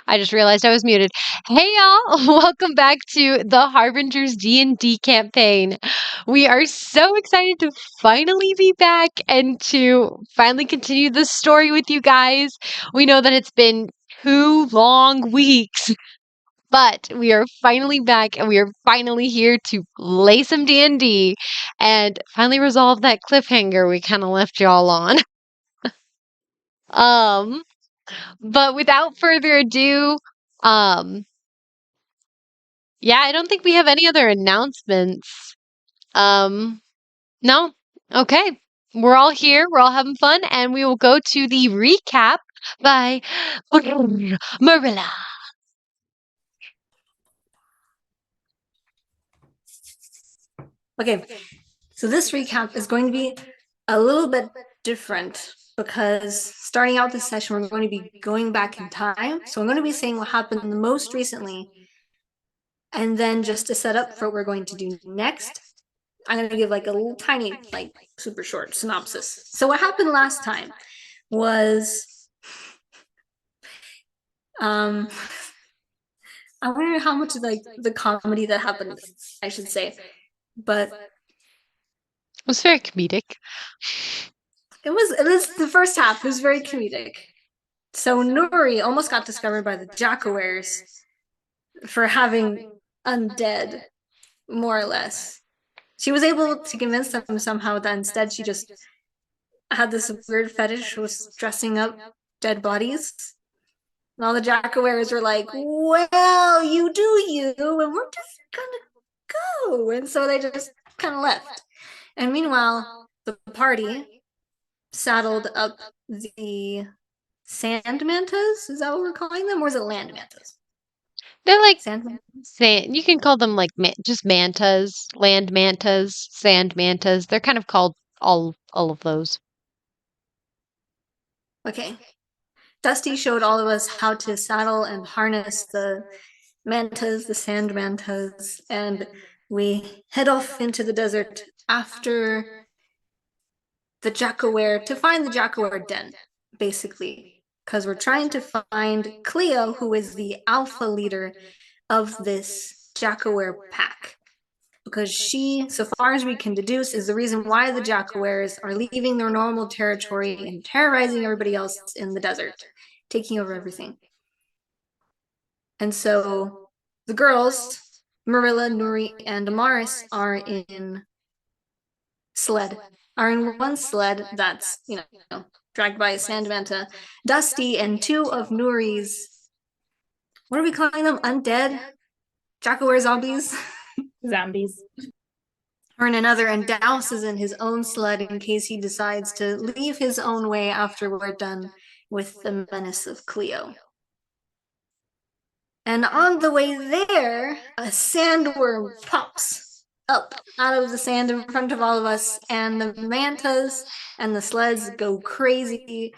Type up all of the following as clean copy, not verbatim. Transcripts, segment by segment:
I just realized I was muted. Hey y'all, welcome back to the Harbingers D&D campaign. We are so excited to finally be back and to finally continue the story with you guys. We know that it's been 2 long weeks, but we are finally back and we are finally here to play some D&D and finally resolve that cliffhanger we kind of left y'all on. Um, but without further ado, um yeah, I don't think we have any other announcements. Um, no? Okay. We're all here, we're all having fun, and we will go to the recap by Merilla. Okay, so this recap is going to be a little bit different because starting out this session, we're going to be going back in time. So I'm going to be saying what happened the most recently, and then just to set up for what we're going to do next, I'm going to give like a little tiny, like super short synopsis. So what happened last time was, um, I wonder how much of like the comedy that happened, I should say, but It was very comedic. it was the first half. It was very comedic. So Nuri almost got discovered by the Jackawares for having undead, more or less. She was able to convince them somehow that instead she just had this weird fetish with dressing up dead bodies. And all the Jackawares were like, well, you do you, and we're just gonna go. And so they just kind of left. And meanwhile, the party saddled up the sand mantas. Is that what we're calling them? Or is it land mantas? They're like Sand mantas? sand. You can call them like just mantas, land mantas, sand mantas. They're kind of called all of those. Okay. Dusty showed all of us how to saddle and harness the mantas, the sand mantas, and we head off into the desert after the Jackaware to find the Jackaware den, basically. Because we're trying to find Cleo, who is the alpha leader of this Jackaware pack. Because she, so far as we can deduce, is the reason why the Jackawares are leaving their normal territory and terrorizing everybody else in the desert, taking over everything. And so the girls, Merilla, Nuri, and Amaris, are in one sled that's, dragged by a sand manta. Dusty and two of Nuri's, what are we calling them? Undead? Jackaware zombies? Zombies. Or in another, and Douse is in his own sled in case he decides to leave his own way after we're done with the menace of Cleo. And on the way there, a sandworm pops up out of the sand in front of all of us, and the mantas and the sleds go crazy.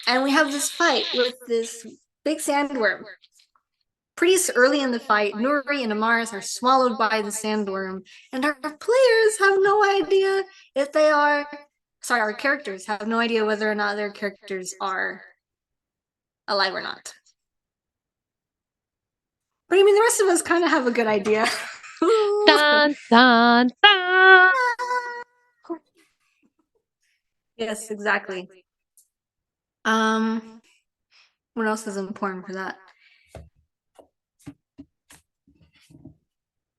And we have this fight with this big sandworm. Pretty early in the fight, Nuri and Amaris are swallowed by the sandworm, and our players have no idea if they are. Sorry, our characters have no idea whether or not their characters are alive or not. But I mean, the rest of us kind of have a good idea. Dun dun dun. Yes, exactly. What else is important for that?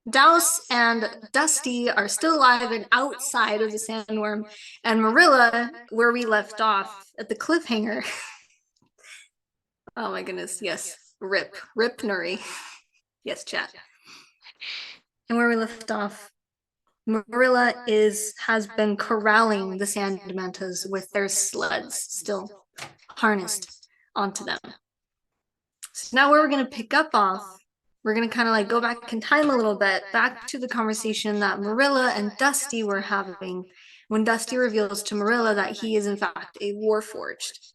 Douse and Dusty are still alive and outside of the sandworm, and Merilla, where we left off at the cliffhanger. Oh my goodness, yes. Rip Nuri. Yes, chat. And where we left off, Merilla has been corralling the sand mantas with their sleds still harnessed onto them. So now where we're gonna pick up off, we're gonna kind of like go back in time a little bit, back to the conversation that Merilla and Dusty were having when Dusty reveals to Merilla that he is in fact a Warforged.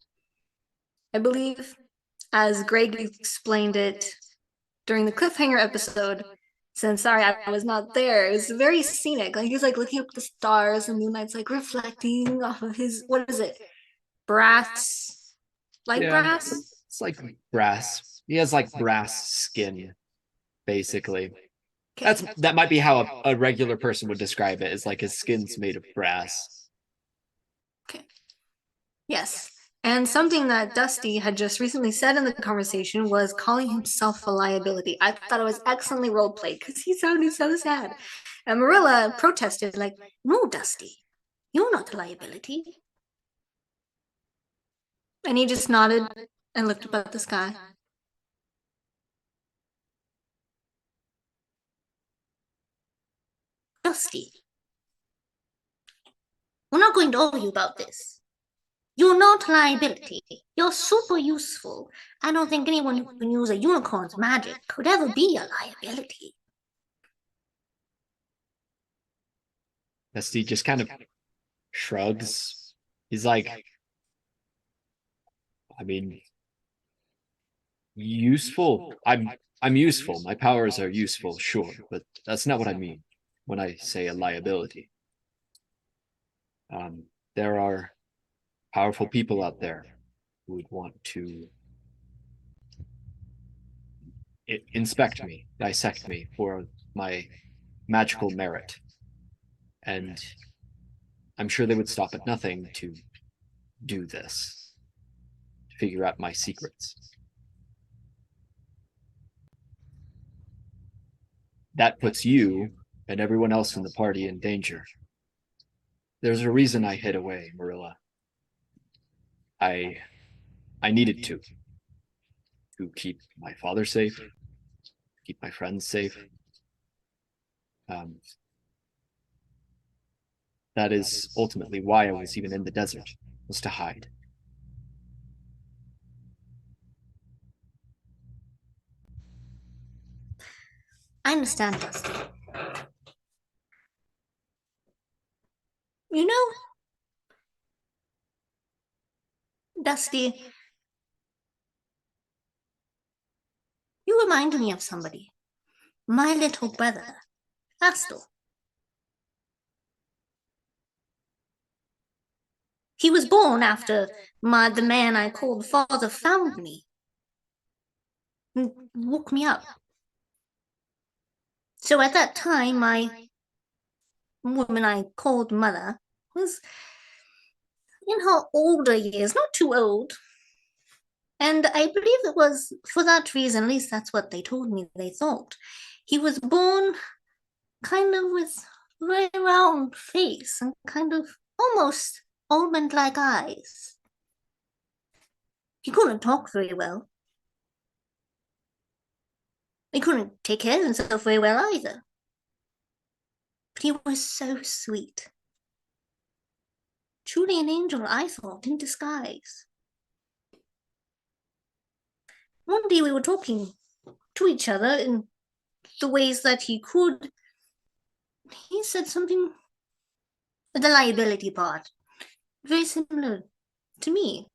I believe, as Greg explained it during the cliffhanger episode, since sorry I was not there, it was very scenic. Like he's like looking up the stars, and moonlight's like reflecting off of his, what is it? Brass, light brass It's like brass. He has like brass skin, basically. That might be how a regular person would describe it. Is like his skin's made of brass. Okay. Yes. And something that Dusty had just recently said in the conversation was calling himself a liability. I thought it was excellently role played because he sounded so sad. And Merilla protested, like, no, Dusty, you're not a liability. And he just nodded and looked up at the sky. Dusty, we're not going to argue about this. You're not a liability. You're super useful. I don't think anyone who can use a unicorn's magic could ever be a liability. Dusty just kind of shrugs. He's like, I mean, useful. I'm useful. My powers are useful, sure, but that's not what I mean when I say a liability. There are powerful people out there who would want to inspect me, dissect me for my magical merit. And I'm sure they would stop at nothing to do this, to figure out my secrets. That puts you and everyone else in the party in danger. There's a reason I hid away, Merilla. I needed to keep my father safe, keep my friends safe. That is ultimately why I was even in the desert, was to hide. I understand, Dusty. You know, Dusty, you remind me of somebody. My little brother, Astor. He was born after the man I called father found me and woke me up. So at that time, my woman I called mother was in her older years, not too old. And I believe it was for that reason, at least that's what they told me, they thought. He was born kind of with a very round face and kind of almost almond-like eyes. He couldn't talk very well. He couldn't take care of himself very well either. But he was so sweet. Truly an angel, I thought, in disguise. One day we were talking to each other in the ways that he could. He said something with the liability part, very similar to me.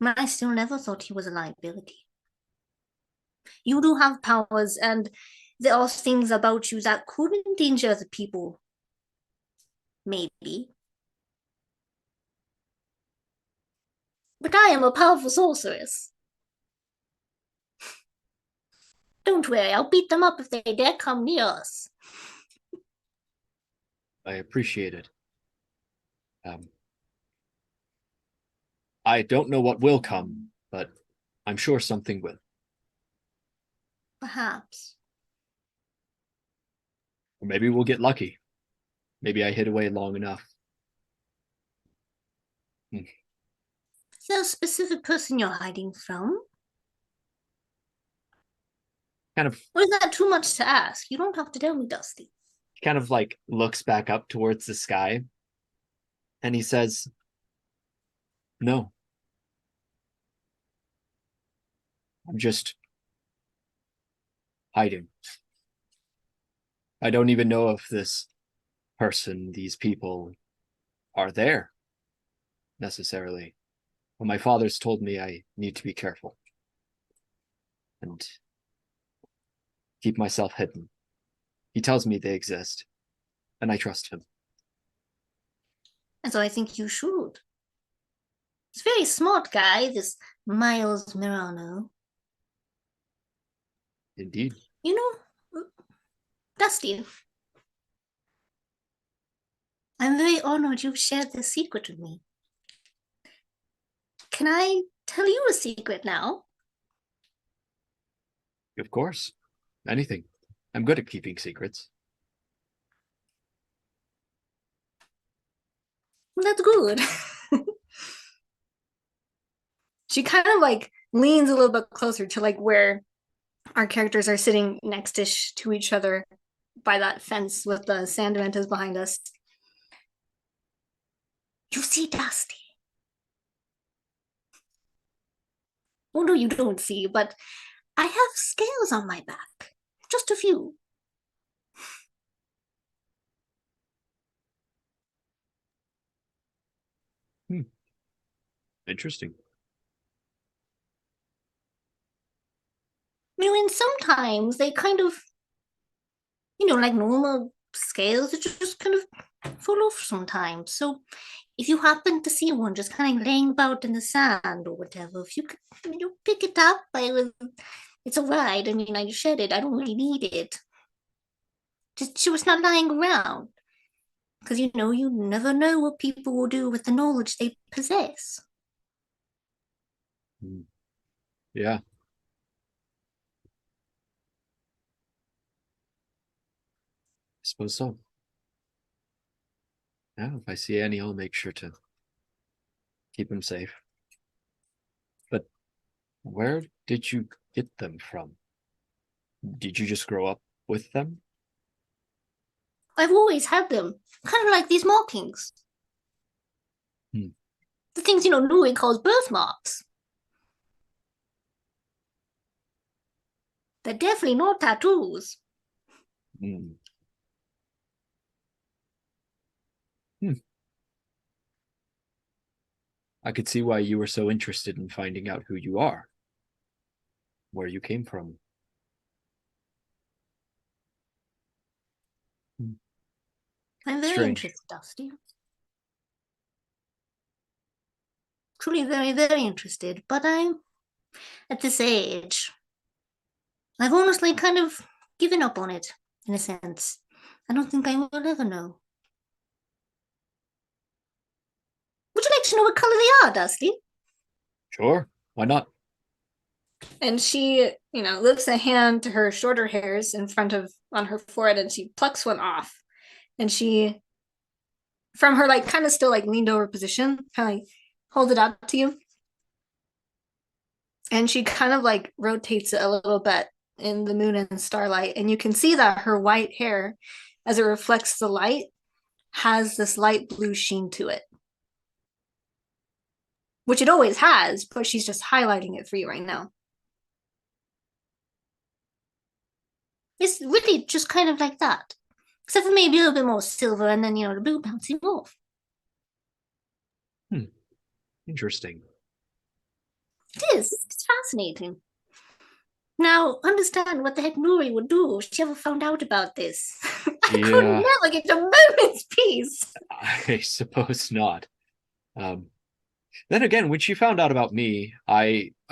But I still never thought he was a liability. You do have powers, and there are things about you that could endanger other people. Maybe. But I am a powerful sorceress. Don't worry, I'll beat them up if they dare come near us. I appreciate it. I don't know what will come, but I'm sure something will. Perhaps. Or maybe we'll get lucky. Maybe I hid away long enough. Is there a specific person you're hiding from? Kind of. Or is that too much to ask? You don't have to tell me, Dusty. Kind of like looks back up towards the sky, and he says, "No. I'm just hiding. I don't even know if this person, these people, are there, necessarily. But my father's told me I need to be careful. And keep myself hidden. He tells me they exist, and I trust him." And so I think you should. He's a very smart guy, this Miles Mirano. Indeed. You know, Dusty, I'm very honored you've shared this secret with me. Can I tell you a secret now? Of course. Anything. I'm good at keeping secrets. That's good. She kind of like leans a little bit closer to like where our characters are sitting next-ish to each other by that fence with the sand mantas behind us. You see, Dusty. Oh no, you don't see, but I have scales on my back. Just a few. Interesting. And sometimes they kind of, like normal scales, it just kind of fall off sometimes. So if you happen to see one just kind of laying about in the sand or whatever, if you could, pick it up, it's all right. I mean, I shed it. I don't really need it. Just she was not lying around. Because, you never know what people will do with the knowledge they possess. Yeah. I suppose so. Yeah, if I see any, I'll make sure to keep them safe. But where did you get them from? Did you just grow up with them? I've always had them, kind of like these markings. The things, Nuri calls birthmarks. They're definitely not tattoos. I could see why you were so interested in finding out who you are, where you came from. I'm very interested, Dusty. Truly very, very interested, but I'm at this age. I've honestly kind of given up on it, in a sense. I don't think I will ever know. Would you like to know what color they are, Dusty? Sure, why not? And she, lifts a hand to her shorter hairs on her forehead, and she plucks one off. And she, from her like kind of still like leaned over position, kind of like hold it up to you. And she kind of like rotates it a little bit in the moon and starlight, and you can see that her white hair, as it reflects the light, has this light blue sheen to it, which it always has, but she's just highlighting it for you right now. It's really just kind of like that, except for maybe a little bit more silver, and then the blue bouncing off. Interesting. It is. It's fascinating. Now, understand what the heck Nuri would do if she ever found out about this. I could never get a moment's peace. I suppose not. Then again, when she found out about me,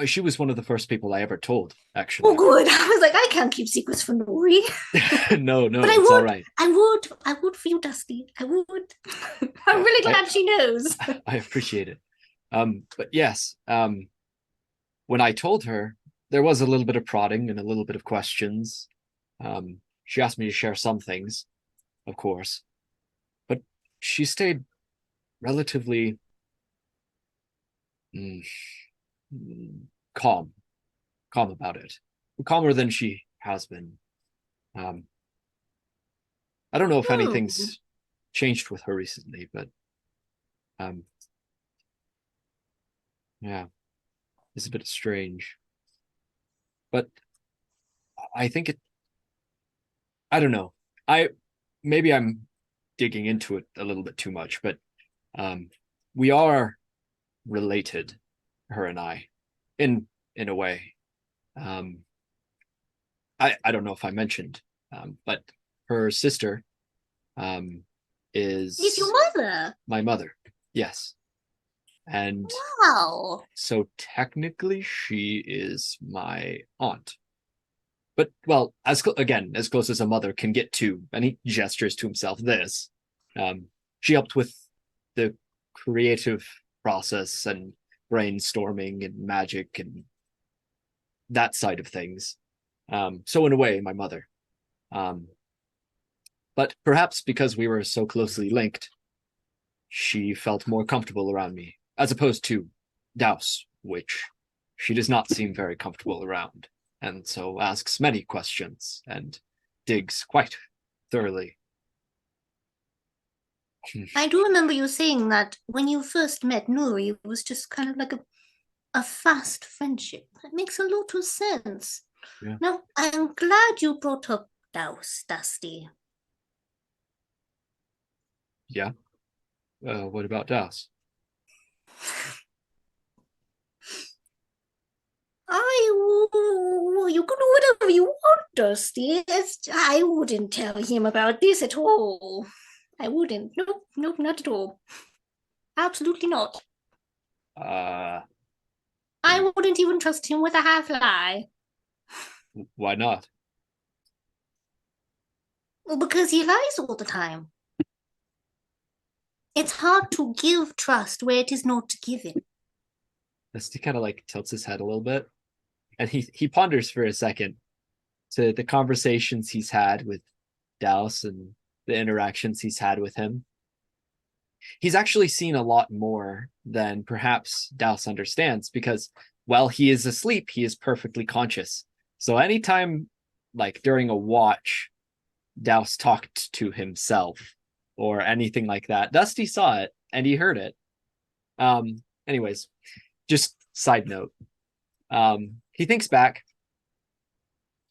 she was one of the first people I ever told, actually. Oh, good. I was like, I can't keep secrets from Nuri. No, but it's all right. I would for you, Dusty. I would. I'm really glad she knows. I appreciate it. But yes, when I told her, there was a little bit of prodding and a little bit of questions. She asked me to share some things, of course, but she stayed relatively calm about it, calmer than she has been. I don't know if anything's changed with her recently, but yeah, it's a bit strange. But I think I don't know. Maybe I'm digging into it a little bit too much, but we are related, her and I, in a way. I don't know if I mentioned, but her sister is your mother. My mother, yes. And Wow. so technically she is my aunt. But, well, again, as close as a mother can get to, and he gestures to himself this. She helped with the creative process and brainstorming and magic and that side of things. So in a way, my mother. But perhaps because we were so closely linked, she felt more comfortable around me, as opposed to Douse, which she does not seem very comfortable around, and so asks many questions and digs quite thoroughly. I do remember you saying that when you first met Nuri, it was just kind of like a fast friendship. That makes a lot of sense. Yeah. Now, I'm glad you brought up Douse, Dusty. Yeah? What about Douse? You can do whatever you want, Dusty. I wouldn't tell him about this at all. I wouldn't. Nope, not at all. Absolutely not. I wouldn't even trust him with a half lie. Why not? Well, because he lies all the time. It's hard to give trust where it is not given. Dusty kind of like tilts his head a little bit, and he ponders for a second to the conversations he's had with Douse and the interactions he's had with him. He's actually seen a lot more than perhaps Douse understands, because while he is asleep, he is perfectly conscious. So anytime, like during a watch, Douse talked to himself or anything like that, Dusty saw it and he heard it. Anyways, just side note. He thinks back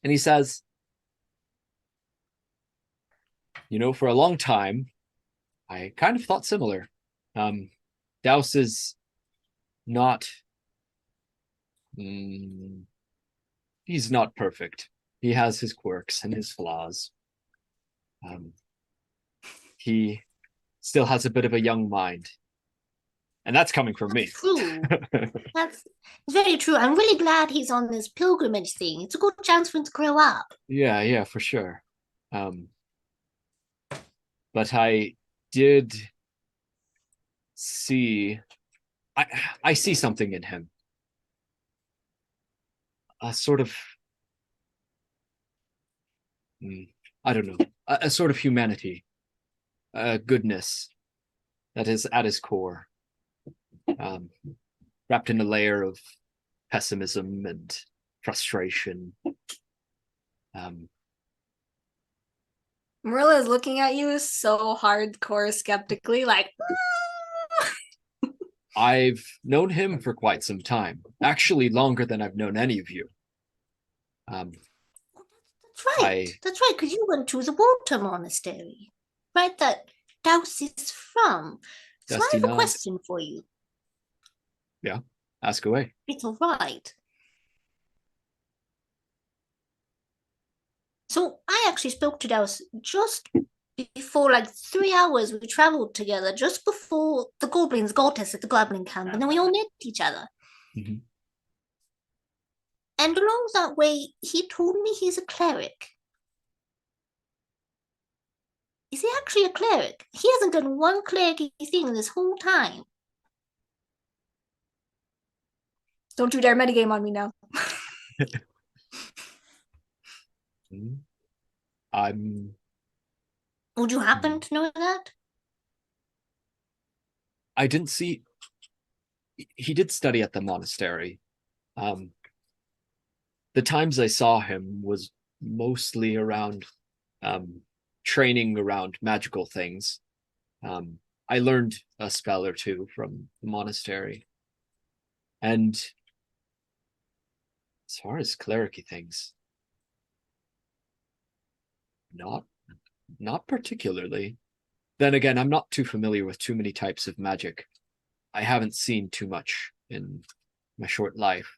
and he says, for a long time, I kind of thought similar. Douse is not... he's not perfect. He has his quirks and his flaws. He still has a bit of a young mind. And that's coming from me. True. That's very true. I'm really glad he's on this pilgrimage thing. It's a good chance for him to grow up. Yeah, for sure. But I did see... I see something in him. A sort of... I don't know. A sort of humanity. A goodness that is at his core. Wrapped in a layer of pessimism and frustration. Merilla is looking at you so hardcore skeptically, like... I've known him for quite some time. Actually, longer than I've known any of you. That's right. That's right, because you went to the water monastery. Right, that Douse is from. So I have a question for you. Yeah, ask away. It's all right. So I actually spoke to Douse just before, like 3 hours we traveled together, just before the goblins got us at the goblin camp, and then we all met each other. Mm-hmm. And along that way, he told me he's a cleric. Is he actually a cleric? He hasn't done one clericy thing this whole time. Don't you dare metagame on me now. Would you happen to know that? I didn't see... He did study at the monastery. The times I saw him was mostly around training around magical things. I learned a spell or two from the monastery. And as far as clericy things, not particularly. Then again, I'm not too familiar with too many types of magic. I haven't seen too much in my short life.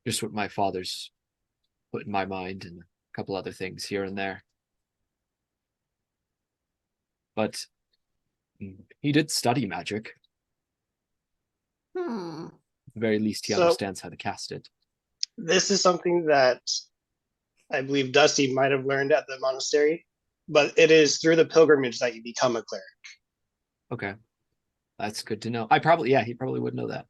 Just what my father's put in my mind and a couple other things here and there. But he did study magic. At the very least, he So- understands how to cast it. This is something that I believe Dusty might have learned at the monastery, but it is through the pilgrimage that you become a cleric. Okay. That's good to know. He probably would know that.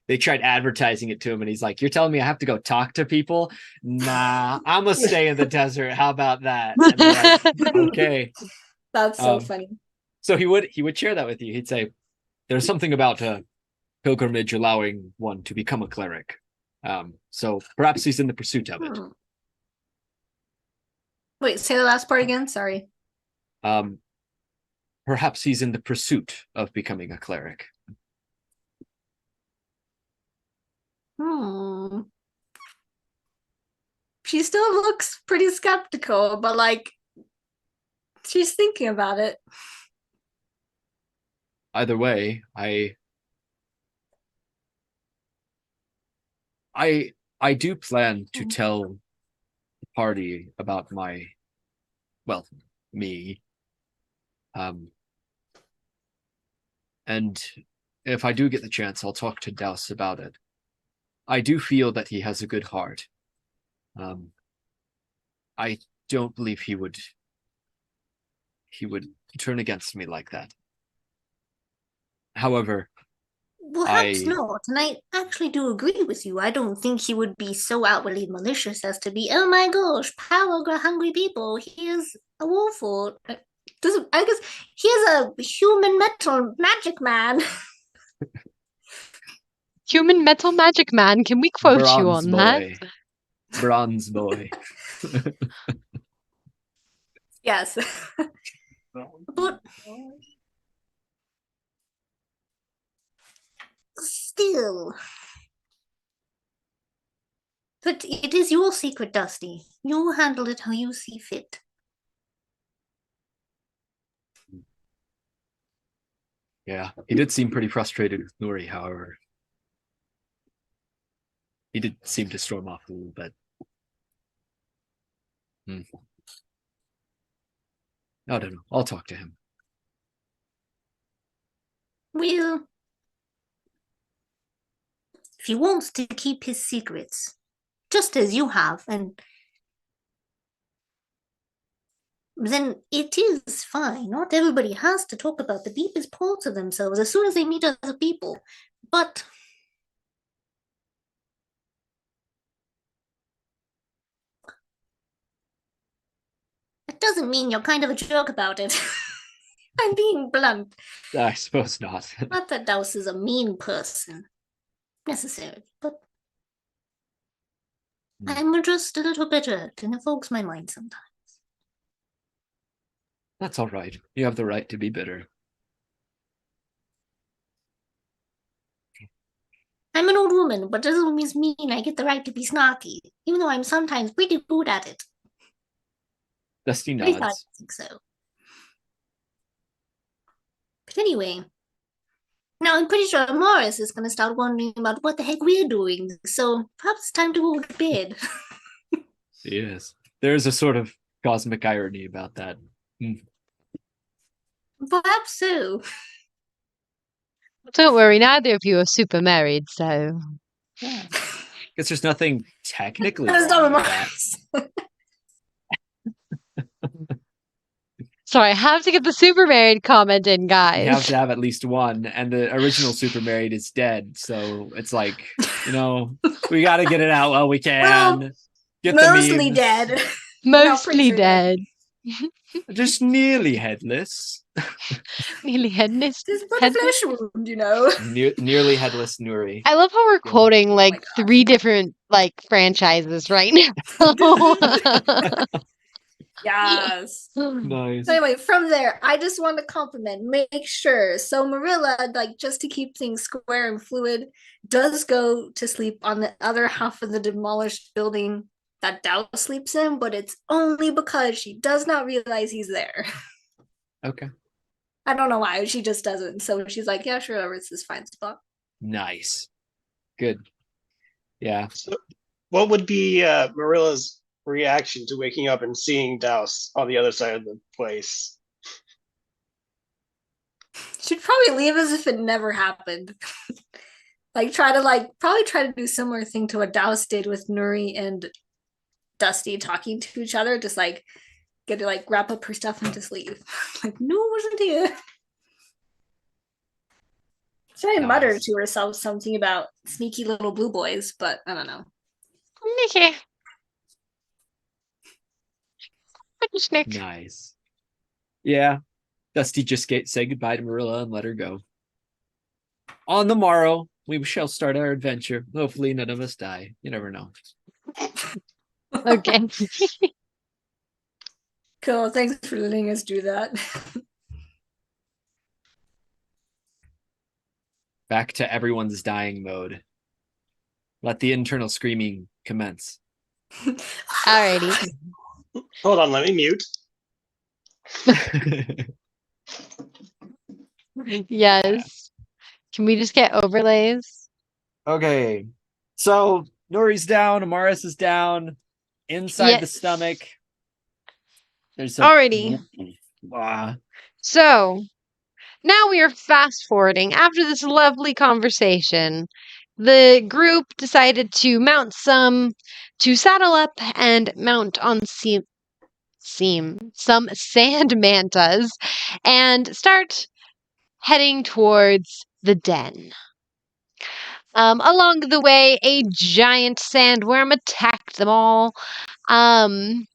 They tried advertising it to him, and he's like, "You're telling me I have to go talk to people? Nah, I'm gonna stay in the desert. How about that?" And they're like, "Okay." That's so funny. So he would share that with you. He'd say, "There's something about a pilgrimage allowing one to become a cleric. So perhaps he's in the pursuit of it. Wait, say the last part again. Sorry. Perhaps he's in the pursuit of becoming a cleric." She still looks pretty skeptical, but like she's thinking about it. Either way, I do plan to tell the party about me. And if I do get the chance, I'll talk to Douse about it. I do feel that he has a good heart. I don't believe he would turn against me like that. However, Perhaps not, and I actually do agree with you. I don't think he would be so outwardly malicious as to be, oh my gosh, power-hungry people, he is a awful. I guess he is a human metal magic man. Human metal magic man. Can we quote you on that? Bronze boy. Yes. But still. But it is your secret, Dusty. You handle it how you see fit. Yeah, he did seem pretty frustrated with Nuri, however. He did seem to storm off a little bit. I don't know. I'll talk to him. Well, if he wants to keep his secrets, just as you have, and then it is fine. Not everybody has to talk about the deepest parts of themselves as soon as they meet other people. But it doesn't mean you're kind of a jerk about it. I'm being blunt. I suppose not. Not that Douse is a mean person, necessarily, but I'm just a little bitter, and it fogs my mind sometimes. That's all right. You have the right to be bitter. I'm an old woman, but doesn't mean I get the right to be snarky, even though I'm sometimes pretty good at it. Dusty At least I nods. think so. But anyway, now I'm pretty sure Amaris is going to start wondering about what the heck we're doing, so perhaps it's time to go to bed. Yes. There's a sort of cosmic irony about that. Perhaps so. Don't worry, neither of you are super married, so. Yeah. Guess there's nothing technically Let's wrong start with that. Amaris. Sorry, I have to get the super married comment in, You guys. have to have at least one, and the original Super Married is dead, so it's like, we got to get it out while we can. Well, Get mostly the memes. dead. Mostly sure dead. Just nearly headless. Nearly headless. Just put a flesh wound, Nearly headless Nuri. I love how we're quoting like my gosh. 3 different like franchises right now. Yes. Nice. So anyway, from there, I just want to compliment, make sure. So Merilla, like just to keep things square and fluid, does go to sleep on the other half of the demolished building that Douse sleeps in, but it's only because she does not realize he's there. Okay. I don't know why, she just doesn't. So she's like, yeah, sure, it's this fine spot. Nice. Good. Yeah. So what would be Marilla's reaction to waking up and seeing Douse on the other side of the place? She'd probably leave as if it never happened. Like probably try to do similar thing to what Douse did with Nuri and Dusty talking to each other, just like get to like wrap up her stuff and just leave. Like, no, it wasn't here. She might mutter to herself something about sneaky little blue boys, but I don't know. Nicky. Nick. Nice. Yeah. Dusty just say goodbye to Merilla and let her go. On the morrow, we shall start our adventure. Hopefully none of us die. You never know. Okay. Cool. Thanks for letting us do that. Back to everyone's dying mode. Let the internal screaming commence. Alrighty. Hold on, let me mute. Yes. Can we just get overlays? Okay. So Nuri's down, Amaris is down. Inside the stomach. There's a Alrighty. So now we are fast forwarding. After this lovely conversation, the group decided to saddle up and mount on some sand mantas and start heading towards the den. Along the way, a giant sandworm attacked them all. And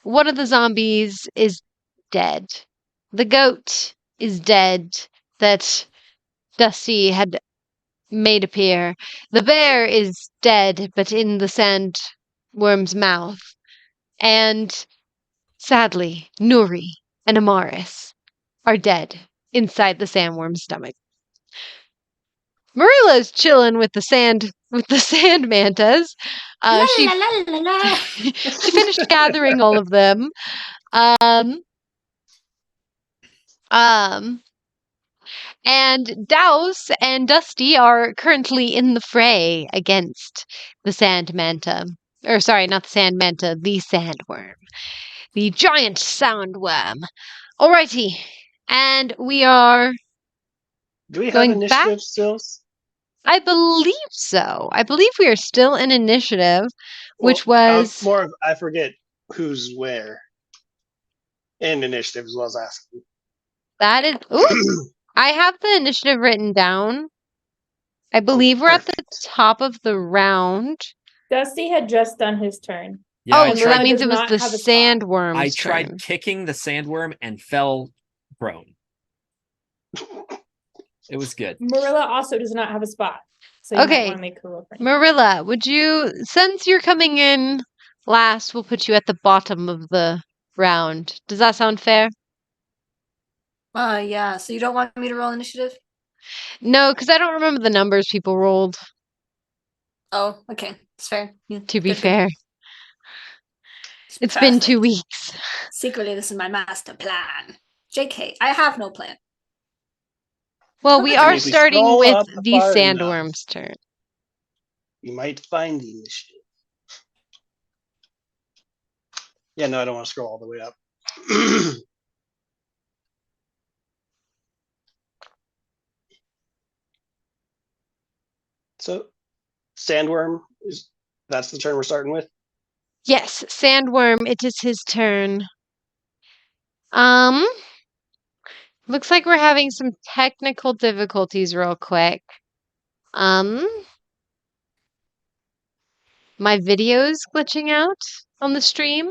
one of the zombies is dead. The goat is dead that Dusty had made appear. The bear is dead, but in the sandworm's mouth. And sadly, Nuri and Amaris are dead inside the sandworm's stomach. Marilla's chilling with the sand mantas. She finished gathering all of them. And Douse and Dusty are currently in the fray against the sand manta. Or sorry, not the sand manta, the sandworm. The giant sandworm. Alrighty. And we are Do we have going initiative back? still? I believe so. I believe we are still in initiative, which was more of I forget who's where in initiative as well as asking. that is. Ooh, I have the initiative written down. I believe we're at the top of the round. Dusty had just done his turn. Yeah, so that means it was the sandworm's I turn. tried kicking the sandworm and fell prone. It was good. Merilla also does not have a spot. So you might want to make her roll for him. Merilla, would you, since you're coming in last, we'll put you at the bottom of the round. Does that sound fair? Yeah. So you don't want me to roll initiative? No, because I don't remember the numbers people rolled. Oh, okay. It's fair. Yeah, to be good. fair. It's been 2 weeks. Secretly, this is my master plan. JK, I have no plan. Well, we are If we starting scroll with up the far sandworm's turn. You might find the initiative. Yeah, no, I don't want to scroll all the way up. So, sandworm that's the turn we're starting with? Yes, sandworm, it is his turn. Looks like we're having some technical difficulties real quick. My video's glitching out on the stream.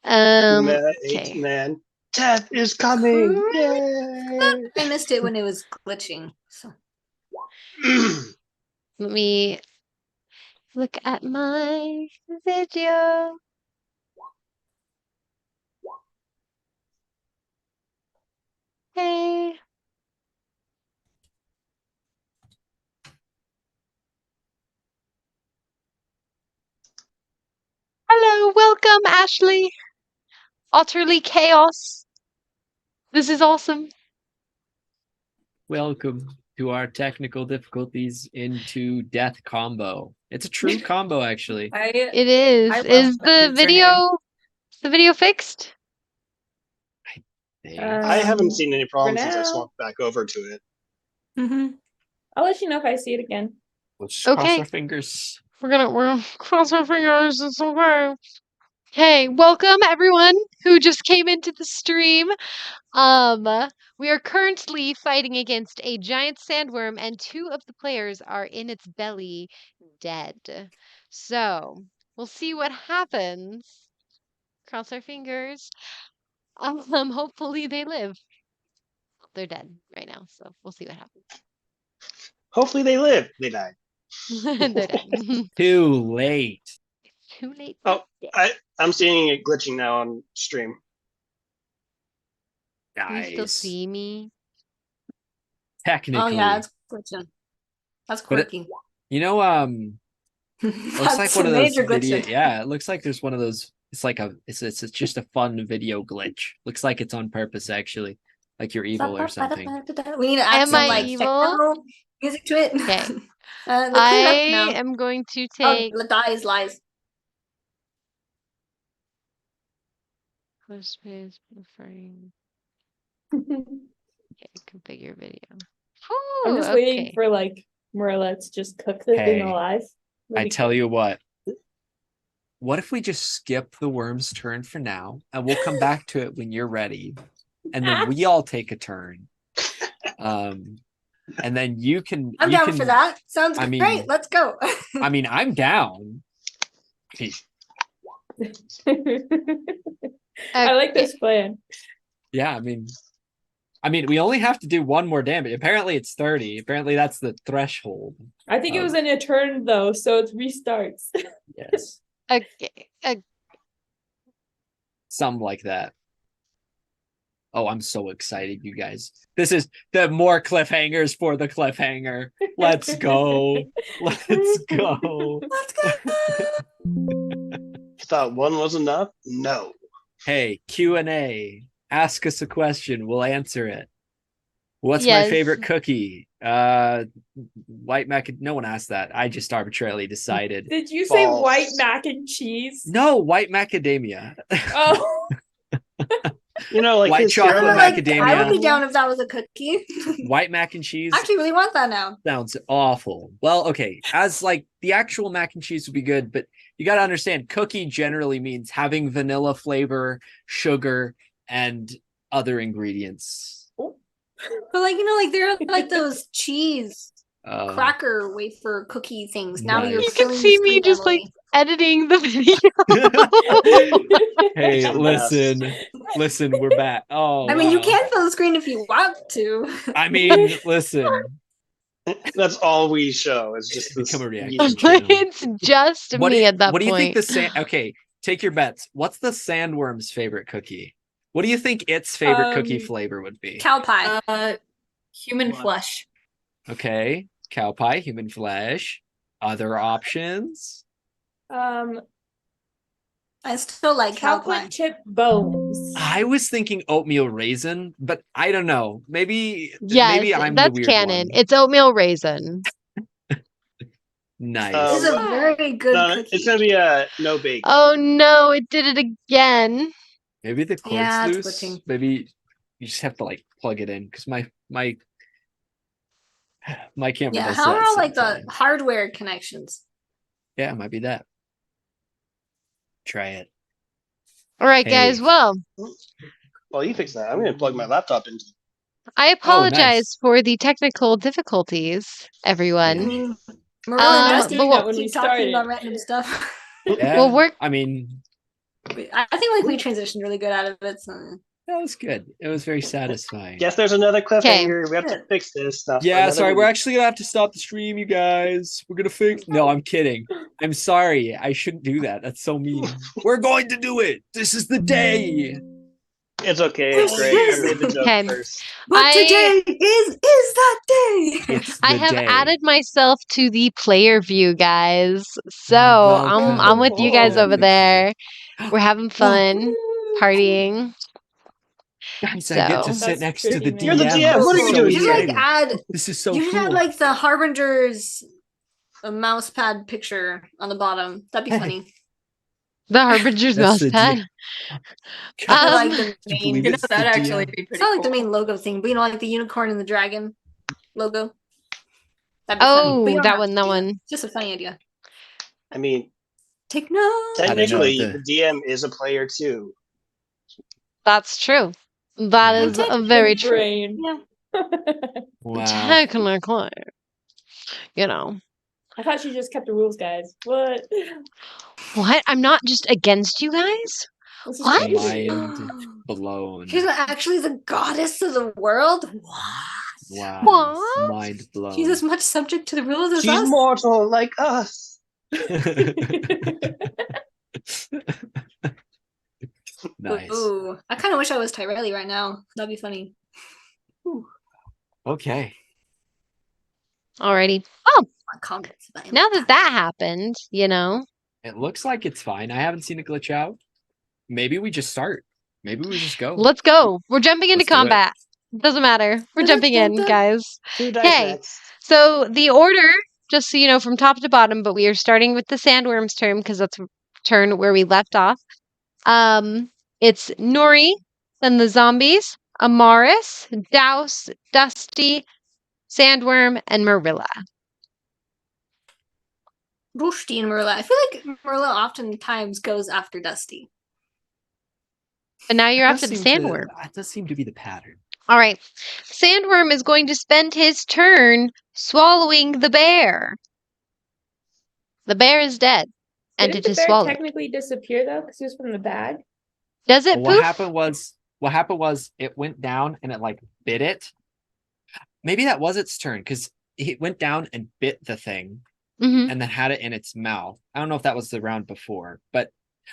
Okay. Man, death is coming! Yay! I missed it when it was glitching. So Let me look at my video. Hey. Hello, welcome, Ashley. Utterly chaos. This is awesome. Welcome to our technical difficulties into death combo. It's a true combo, actually. It is. Is the video fixed? I haven't seen any problems since I now. swapped back over to it. I'll let you know if I see it again. Let's just cross Okay. our fingers. We're gonna cross our fingers. It's okay. Hey, welcome everyone who just came into the stream. We are currently fighting against a giant sandworm, and 2 of the players are in its belly, dead. So we'll see what happens. Cross our fingers. Hopefully they live. They're dead right now, so we'll see what happens. Hopefully they live. They died. They're dead. Too late. Too late. Oh, I'm seeing it glitching now on stream. Can you still Guys. see me? Technically. Oh yeah, it's glitching. That's But quirky. You know, looks That's like one a of those major video. glitching. Yeah, it looks like there's one of those. It's like it's just a fun video glitch. Looks like it's on purpose, actually. Like you're evil or something. We need to add Am some I like evil? techno music to it. Okay. We're cleaned I up now. am going to Oh, take Dies lies. close space frame. Okay, configure video. I'm just Whew, waiting okay. for like Merilla to just cook the thing Hey, alive. I tell you what. What if we just skip the worm's turn for now, and we'll come back to it when you're ready, and then we all take a turn. And then you can. I'm you down can, for that. Sounds I mean- great. Let's go. I mean, I'm down. I like this plan. Yeah, I mean, we only have to do 1 more damage. Apparently, it's 30. Apparently, that's the threshold. I think it was in a turn though, so it restarts. Yes, Okay. something like that. Oh, I'm so excited, you guys. This is the more cliffhangers for the cliffhanger. Let's go. Let's go. Let's go. Thought 1 was enough? No. Hey, Q&A. Ask us a question. We'll answer it. What's my Yes. favorite cookie? White mac. No one asked that. I just arbitrarily decided. Did you say False. white mac and cheese? No, white macadamia. Oh, You know, like White his chocolate serum- I macadamia. would be down if that was a cookie. White mac and cheese I actually really want that now. sounds awful. Well, okay, as like the actual mac and cheese would be good, but you got to understand, cookie generally means having vanilla flavor, sugar, and other ingredients. But like like there are like those cheese cracker wafer cookie things. Now Nice. you're You can filling see the me screen, just like Emily. editing the video. Hey, It's the best. listen, we're back. Oh, I mean, you wow. can fill the screen if you want to. I mean, listen. That's all we show. It's just this. Become a reaction channel. It's just me at that what do you think point. the okay, take your bets. What's the sandworm's favorite cookie? What do you think its favorite cookie flavor would be? Cow pie. Human What? flesh. Okay, cow pie, human flesh. Other options? I still like cow pie. chocolate chip bones. I was thinking oatmeal raisin, but I don't know. Maybe Yes, maybe I'm that's the weird canon. one. It's oatmeal raisin. Nice. This is a Um, very good No, cookie. it's gonna be no bacon. Oh no, it did it again. Maybe the cord's Yeah, it's loose. glitching. Maybe you just have to like plug it in because my camera Yeah, does how that are all like the sometimes. hardware connections? Yeah, it might be that. Try it. All right, guys. Hey. Well, Well, you fix that. I'm gonna plug my laptop into. I apologize nice. for the technical difficulties, everyone. I mean, Merilla and Dusty but what- when we keep talking about started. random stuff. Yeah, Well, we're I mean, I think like we transitioned really good out of it. So. that was good. It was very satisfying. Guess there's another cliffhanger. We have to fix this. Now for Yeah, another sorry, we're week. actually gonna have to stop the stream, you guys. We're gonna fix. No, I'm kidding. I'm sorry. I shouldn't do that. That's so mean. We're going to do it. This is the day. It's okay. It's great. I made the joke Okay. first. But today is that day. It's the I have day. added myself to the player view, guys. So Welcome. I'm with you guys over Welcome. there. We're having fun, partying. Guys, I get to So- sit That's next to pretty the nice. DM. You're the DM. What are you So doing You should like excited. add. This is so you should cool. add like the Harbingers, a mouse pad picture on the bottom. That'd be funny. The Harbinger's That's mouse the pad. Like the Do you main, believe it's the that'd actually DM? be it's pretty not like cool. the main logo thing, but you know, like the unicorn and the dragon logo. That'd be funny. But Oh, you don't that have one, to that do one. It's just a funny idea. I mean, Take notes. I don't know, technically, the- the DM is a player too. That's true. That Yeah. is very true. Brain. Yeah. Wow. Technically, you know. I thought she just kept the rules, guys. What? What? I'm not just against you guys. This is What? crazy. Mind blown. She's actually the goddess of the world. What? Wow. What? Mind blown. She's as much subject to the rules as She's us. mortal like us. Nice. Ooh, I kind of wish I was Tyrelli right now. That'd be funny. Okay. Alrighty. Oh, My comments about now that that happened, you know. It looks like it's fine. I haven't seen it glitch out. Maybe we just start. Maybe we just go. Let's go. We're jumping into Let's do it. combat. Doesn't matter. We're jumping in, guys. 2 dice Okay. next. So the order, just so you know, from top to bottom, but we are starting with the sandworm's turn because that's a turn where we left off. It's Nuri, then the zombies, Amaris, Douse, Dusty, Sandworm, and Merilla. Rusty and Merilla. I feel like Merilla oftentimes goes after Dusty. But now you're That after the does seem to- sandworm. That does seem to be the pattern. All right. Sandworm is going to spend his turn swallowing the bear. The bear is dead. And Didn't it the is bear swallowed. technically disappear though? Because he was from the bag. Does it What poof? happened was it went down and it like bit it. Maybe that was its turn because it went down and bit the thing Hmm. and then had it in its mouth. I don't know if that was the round before, but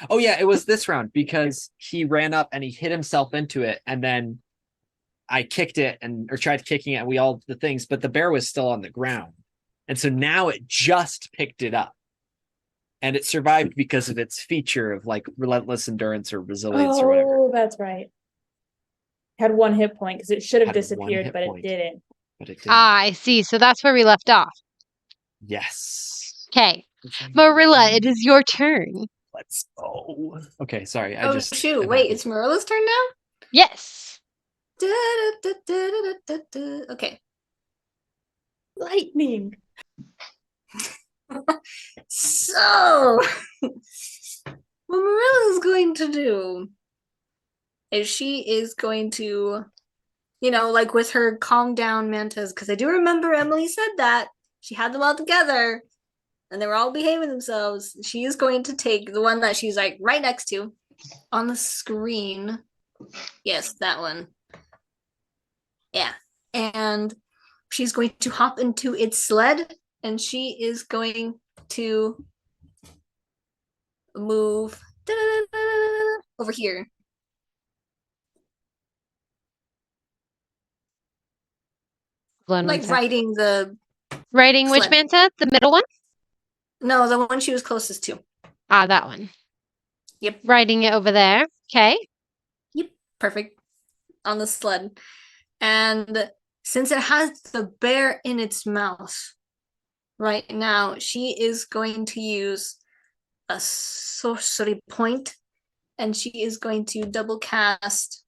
oh yeah, it was this round because he ran up and he hit himself into it and then I kicked it or tried kicking it and we all the things, but the bear was still on the ground. And so now it just picked it up. And it survived because of its feature of like relentless endurance or resilience or whatever. Oh, that's right. Had 1 hit point because it should have Had 1 disappeared, hit but point. it didn't. But it didn't. Ah, I see. So that's where we left off. Yes. Okay. Merilla, it is your turn. Let's go. Okay, sorry. Oh shoot! Wait, it's Marilla's turn now. Yes. Okay. Lightning. So, what Marilla is going to do is she is going to, you know, like with her calm down mantas, because I do remember Emily said that she had them all together and they were all behaving themselves. She is going to take the one that she's like right next to on the screen. Yes, that one. Yeah. And she's going to hop into its sled and she is going to move over here. Hold on one Like sec. riding the Writing which sled. manta? The middle one? No, the one she was closest to. Ah, that one. Yep. Writing it over there. Okay. Yep. Perfect. On the sled. And since it has the bear in its mouth right now, she is going to use a sorcery point and she is going to double cast.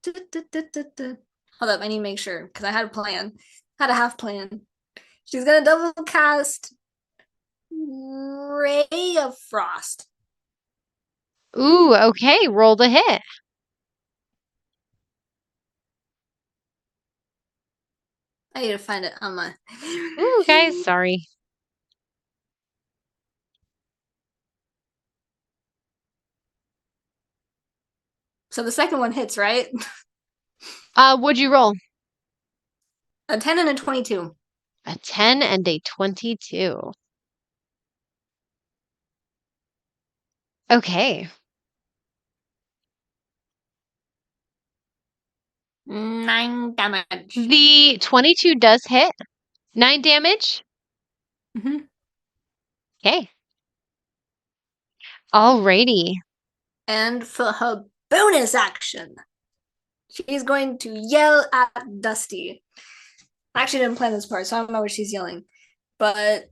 Hold up, I need to make sure because I had a plan. Had a half plan. She's gonna double cast Ray of Frost. Ooh, okay. Roll the hit. I need to find it on my. Ooh, guys, sorry. So the second one hits, right? What'd you roll? A 10 and a 22. A 10 and a 22. Okay. 9 damage. The 22 does hit. 9 damage. Mhm. Okay. Alrighty. And for her bonus action, she's going to yell at Dusty. I actually didn't plan this part, so I don't know what she's yelling. But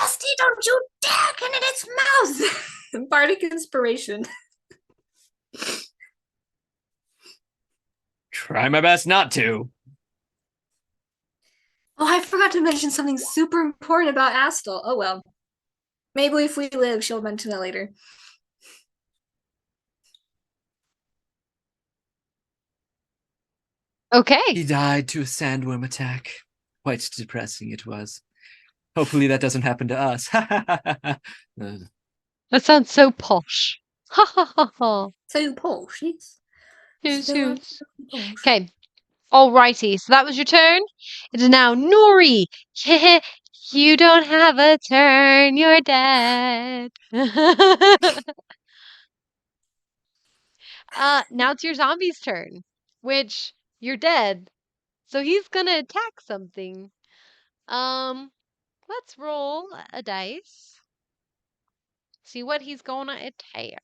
Dusty, don't you dare get in its mouth! Bardic inspiration. Try my best not to. Oh, I forgot to mention something super important about Astel. Oh well. Maybe if we live, she'll mention that later. Okay. He died to a sandworm attack. Quite depressing it was. Hopefully that doesn't happen to us. That sounds so posh. Ha ha ha ha. So posh, yes. Who's So who's? posh. Okay. Alrighty, so that was your turn. It is now Nuri. You don't have a turn, you're dead. Now it's your zombie's turn, which you're dead. So he's gonna attack something. Let's roll a dice. See what he's gonna attack.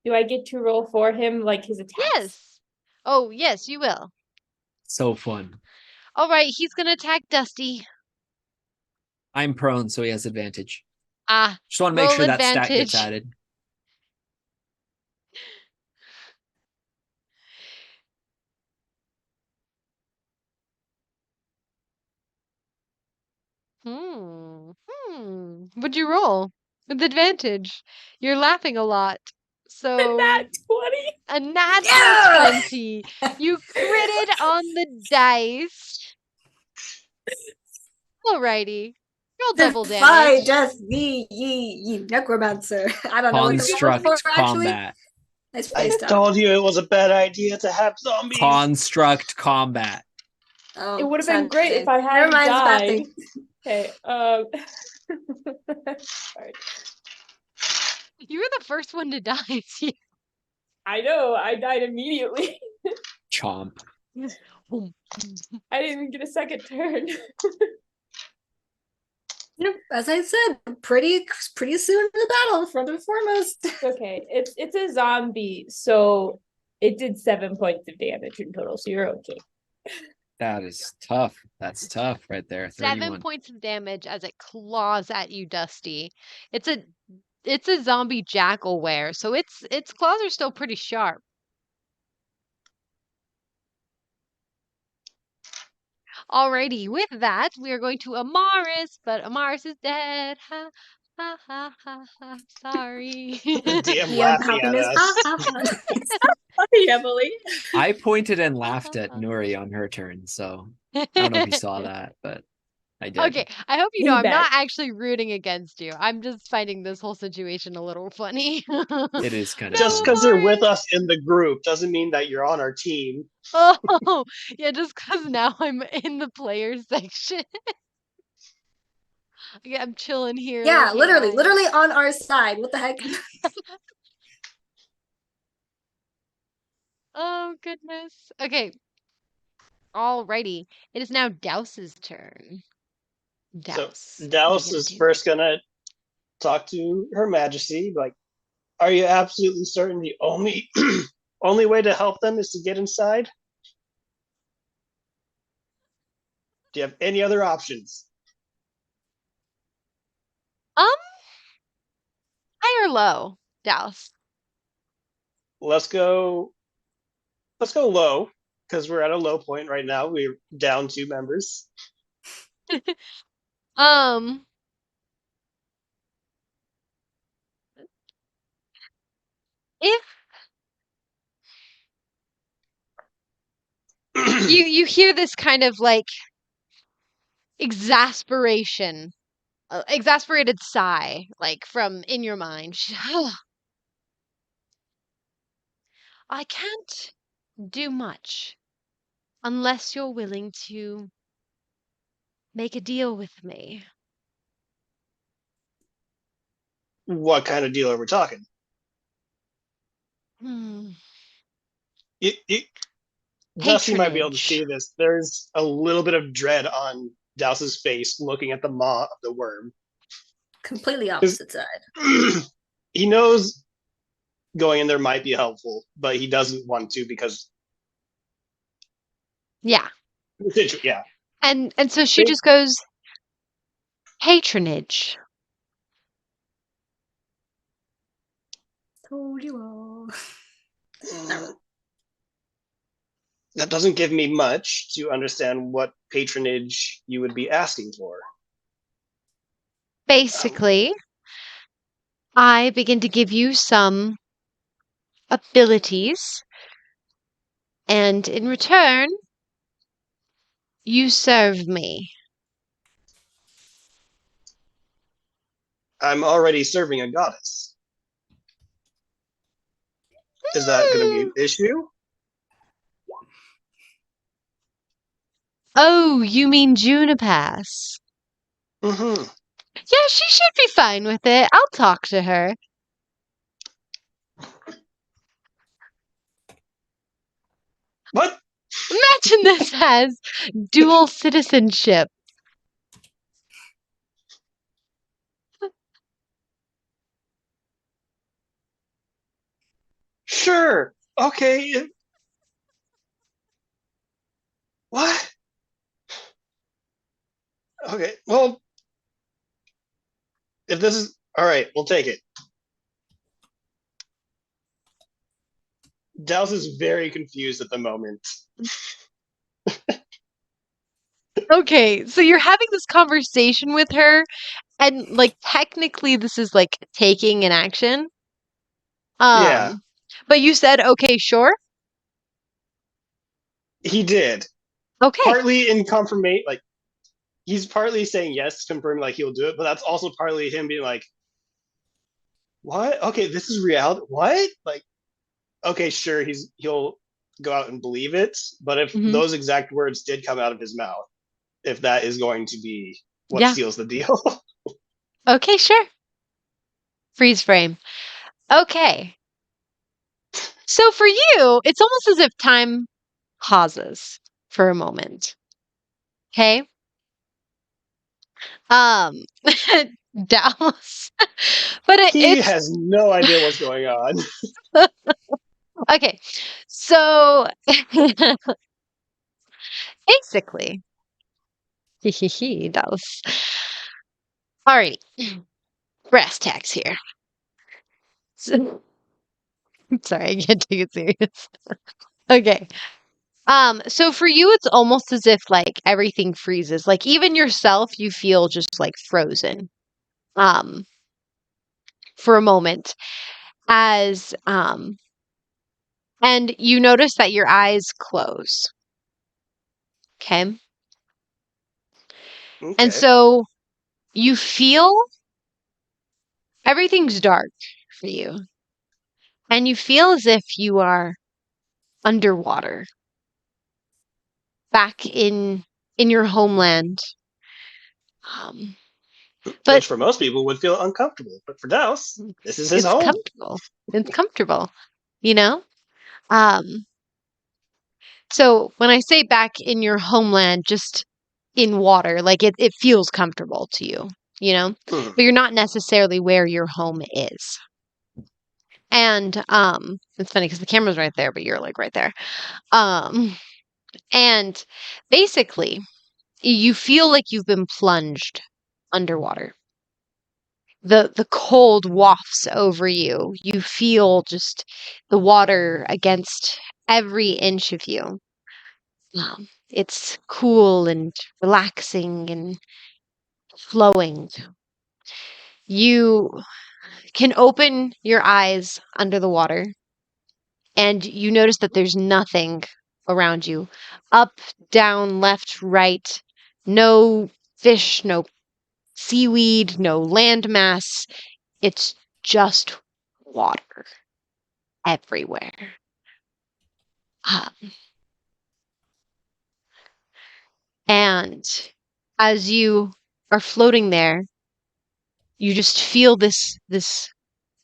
Do I get to roll for him like his attacks? Yes. Oh, yes, you will. So fun. All right, he's gonna attack Dusty. I'm prone, so he has advantage. Ah, Just want to make roll sure that stat gets advantage. added. What'd you roll? With advantage. You're laughing a lot. So Nat 20. a natural Yeah! 20. You critted on the dice. Alrighty. Roll double Defy damage. death, ye necromancer. I don't know what to roll Construct for actually. combat. I I spaced out. told you it was a bad idea to have zombies. Construct combat. Oh, It would have been sad great thing. if I Never hadn't mind, it's a bad died. thing. Okay, sorry. You were the first one to die. I know, I died immediately. Chomp. I didn't even get a second turn. Yep, as I said, pretty soon in the battle, front and foremost. Okay, it's a zombie, so it did 7 points of damage in total, so you're okay. That is tough. That's tough right there. 7 31. points of damage as it claws at you, Dusty. It's a zombie jackal wear, so its claws are still pretty sharp. Alrighty, with that, we are going to Amaris, but Amaris is dead. Ha ha ha ha ha. Sorry. The DM The laughing at unhappiness. us. Ha, ha, ha. Sorry, Emily. I pointed and laughed at Nuri on her turn, so I don't know if you saw that, but I did. Okay, I hope you know You I'm bet. not actually rooting against you. I'm just finding this whole situation a little funny. It is kind of Just because they're with us in the group doesn't mean that you're on our team. Oh, yeah, just because now I'm in the players section. Yeah, I'm chilling here. Yeah, looking literally at- on our side. What the heck? Oh, goodness. Okay. Alrighty. It is now Douse's turn. Douse. So what are Douse you gonna is do? first gonna talk to Her Majesty, like, are you absolutely certain the only only way to help them is to get inside? Do you have any other options? High or low, Douse? Let's go low, because we're at a low point right now. We're down 2 members. Um, if you hear this kind of like exasperation, exasperated sigh, like from in your mind. I can't do much unless you're willing to make a deal with me. What kind of deal are we talking? Dusty might be able to Patronage. see this. There's a little bit of dread on Douse's face looking at the maw of the worm. Completely opposite side. He knows going in there might be helpful, but he doesn't want to because Yeah. yeah. And so she just goes, patronage. Told you all. That doesn't give me much to understand what patronage you would be asking for. Basically, I begin to give you some abilities, and in return, you serve me. I'm already serving a goddess. Is that going to be an issue? Oh, you mean Junipass? Mm-hmm. Yeah, she should be fine with it. I'll talk to her. What? Imagine this as dual citizenship. Sure. Okay. What? Okay. Well, if this is all right, we'll take it. Douse is very confused at the moment. Okay, so you're having this conversation with her, and like technically this is like taking an action. Yeah, But you said okay, sure. he did. Okay. Partly in confirmation, like he's partly saying yes to confirm like he'll do it, but that's also partly him being like, "What? Okay, this is reality. What? Like, okay, sure, he'll go out and believe it, but if Mhm. those exact words did come out of his mouth, if that is going to be what Yeah. seals the deal." Okay, sure. Freeze frame. Okay. So for you, it's almost as if time pauses for a moment. Okay? Um Dallas. But He it's has no idea what's going on. okay. So basically, Dallas. All right. Brass tacks here. So, sorry, I can't take it serious. Okay. So for you, it's almost as if like everything freezes. Like even yourself, you feel just like frozen. Um, for a moment as and you notice that your eyes close. Okay. And Okay. so you feel everything's dark for you. And you feel as if you are underwater, back in your homeland. Um, but Which for most people would feel uncomfortable, but for Douse, this is his it's home. comfortable. It's comfortable, you know? Um, so when I say back in your homeland, just in water, like it feels comfortable to you, you know? Hmm. But you're not necessarily where your home is. And it's funny because the camera's right there, but you're like right there. Um, and basically, you feel like you've been plunged underwater. The cold wafts over you. You feel just the water against every inch of you. It's cool and relaxing and flowing. You can open your eyes under the water and you notice that there's nothing around you. Up, down, left, right. No fish, no seaweed, no landmass. It's just water everywhere. Um, and as you are floating there, you just feel this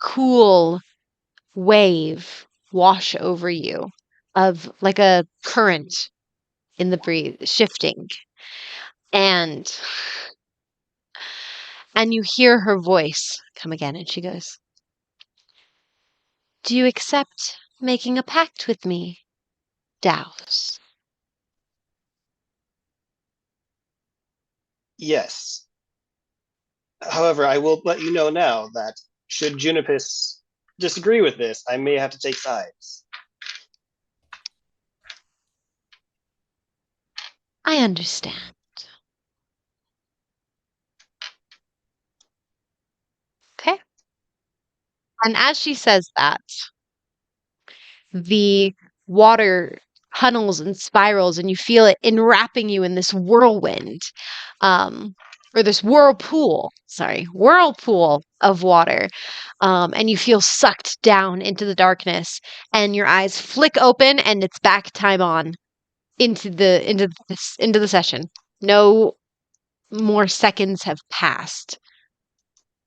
cool wave wash over you of like a current in the breeze shifting. And you hear her voice come again and she goes, "Do you accept making a pact with me, Douse?" Yes. However, I will let you know now that should Junipus disagree with this, I may have to take sides. I understand. Okay. And as she says that, the water tunnels and spirals, and you feel it enwrapping you in this whirlwind, or this whirlpool of water. And you feel sucked down into the darkness, and your eyes flick open, and it's back time on into the session. No more seconds have passed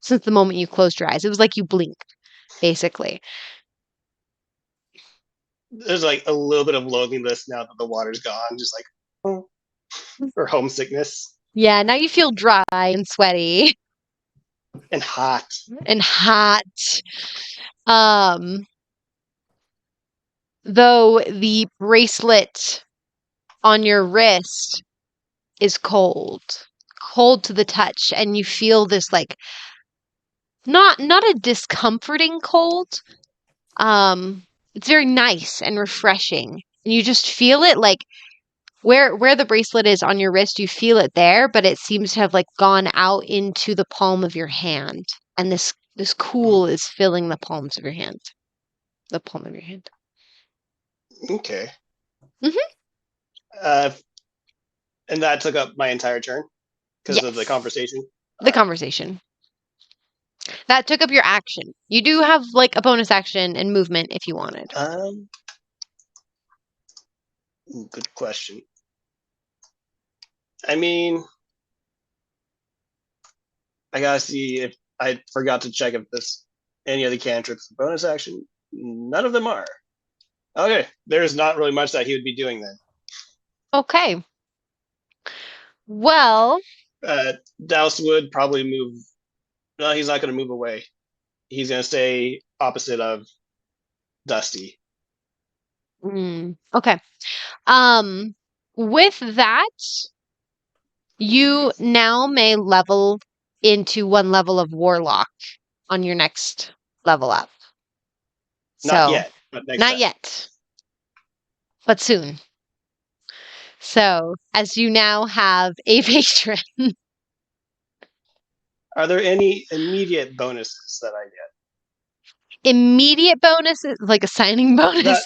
since the moment you closed your eyes. It was like you blinked, basically. There's like a little bit of loneliness now that the water's gone, just like, oh, or homesickness Yeah, now you feel dry and sweaty and hot. and hot. Um, though the bracelet on your wrist is cold, cold to the touch, and you feel this like not a discomforting cold. It's very nice and refreshing, and you just feel it like where the bracelet is on your wrist, you feel it there, but it seems to have like gone out into the palm of your hand, and this cool is filling the palms of your hand, the palm of your hand. Okay. Mhm. And that took up my entire turn because of the Yes. conversation. The conversation. That took up your action. You do have like a bonus action and movement if you wanted. Good question. I mean, I gotta see if I forgot to check if this any of the cantrips bonus action. None of them are. Okay, there's not really much that he would be doing then. Okay. Well, Douse would probably move. No, he's not going to move away. He's going to stay opposite of Dusty. okay. With that, you now may level into one level of Warlock on your next level up. Not So, yet, but next not time. yet, but soon. So, as you now have a patron, Are there any immediate bonuses that I get? immediate bonuses, like a signing bonus.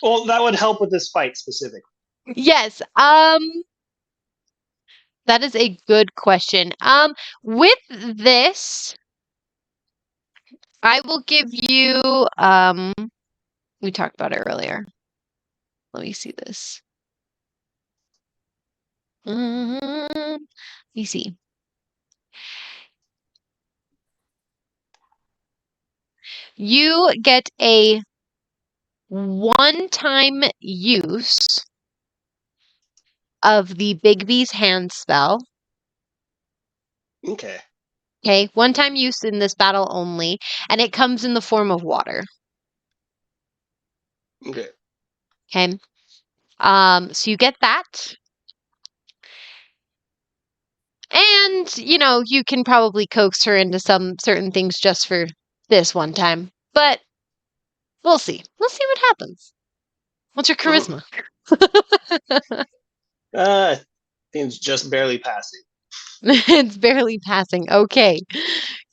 Well, that would help with this fight specifically. Yes. That is a good question. With this, I will give you, we talked about it earlier. Let me see this. Let me see. You get a one-time use of the Bigby's hand spell. Okay. Okay, one-time use in this battle only, and it comes in the form of water. Okay. Okay. So you get that. And, you can probably coax her into some certain things just for this one time. But we'll see. We'll see what happens. What's your charisma? Seems just barely passing. It's barely passing. Okay.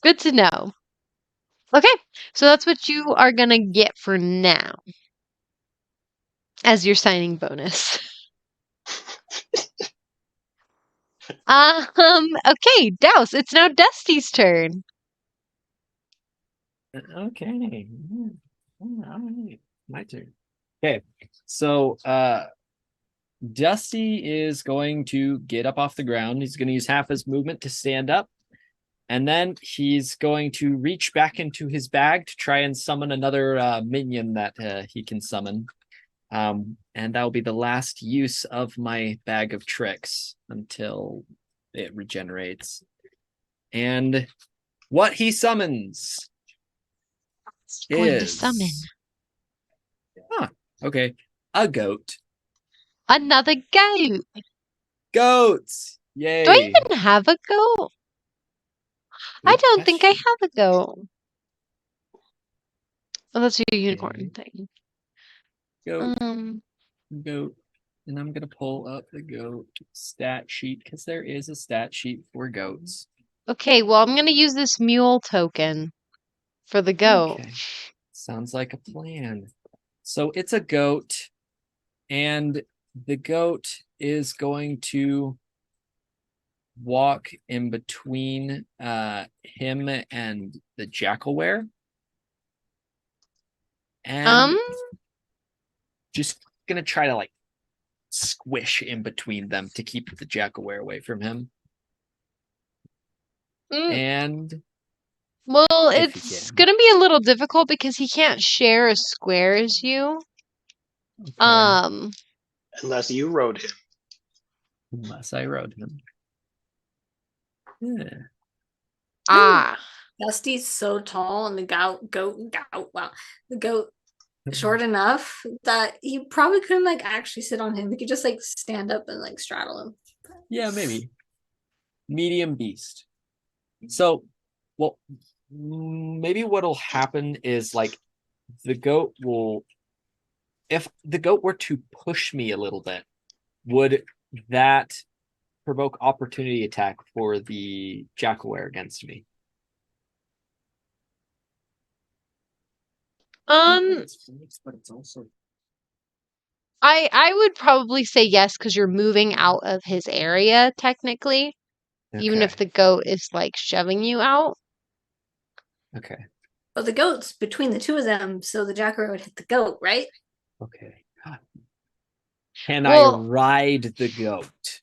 Good to know. Okay. So that's what you are going to get for now as your signing bonus. Okay, Douse, it's now Dusty's turn. Okay. All right. My turn. Okay. So Dusty is going to get up off the ground. He's going to use half his movement to stand up. And then he's going to reach back into his bag to try and summon another minion that he can summon. And that will be the last use of my bag of tricks until it regenerates. And what he summons Going to summon okay. A goat. another goat. Goats! Yay! Do I even have a goat? I Good don't think I question. have a goat. Oh, that's your unicorn thing. Goat, Um, goat. And I'm going to pull up the goat stat sheet because there is a stat sheet for goats. okay, well, I'm gonna use this mule token for the goat. Okay. Sounds like a plan. So it's a goat, and the goat is going to walk in between him and the jackalware. And just gonna try to like squish in between them to keep the jackalware away from him. mm, And well, if he it's can. gonna be a little difficult because he can't share a square as you. Okay. Unless you rode him. Unless I rode him. Yeah. Ah, Dusty's so tall and the goat short enough that he probably couldn't like actually sit on him. He could just like stand up and like straddle him. Yeah, maybe. Medium beast. So, well, maybe what'll happen is like the goat will, if the goat were to push me a little bit, would that provoke opportunity attack for the jackalware against me? But it's also I would probably say yes because you're moving out of his area technically, even if Okay. the goat is like shoving you out. Okay. But the goat's between the two of them, so the jackal would hit the goat, right? Okay. Can Well, I ride the goat?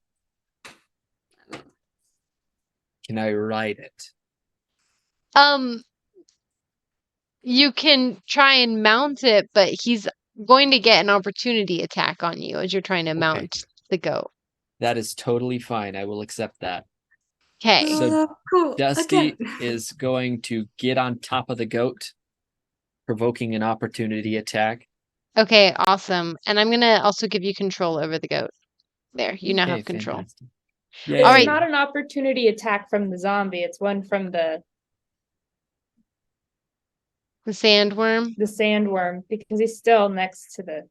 Can I ride it? you can try and mount it, but he's going to get an opportunity attack on you as you're trying to Okay. mount the goat. That is totally fine. I will accept that. Okay. So cool. Dusty Again. is going to get on top of the goat, provoking an opportunity attack. Okay, awesome. And I'm gonna also give you control over the goat. There, you now Okay, have control. fantastic. It's All right. not an opportunity attack from the zombie. It's one from the The sandworm. sandworm because he's still next to the.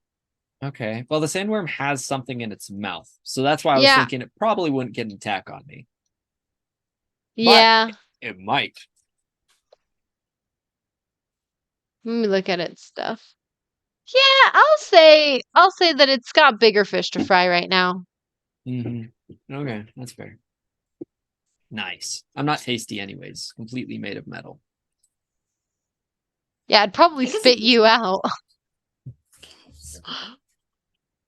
Okay. Well, the sandworm has something in its mouth. So that's why I was Yeah. thinking it probably wouldn't get an attack on me. Yeah. It might. Let me look at its stuff. Yeah, I'll say that it's got bigger fish to fry right now. Okay, that's fair. Nice. I'm not tasty anyways. Completely made of metal. Yeah, I'd probably I guess spit it- you out.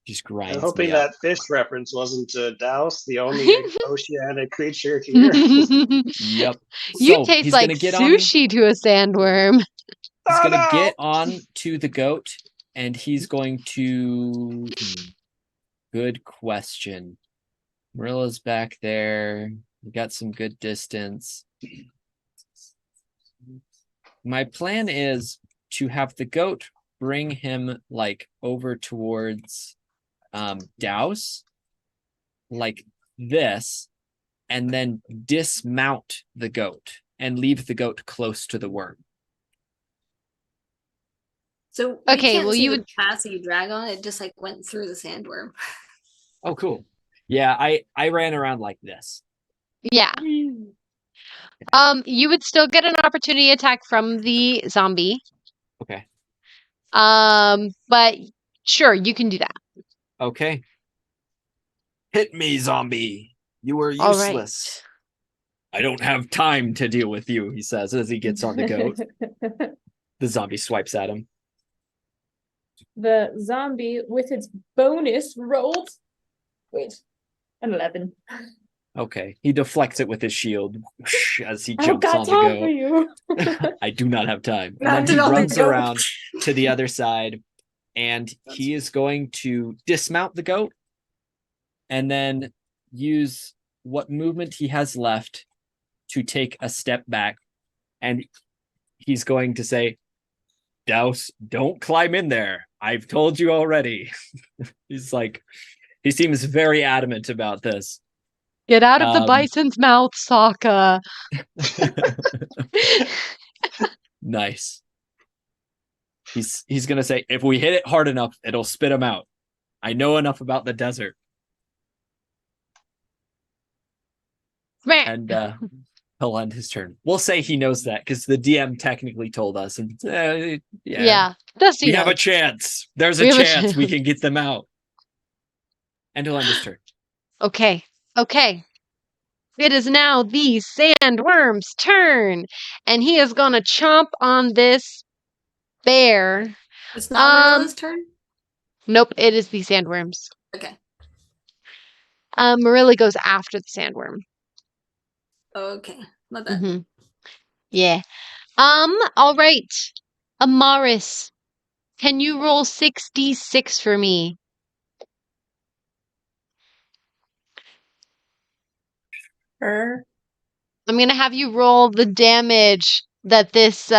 Just I'm grinds hoping me up. that fish reference wasn't Douse, the only oceanic creature here. Yep. You So taste he's like gonna get on. sushi to a sandworm. He's Oh, gonna no! get on to the goat, and he's going to. Good question. Merilla's back there. We got some good distance. My plan is to have the goat bring him like over towards Douse, like this, and then dismount the goat and leave the goat close to the worm. So we Okay, can't well, see you the would. path that you drag on. It just like went through the sandworm. Oh, cool. Yeah, I ran around like this. Yeah. You would still get an opportunity attack from the zombie. Okay. But sure, you can do that. Okay. Hit me, zombie. You are All right. useless. I don't have time to deal with you, he says as he gets on the goat. The zombie swipes at him. The zombie with its bonus rolled. Wait, an 11. Okay. He deflects it with his shield as he I've jumps got on time for the you. goat. I do not have time. And Landed then he on the runs goat. around to the other side, and he is going to dismount the goat and then use what movement he has left to take a step back. And he's going to say, Douse, don't climb in there. I've told you already. He's like, he seems very adamant about this. Get out of the Um, bison's mouth, Sokka. Nice. He's gonna say, if we hit it hard enough, it'll spit him out. I know enough about the desert. Smack. And he'll end his turn. We'll say he knows that because the DM technically told us. And Yeah, Dusty we have a knows. chance. There's We a have a chance we chance. can get them out. And he'll end his turn. Okay. It is now the sandworm's turn, and he is gonna chomp on this bear. It's not Marilla's turn? Nope, it is the sandworm's. Okay. Merilla goes after the sandworm. Okay. My bad. Mm-hmm. Yeah. All right. Amaris, can you roll 6d6 for me? Her. I'm gonna have you roll the damage that this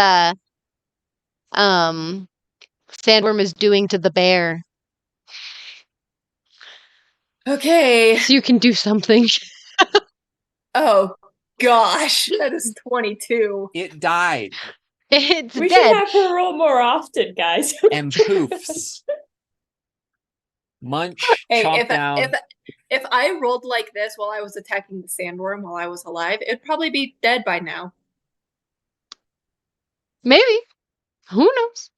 um sandworm is doing to the bear, Okay. so you can do something. Oh gosh, that is 22. It died It's We should dead. have her roll more often, guys. and poofs. Munch, Hey, chomp down. if I rolled like this while I was attacking the sandworm while I was alive, it'd probably be dead by now. Maybe. Who knows?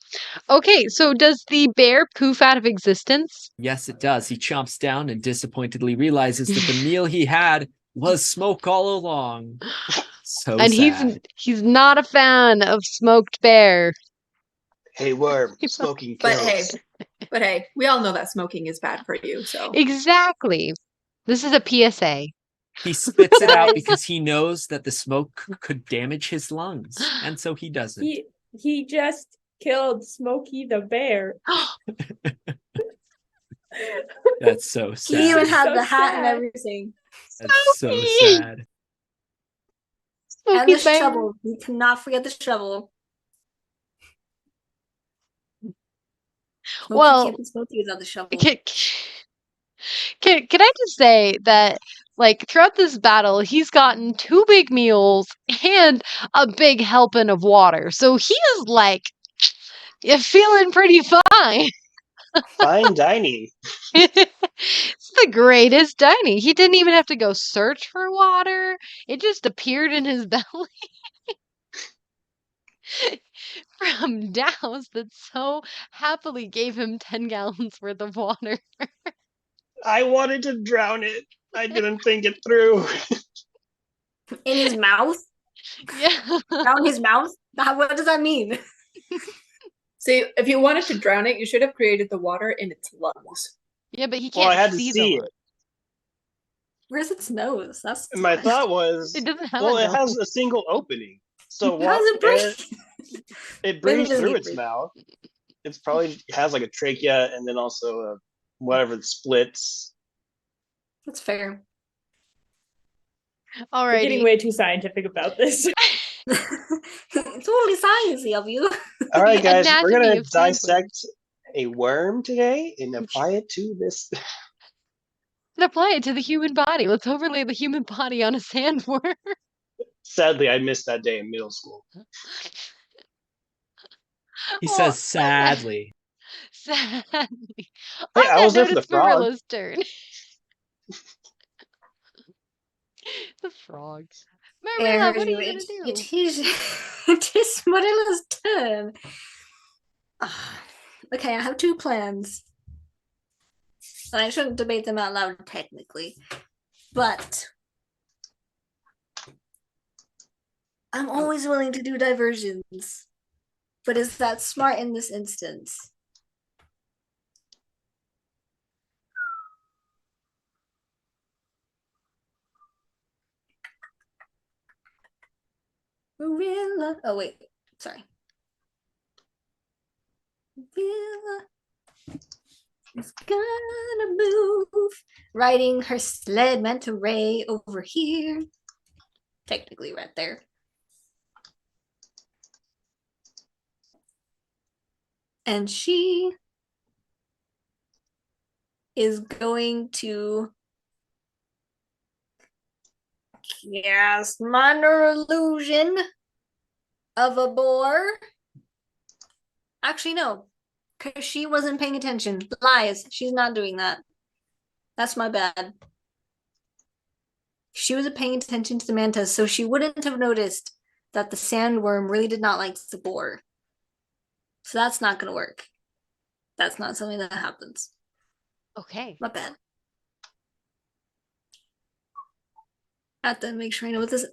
Okay, so does the bear poof out of existence? Yes, it does. He chomps down and disappointedly realizes that the meal he had was smoke all along. So And sad. he's not a fan of smoked bear. Hey, worm, smoking But kills. hey, we all know that smoking is bad for you, so Exactly. This is a PSA. He spits it out Guys. because he knows that the smoke could damage his lungs, and so he doesn't. He just killed Smokey the bear. That's so sad. He even had So the hat and sad. everything. That's so Smokey! sad. And the Smokey bear. shovel. We cannot forget the shovel. Smokey Well, can't be Smokey without the shovel. Can I just say that, like, throughout this battle, he's gotten 2 big meals and a big helping of water. So he is, like, feeling pretty fine. Fine dining. It's the greatest dining. He didn't even have to go search for water. It just appeared in his belly from Douse that so happily gave him 10 gallons worth of water. I wanted to drown it. I didn't think it through. In his mouth? Yeah. Down his mouth? What does that mean? see, if you wanted to drown it, you should have created the water in its lungs. Yeah, but he Well, can't I had to see see the it. Where's its nose? That's And my thought was, It doesn't have well, a it has nose. a single opening. So How's it breathe? it breathes doesn't through it its breathe? mouth. It's probably has like a trachea and then also a whatever that splits. That's fair. We're getting Alrighty. way too scientific about this. It's totally sciencey of you. All right, The guys, we're anatomy gonna of sandworms. dissect a worm today and apply it to this. And apply it to the human body. Let's overlay the human body on a sandworm. Sadly, I missed that day in middle school. He Oh, says sadly. Sadly. Hey, On I that was there note, for the it's frog. Marilla's turn. The frog. Marilla, what are you gonna do? It is Marilla's turn. Ah, okay, I have 2 plans. And I shouldn't debate them out loud technically. But I'm always willing to do diversions. But is that smart in this instance? Marilla. Oh wait, sorry. Marilla is gonna move, riding her sled manta ray over here. Technically, right there. And she is going to Yes, minor illusion of a boar. Actually, no, because she wasn't paying attention. Lies. She's not doing that. That's my bad. She wasn't paying attention to the mantis, so she wouldn't have noticed that the sandworm really did not like the boar. So that's not going to work. That's not something that happens. Okay. My bad. I have to make sure I know what this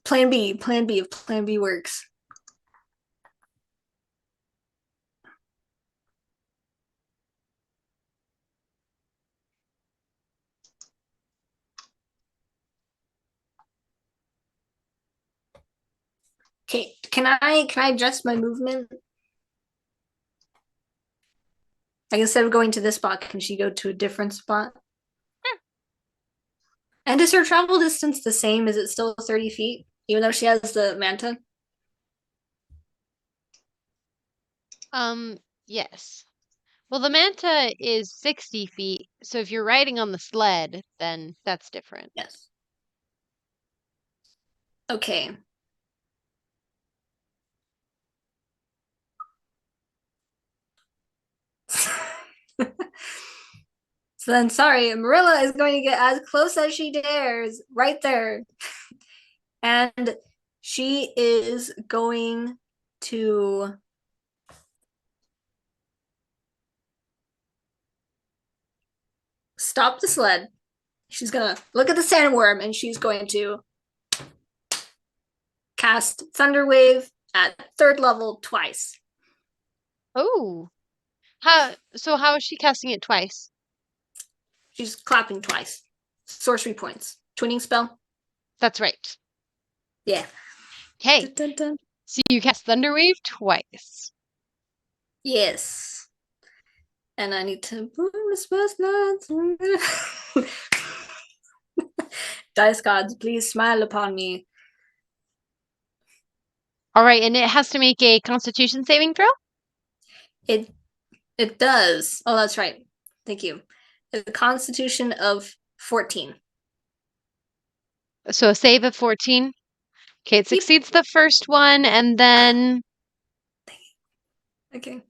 Plan B if Plan B works. Okay, can I adjust my movement? Like instead of going to this spot, can she go to a different spot? And is her travel distance the same? Is it still 30 feet? Even though she has the manta? Yes. Well, the manta is 60 feet, so if you're riding on the sled, then that's different. Yes. Okay. So then, sorry, Merilla is going to get as close as she dares, right there. And she is going to stop the sled. She's gonna look at the sandworm and she's going to cast Thunder Wave at 3rd level twice. Oh. So how is she casting it twice? She's clapping twice. Sorcery points. Twinning spell. That's right. Yeah. Okay. Dun, dun, dun. So you cast Thunderwave twice. Yes. And I need to boom the first night. Dice gods, please smile upon me. All right, and it has to make a Constitution saving throw? It does. Oh, that's right. Thank you. A constitution of 14. So a save of 14. Okay, it succeeds the first one, and then Okay.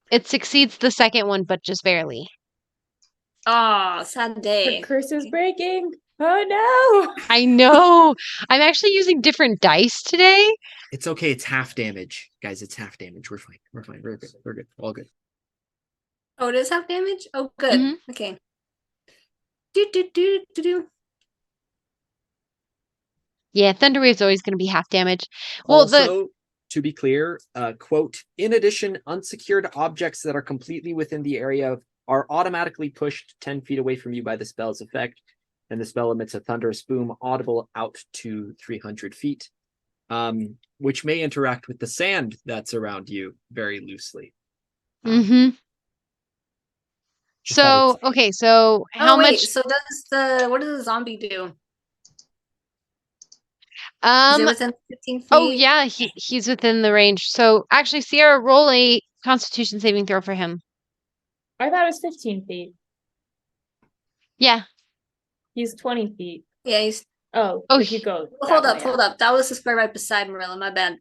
it succeeds the second one, but just barely. Oh, sad day. Her curse is breaking. Oh no! I know. I'm actually using different dice today. It's okay. It's half damage, guys. It's half damage. We're fine. We're fine. We're good. We're good. All good. Oh, it is half damage? Oh, good. Mhm. Okay. Do. Yeah, Thunderwave's always going to be half damage. Well, Also, to be clear, quote, in addition, unsecured objects that are completely within the area are automatically pushed 10 feet away from you by the spell's effect, and the spell emits a thunderous boom audible out to 300 feet, which may interact with the sand that's around you very loosely. Just thought So, okay, so how Oh, wait. much? So what does the zombie do? Is it within 15 feet? Oh yeah, he's within the range. So actually, Sierra, roll a Constitution saving throw for him. I thought it was 15 feet. Yeah. He's 20 feet. Yeah, he's. Oh, Oh, if you go. Hold up. That was the square right beside Merilla. My bad.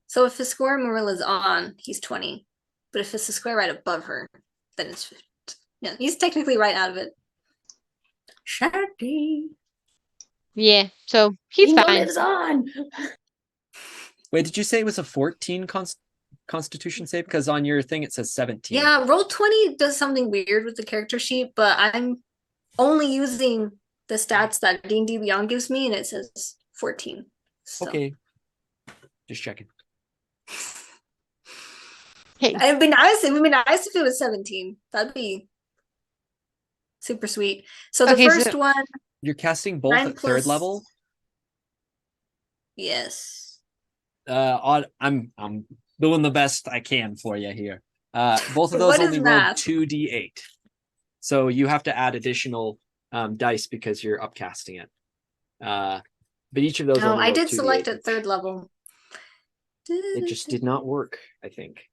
So if the square Merilla's on, he's 20. But if it's the square right above her, then it's 50. Yeah, he's technically right out of it. Sharky. Yeah. So he's Bingo fine. lives on. Wait, did you say it was a 14 Constitution save? Because on your thing it says 17. Yeah, Roll20 does something weird with the character sheet, but I'm only using the stats that D&D Beyond gives me, and it says 14. So. Okay. Just checking. Hey. It'd be nice. It would be nice if it was 17. That'd be super sweet. So the first one. You're casting both at 3rd level? Yes. I'm doing the best I can for you here. Both of those only roll 2d8. So you have to add additional dice because you're upcasting it. But each of those. No, only I roll did 2d8. select at 3rd level. It just did not work, I think.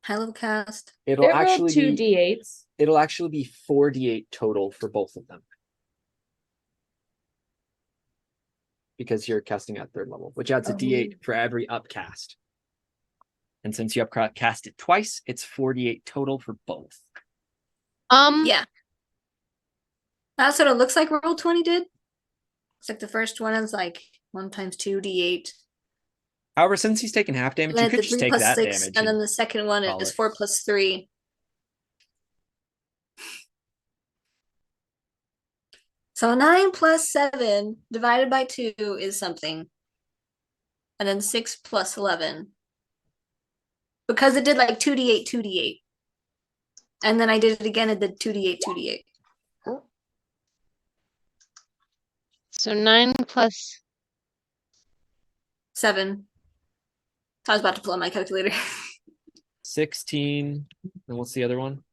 High level cast. It'll It rolled actually two be d8s. It'll actually be 4d8 total for both of them. Because you're casting at 3rd level, which adds a d8 for every upcast. And since you upcast it twice, it's 4d8 total for both. Yeah. That's what it looks like Roll20 did. It's like the first one is like 1 times 2d8. However, since he's taking half damage, And you then could the just 3 take plus that 6, damage. and then the second one call is it. 4 plus 3. So 9 plus 7 divided by 2 is something. And then 6 plus 11. Because it did like 2d8, 2d8. And then I did it again, it did 2d8, 2d8. So 9 plus 7. I was about to pull out my calculator. 16. And what's the other one?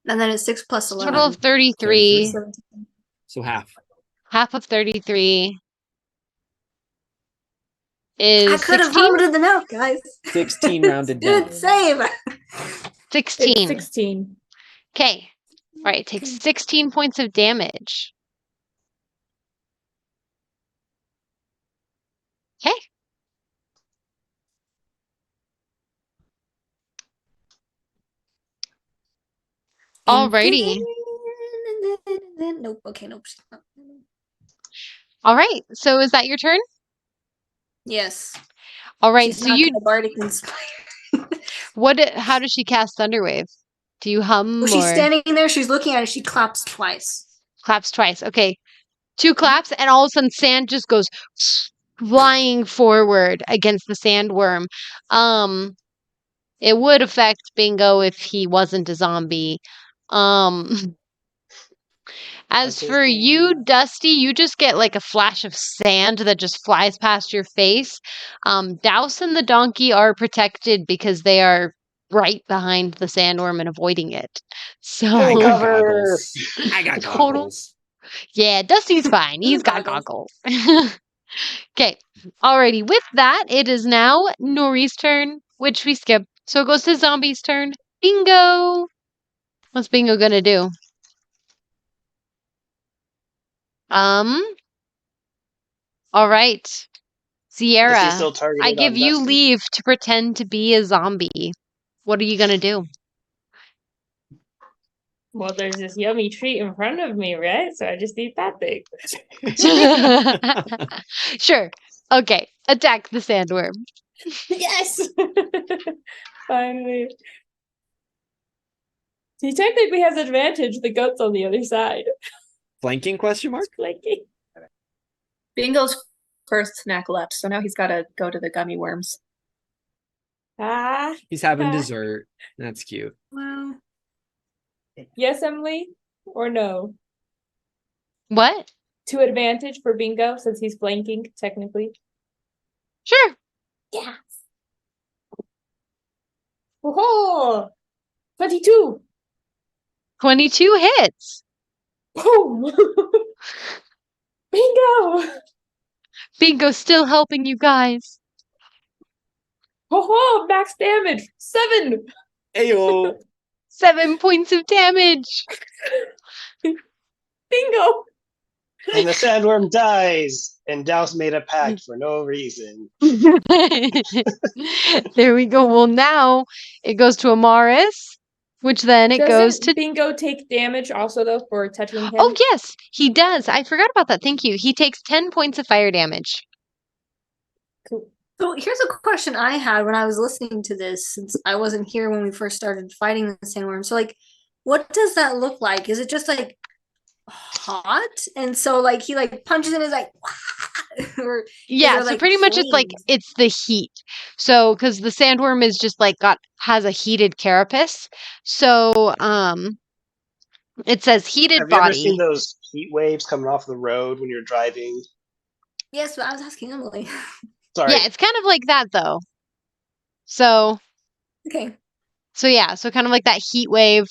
And then it's 6 plus 11. total of 33. 17. So half. Half of 33 is I could have 16? vomited them out, guys. 16 rounded down. Good save. 16. It's 16. Okay. All right, takes 16 points of damage. Okay. Alrighty. Nope. Okay, nope. All right. So is that your turn? Yes. All right. She's So not you gonna bardic inspire. how does she cast Thunderwave? Do you hum Well, she's or standing there, she's looking at it, she claps twice. claps twice? Okay. 2 claps and all of a sudden sand just goes flying forward against the sandworm. It would affect Bingo if he wasn't a zombie. As Like his for you, Dusty, you just get like a flash of sand that just flies past your face. Douse and the donkey are protected because they are right behind the sandworm and avoiding it. So I got Cover. goggles. I got Total- goggles. yeah, Dusty's fine. He's got goggles. Okay. Alrighty. With that, it is now Nuri's turn, which we skip. So it goes to Zombie's turn. Bingo! What's Bingo gonna do? All right. Is Sierra, he still targeted I give on you Dusty? leave to pretend to be a zombie. What are you gonna do? Well, there's this yummy treat in front of me, right? So I just eat that thing. Sure. Okay. Attack the sandworm. Yes! Finally. He technically has advantage. The goat's on the other side. Flanking question mark? Flanking. Bingo's first snack left, so now he's got to go to the gummy worms. Ah. He's having Ah. dessert. That's cute. Wow. Yes, Emily? Or no? What? To advantage for Bingo since he's flanking, technically. Sure. Yes. Oh, 22. 22 hits. Boom. Bingo. Bingo's still helping you guys. Oh, max damage. 7. Ayo. 7 points of damage. Bingo. And the sandworm dies, and Douse made a pact for no reason. There we go. Well, now it goes to Amaris, which then it goes Doesn't to. Bingo take damage also though for touching him? Oh, yes, he does. I forgot about that. Thank you. He takes 10 points of fire damage. Cool. So here's a question I had when I was listening to this, since I wasn't here when we first started fighting the sandworm. So, like, what does that look like? Is it just like hot? And so, like, he like punches and is like, or Yeah, there, so like, pretty much it's like flames? it's the heat. So because the sandworm is just like has a heated carapace. So it says heated Have you ever seen body. those heat waves coming off the road when you're driving? Yes, but I was asking Emily. Sorry. Yeah, it's kind of like that though. So Okay. yeah, so kind of like that heat wave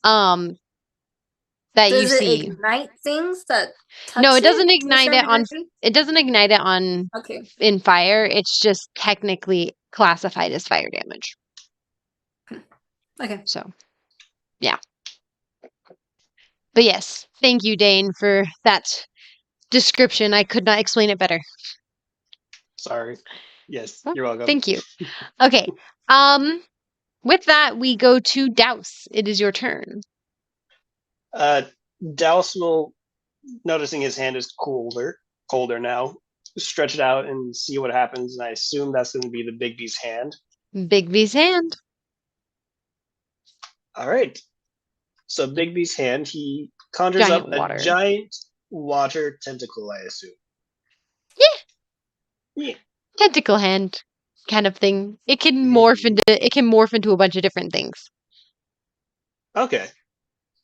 that you Does it see. ignite things that touch No, it doesn't to a ignite certain it on degree? it doesn't ignite it on Okay. in fire. It's just technically classified as fire damage. Okay. So But yes, thank you, Dane, for that description. I could not explain it better. Sorry. Yes, Oh, you're welcome. thank you. Okay. With that, we go to Douse. It is your turn. Douse will, noticing his hand is colder now, stretch it out and see what happens. And I assume that's going to be the Big B's hand. Big B's hand. All right. So Big B's hand, he conjures Giant up water. a giant water tentacle, I assume. Yeah. Tentacle hand kind of thing. It can Hmm. morph into a bunch of different things. Okay.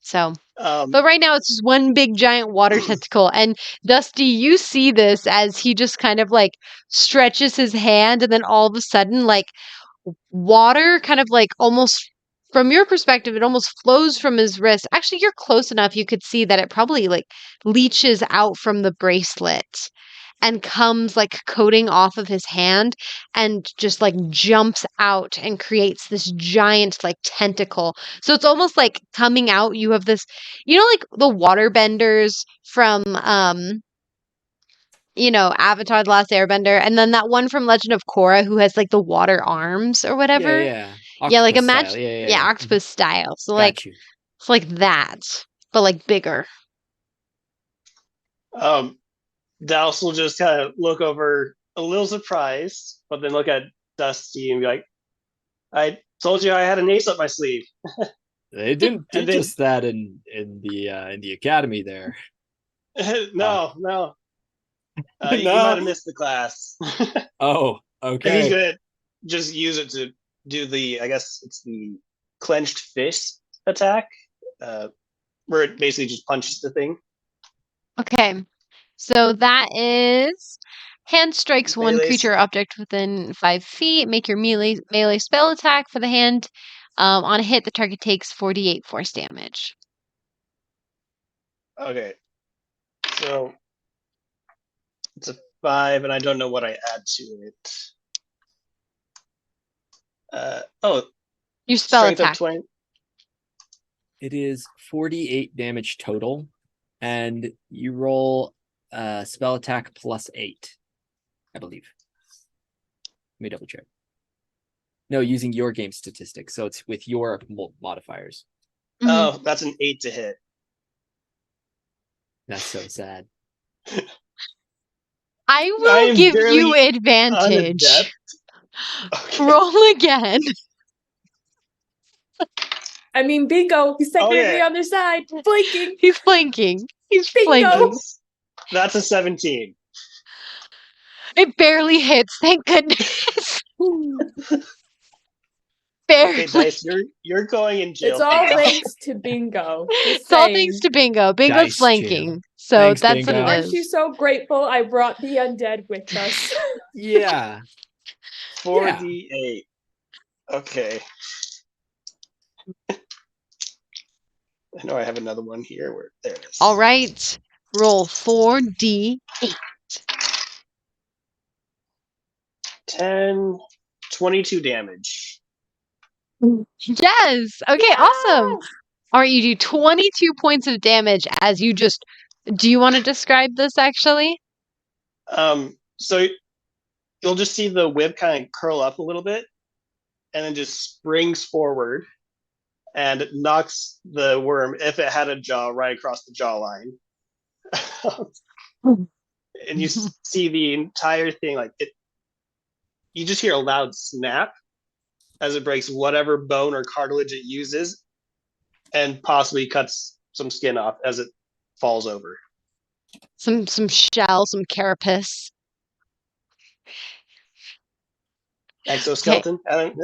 So, Um, but right now it's just one big giant water tentacle. And Dusty, you see this as he just kind of like stretches his hand, and then all of a sudden, like water kind of like almost from your perspective, it almost flows from his wrist. Actually, you're close enough. You could see that it probably like leaches out from the bracelet and comes like coating off of his hand and just like jumps out and creates this giant like tentacle. So it's almost like coming out. You have this, like the water benders from Avatar The Last Airbender, and then that one from Legend of Korra who has like the water arms or whatever. Yeah. Yeah, like Octopus imagine, style. Yeah. octopus style. So like Got you. it's like that, but like bigger. Douse will just kind of look over a little surprised, but then look at Dusty and be like, I told you I had an ace up my sleeve. They didn't And teach then- us that in the academy there. No. You No. might have missed the class. Oh, And he's okay. gonna just use it to do I guess it's the clenched fist attack, where it basically just punches the thing. Okay. So that is hand strikes one Melee creature or object within 5 feet. Make your melee spell attack for the hand. On a hit, the target takes 48 force damage. Okay. So it's a 5, and I don't know what I add to it. Your spell Strength attack. of 20. It is 48 damage total, and you roll spell attack +8, I believe. Let me double check. No, using your game statistics, so it's with your modifiers. Mhm. Oh, that's an 8 to hit. That's so sad. I I will am give barely you advantage. Unadept. Okay. Roll again. I mean, bingo. He's technically Okay. on their side. Flanking. He's flanking. He's Bingo. flanking. That's a 17. It barely hits. Thank goodness. Okay, Barely. Dice, you're going in jail. It's all for now. thanks to bingo. Just It's all saying. thanks to Bingo. Bingo's Dice flanking. jail. So Thanks, that's what Bingo. it Aren't you is. so grateful I brought the undead with us? Yeah. 4d8. Okay. I know I have another one here. There it is. All right. Roll 4d. 10, 22 damage. Yes. Okay, awesome. All right, you do 22 points of damage as you just. Do you want to describe this actually? So you'll just see the whip kind of curl up a little bit, and then just springs forward and knocks the worm, if it had a jaw, right across the jawline. And you see the entire thing like it. You just hear a loud snap as it breaks whatever bone or cartilage it uses, and possibly cuts some skin off as it falls over. Some shell, some carapace. Exoskeleton. I don't.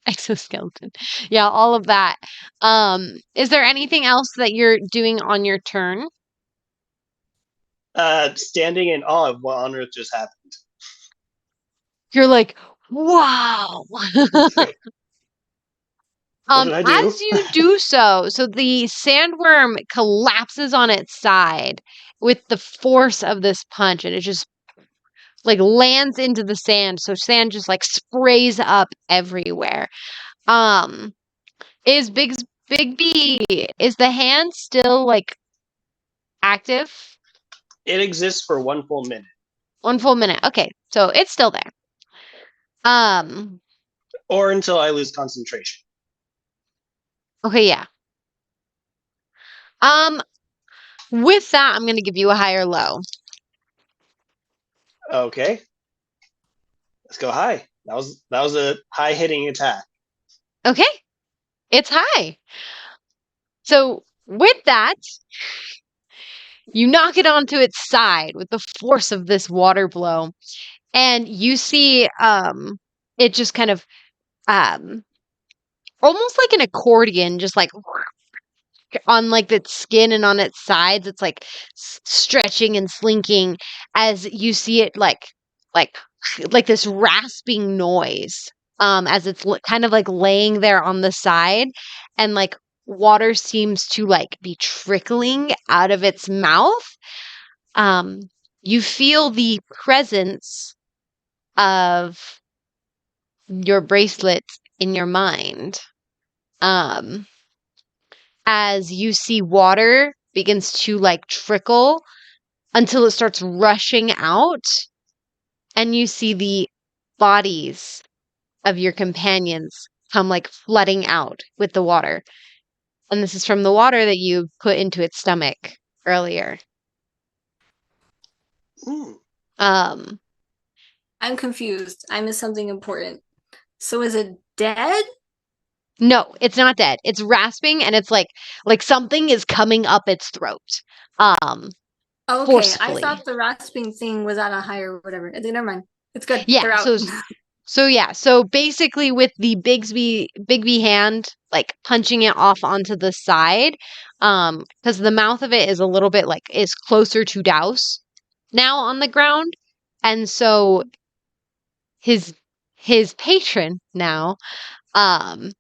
Exoskeleton. Yeah, all of that. Is there anything else that you're doing on your turn? Standing in awe of what on earth just happened. You're like, wow. What did I do? As you do so the sandworm collapses on its side with the force of this punch, and it just like lands into the sand. So sand just like sprays up everywhere. Is Big Big B, is the hand still like active? It exists for 1 full minute. 1 full minute. Okay, so it's still there. Or until I lose concentration. Okay, yeah. With that, I'm gonna give you a high or low. Okay. Let's go high. That was a high hitting attack. Okay, it's high. So with that, you knock it onto its side with the force of this water blow, and you see it just kind of almost like an accordion, just like on like its skin and on its sides, it's like stretching and slinking as you see it like like this rasping noise as it's kind of like laying there on the side, and like water seems to like be trickling out of its mouth. um you feel the presence of your bracelet in your mind. um as you see water begins to like trickle until it starts rushing out, and you see the bodies of your companions come like flooding out with the water. And this is from the water that you put into its stomach earlier. Hmm. Um, I'm confused. I missed something important. So is it dead? no, it's not dead. It's rasping, and it's like something is coming up its throat. Um, Okay, Forcefully. I thought the rasping thing was at a higher whatever. Never mind. It's good. Yeah, They're out. so basically with the Bigby hand like punching it off onto the side, because the mouth of it is a little bit like is closer to Douse now on the ground, and so his patron now um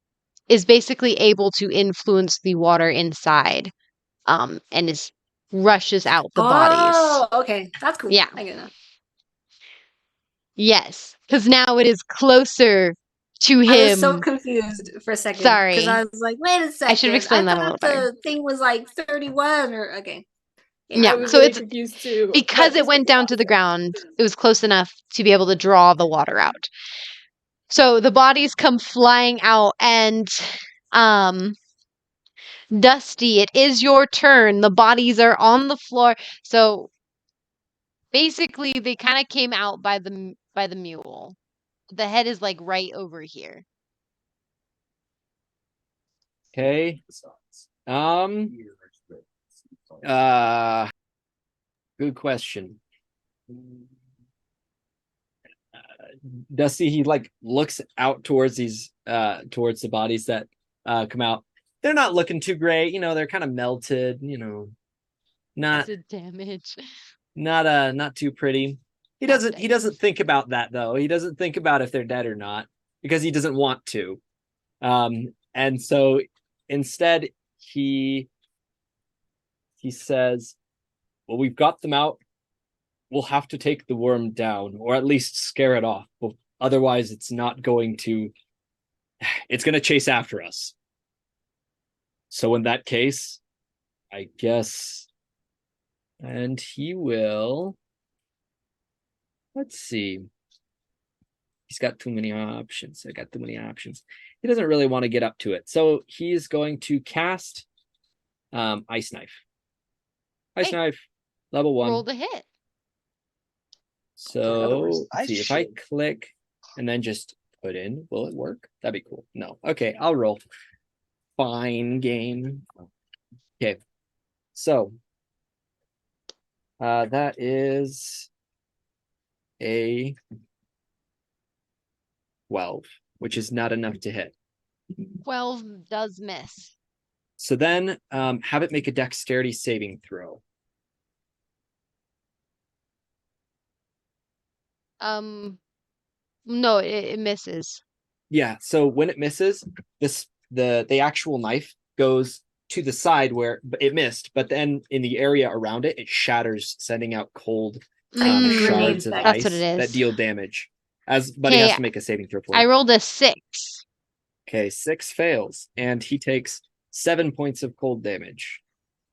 is basically able to influence the water inside, and is rushes out the bodies. Oh, okay. That's cool. Yeah. I get it. Yes, because now it is closer to him. I was so confused for a second. Sorry. Because I was like, wait a second. I should have explained that a little thought better. the thing was like 31 or okay. Yeah, I was so really it's confused too. because but it this went makes a down lot to of the sense. ground, it was close enough to be able to draw the water out. So the bodies come flying out, and um Dusty, it is your turn. The bodies are on the floor. So basically they kind of came out by the mule. The head is like right over here. Okay. Good question. Dusty, he like looks out towards these towards the bodies that come out. They're not looking too great, they're kind of melted, not The damage. not too pretty. He Half doesn't think about that though. He doesn't think about if they're dead or not because he doesn't want to. And so instead he says, well, we've got them out. We'll have to take the worm down, or at least scare it off. Otherwise, it's going to chase after us. So in that case, I guess, and he will, let's see. He's got too many options. He doesn't really want to get up to it. So he's going to cast Ice Knife. Ice Knife, level 1. Roll to hit. So let's see if I click and then just put in, will it work? That'd be cool. No. Okay, I'll roll. Fine game. Okay. So that is a 12, which is not enough to hit. 12 does miss. So then have it make a dexterity saving throw. No, it misses. Yeah, so when it misses, the actual knife goes to the side where it missed, but then in the area around it, it shatters, sending out cold shards of That's ice what it is. that deal damage. But he has to make a saving throw for it. I rolled a 6. Okay, 6 fails, and he takes 7 points of cold damage.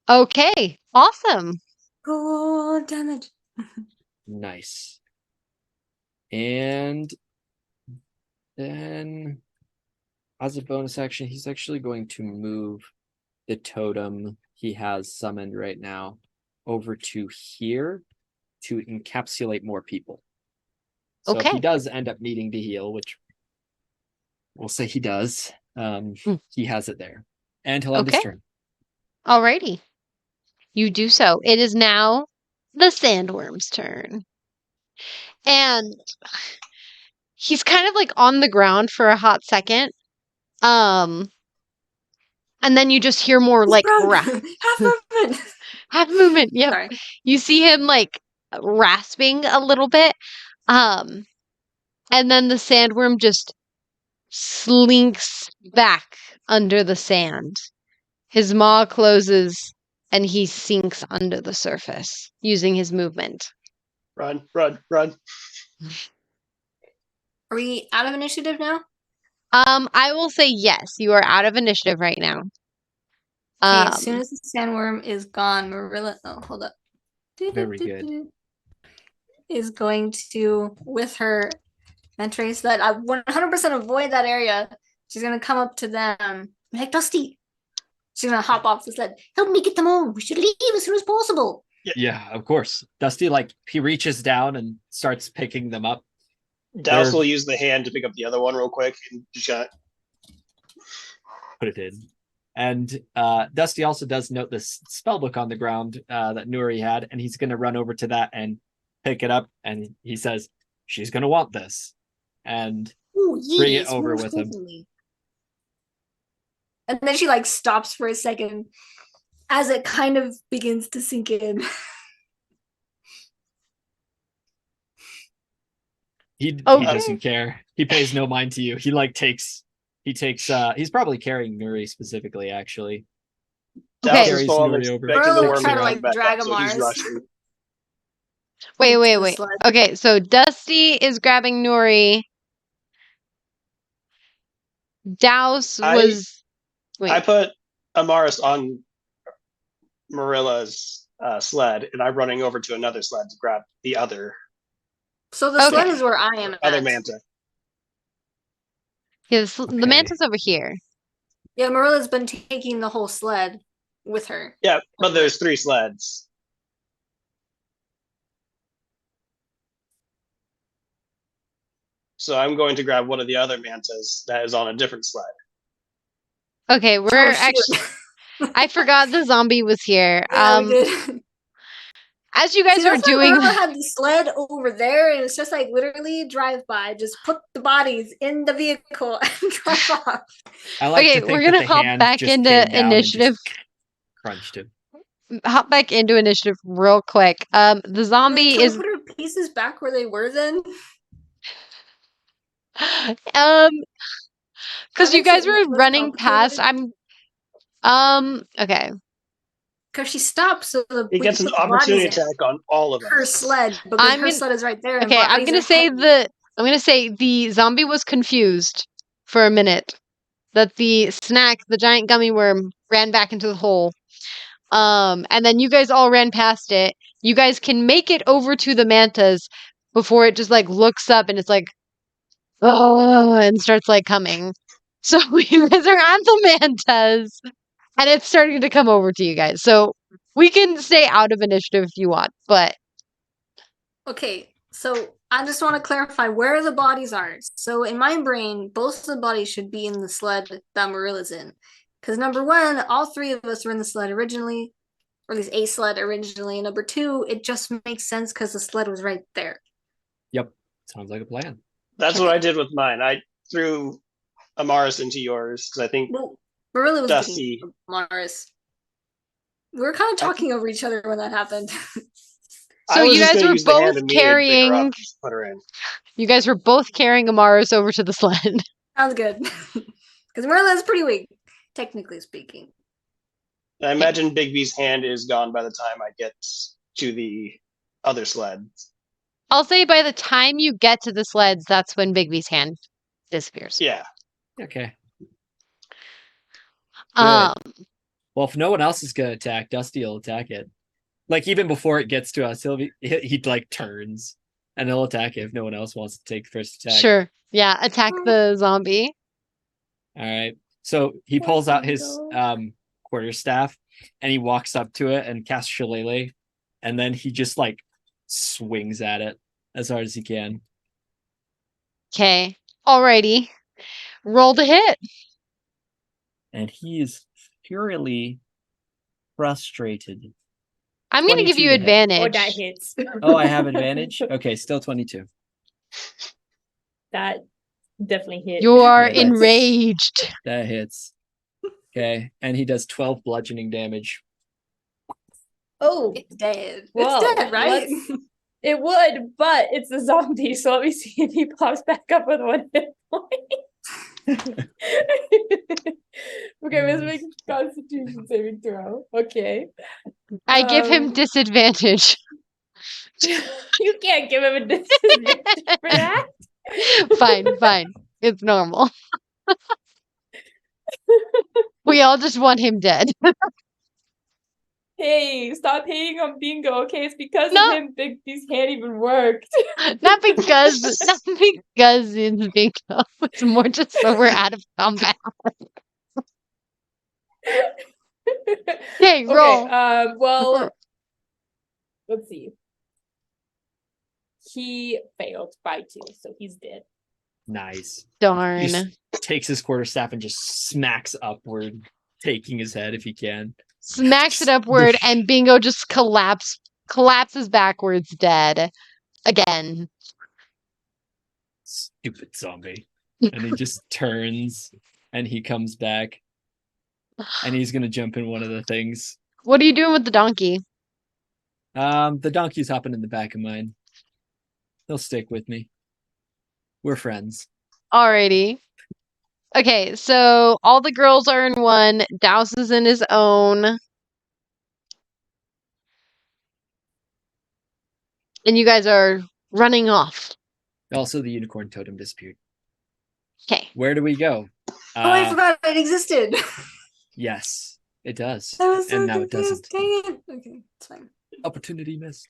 Okay, awesome. Oh, damage. Nice. And then, as a bonus action, he's actually going to move the totem he has summoned right now over to here to encapsulate more people. So if Okay. he does end up needing to heal, which we'll say he does, he has it there. And he'll end his Okay. turn. Alrighty. You do so. It is now the sandworm's turn. And he's kind of like on the ground for a hot second. And then you just hear more like Half movement. half movement. Yep. Sorry. You see him like rasping a little bit. And then the sandworm just slinks back under the sand. His maw closes and he sinks under the surface using his movement. Run, run, run. Are we out of initiative now? I will say yes, you are out of initiative right now. Okay, as soon as the sandworm is gone, Merilla. Oh, hold up. Very good. Is going to, with her mentrace, that I 100% avoid that area. She's gonna come up to them. Like, Dusty. She's gonna hop off the sled. Help me get them home. We should leave as soon as possible. Yeah, of course. Dusty, like, he reaches down and starts picking them up. Douse will use the hand to pick up the other one real quick and just put it in. And Dusty also does note this spell book on the ground that Nuri had, and he's going to run over to that and pick it up. And he says, "She's going to want this," and bring it over with him. And then she like stops for a second as it kind of begins to sink in. He doesn't care. He pays no mind to you. He like takes. He's probably carrying Nuri specifically, actually. Okay. Carries Nuri over. Try to like drag Amaris. Wait. Okay, so Dusty is grabbing Nuri. Douse was. Wait. I put Amaris on Merilla's sled, and I'm running over to another sled to grab the other. So the sled is where I am. Other manta. Yeah, the manta's over here. Yeah, Merilla's been taking the whole sled with her. Yeah, but there's 3 sleds. So I'm going to grab one of the other mantas that is on a different sled. Okay, we're actually. I forgot the zombie was here. Yeah, we did. As you guys are doing, Merilla had the sled over there, and it's just like literally drive by. Just put the bodies in the vehicle and drive off. I like okay, to think we're gonna that the hop hand back just into came down and initiative. just crunched him. Hop back into initiative real quick. The zombie Can we is. put her pieces back where they were then. Because you guys were running past. Okay. Because she stopped, so he gets an opportunity attack on all of us. Her sled, because her sled is right there. Okay, I'm gonna say the zombie was confused for a minute. That the snack, the giant gummy worm, ran back into the hole. And then you guys all ran past it. You guys can make it over to the mantas before it just like looks up and it's like, oh, and starts like coming. So you guys are at the mantas. And it's starting to come over to you guys. So we can stay out of initiative if you want, but. Okay, so I just want to clarify where the bodies are. So in my brain, both of the bodies should be in the sled that Merilla's in. Because number 1, all 3 of us were in the sled originally, or at least a sled originally. And number 2, it just makes sense because the sled was right there. Yep, sounds like a plan. That's what I did with mine. I threw Amaris into yours because I think Merilla was Dusty. Amaris. We were kind of talking over each other when that happened. So you guys were both carrying. You guys were both carrying Amaris over to the sled. Sounds good. Because Merilla is pretty weak, technically speaking. I imagine Big B's hand is gone by the time I get to the other sled. I'll say by the time you get to the sleds, that's when Big B's hand disappears. Yeah. Okay. Um, Well, if no one else is gonna attack, Dusty will attack it. Like even before it gets to us, he like turns and he'll attack it if no one else wants to take the first attack. sure. Yeah, attack the zombie. All right. So he Poor pulls out his Bingo. quarterstaff and he walks up to it and casts Shillelagh, and then he just like swings at it as hard as he can. Okay. Alrighty. Roll to hit. And he is purely frustrated. I'm gonna give 22 you to hit. advantage. Oh, that hits. Oh, I have advantage? Okay, still 22. That definitely hit. You are Yeah, that's- enraged. That hits. Okay, and he does 12 bludgeoning damage. Oh, It's dead. Whoa, It's dead, right? it would, but it's a zombie, so let me see if he pops back up with 1 hit point. Okay, let's make a Constitution saving throw. Okay. I give him Um, disadvantage. You can't give him a disadvantage for that. Fine. It's normal. We all just want him dead. Hey, stop hating on Bingo, okay? It's because No. of him big these can't even work. Not because it's bingo. It's more just so we're out of combat. Okay, roll. Well, let's see. He failed by 2, so he's dead. Nice. Darn. He just takes his quarterstaff and just smacks upward, taking his head if he can. Smacks it upward, and Bingo just collapses backwards, dead. Again. Stupid zombie. And he just turns and he comes back. And he's gonna jump in one of the things. What are you doing with the donkey? The donkey's hopping in the back of mine. He'll stick with me. We're friends. Alrighty. Okay, so all the girls are in one. Douse is in his own. And you guys are running off. Also, the unicorn totem disappeared. Okay. Where do we go? Oh, I forgot it existed. Yes, it does. I was so And now it confused. doesn't. Dang it. Okay, it's fine. Opportunity missed.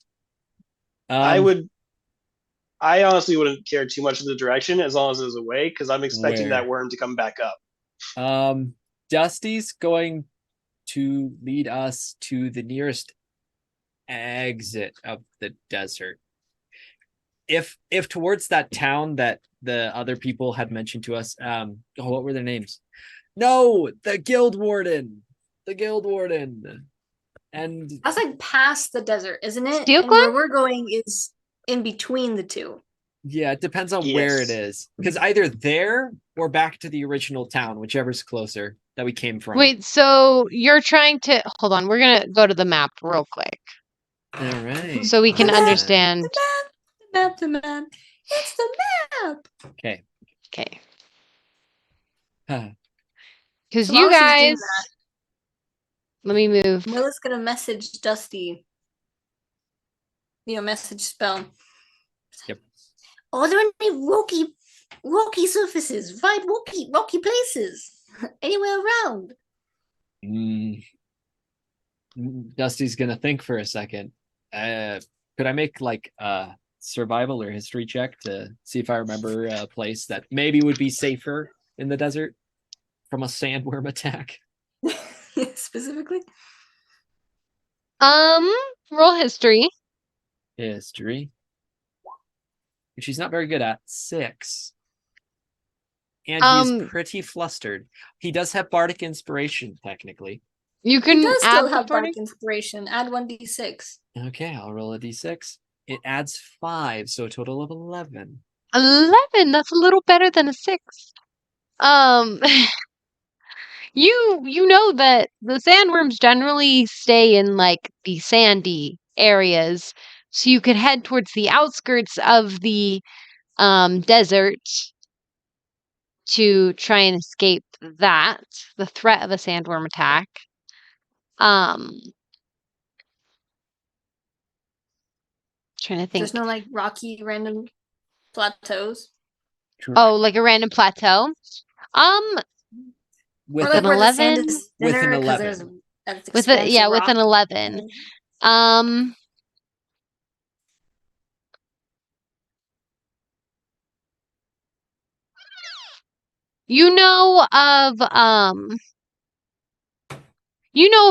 I honestly wouldn't care too much of the direction as long as it was away, because I'm expecting Where? that worm to come back up. Dusty's going to lead us to the nearest exit of the desert. If towards that town that the other people had mentioned to us, what were their names? No, the guild warden. And That's like past the desert, isn't it? Steel And where Club? we're going is in between the two. yeah, it depends on where it Yes. is. Because either there or back to the original town, whichever's closer that we came from. Wait, so you're trying to hold on, we're gonna go to the map real quick All right. so we can The map, understand. The map. It's the map. Okay. Okay. Huh. Because So you while she's doing guys let me move. Marilla's gonna message Dusty. Message spell. Yep. Are there any rocky surfaces? Find rocky places anywhere around? Dusty's gonna think for a second. Could I make like a survival or history check to see if I remember a place that maybe would be safer in the desert from a sandworm attack? Specifically, Roll history. History, which he's not very good at. 6. And he's pretty flustered. He does have bardic inspiration, technically. You he can does add still the have bardic- bardic inspiration. Add 1d6. Okay, I'll roll a d6. It adds 5, so a total of 11. 11. That's a little better than a 6. You know that the sandworms generally stay in like the sandy areas, so you could head towards the outskirts of the desert to try and escape the threat of a sandworm attack. Trying to think. There's no like rocky random plateaus. Oh, like a random plateau? with Or like an where the sand 11? is With an thinner because there's 11. an With a expansive with an rock. 11. Um, you know of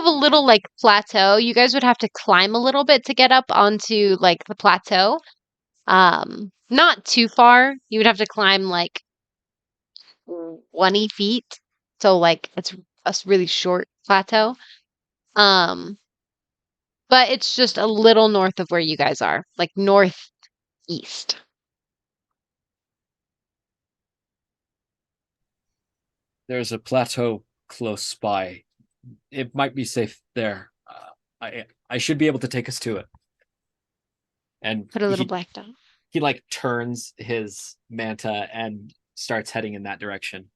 a little like plateau. You guys would have to climb a little bit to get up onto like the plateau. Not too far. You would have to climb like 20 feet. So like it's a really short plateau. Um, but it's just a little north of where you guys are, like northeast. There's a plateau close by. It might be safe there. I should be able to take us to it. And Put a little black dot. he like turns his manta and starts heading in that direction.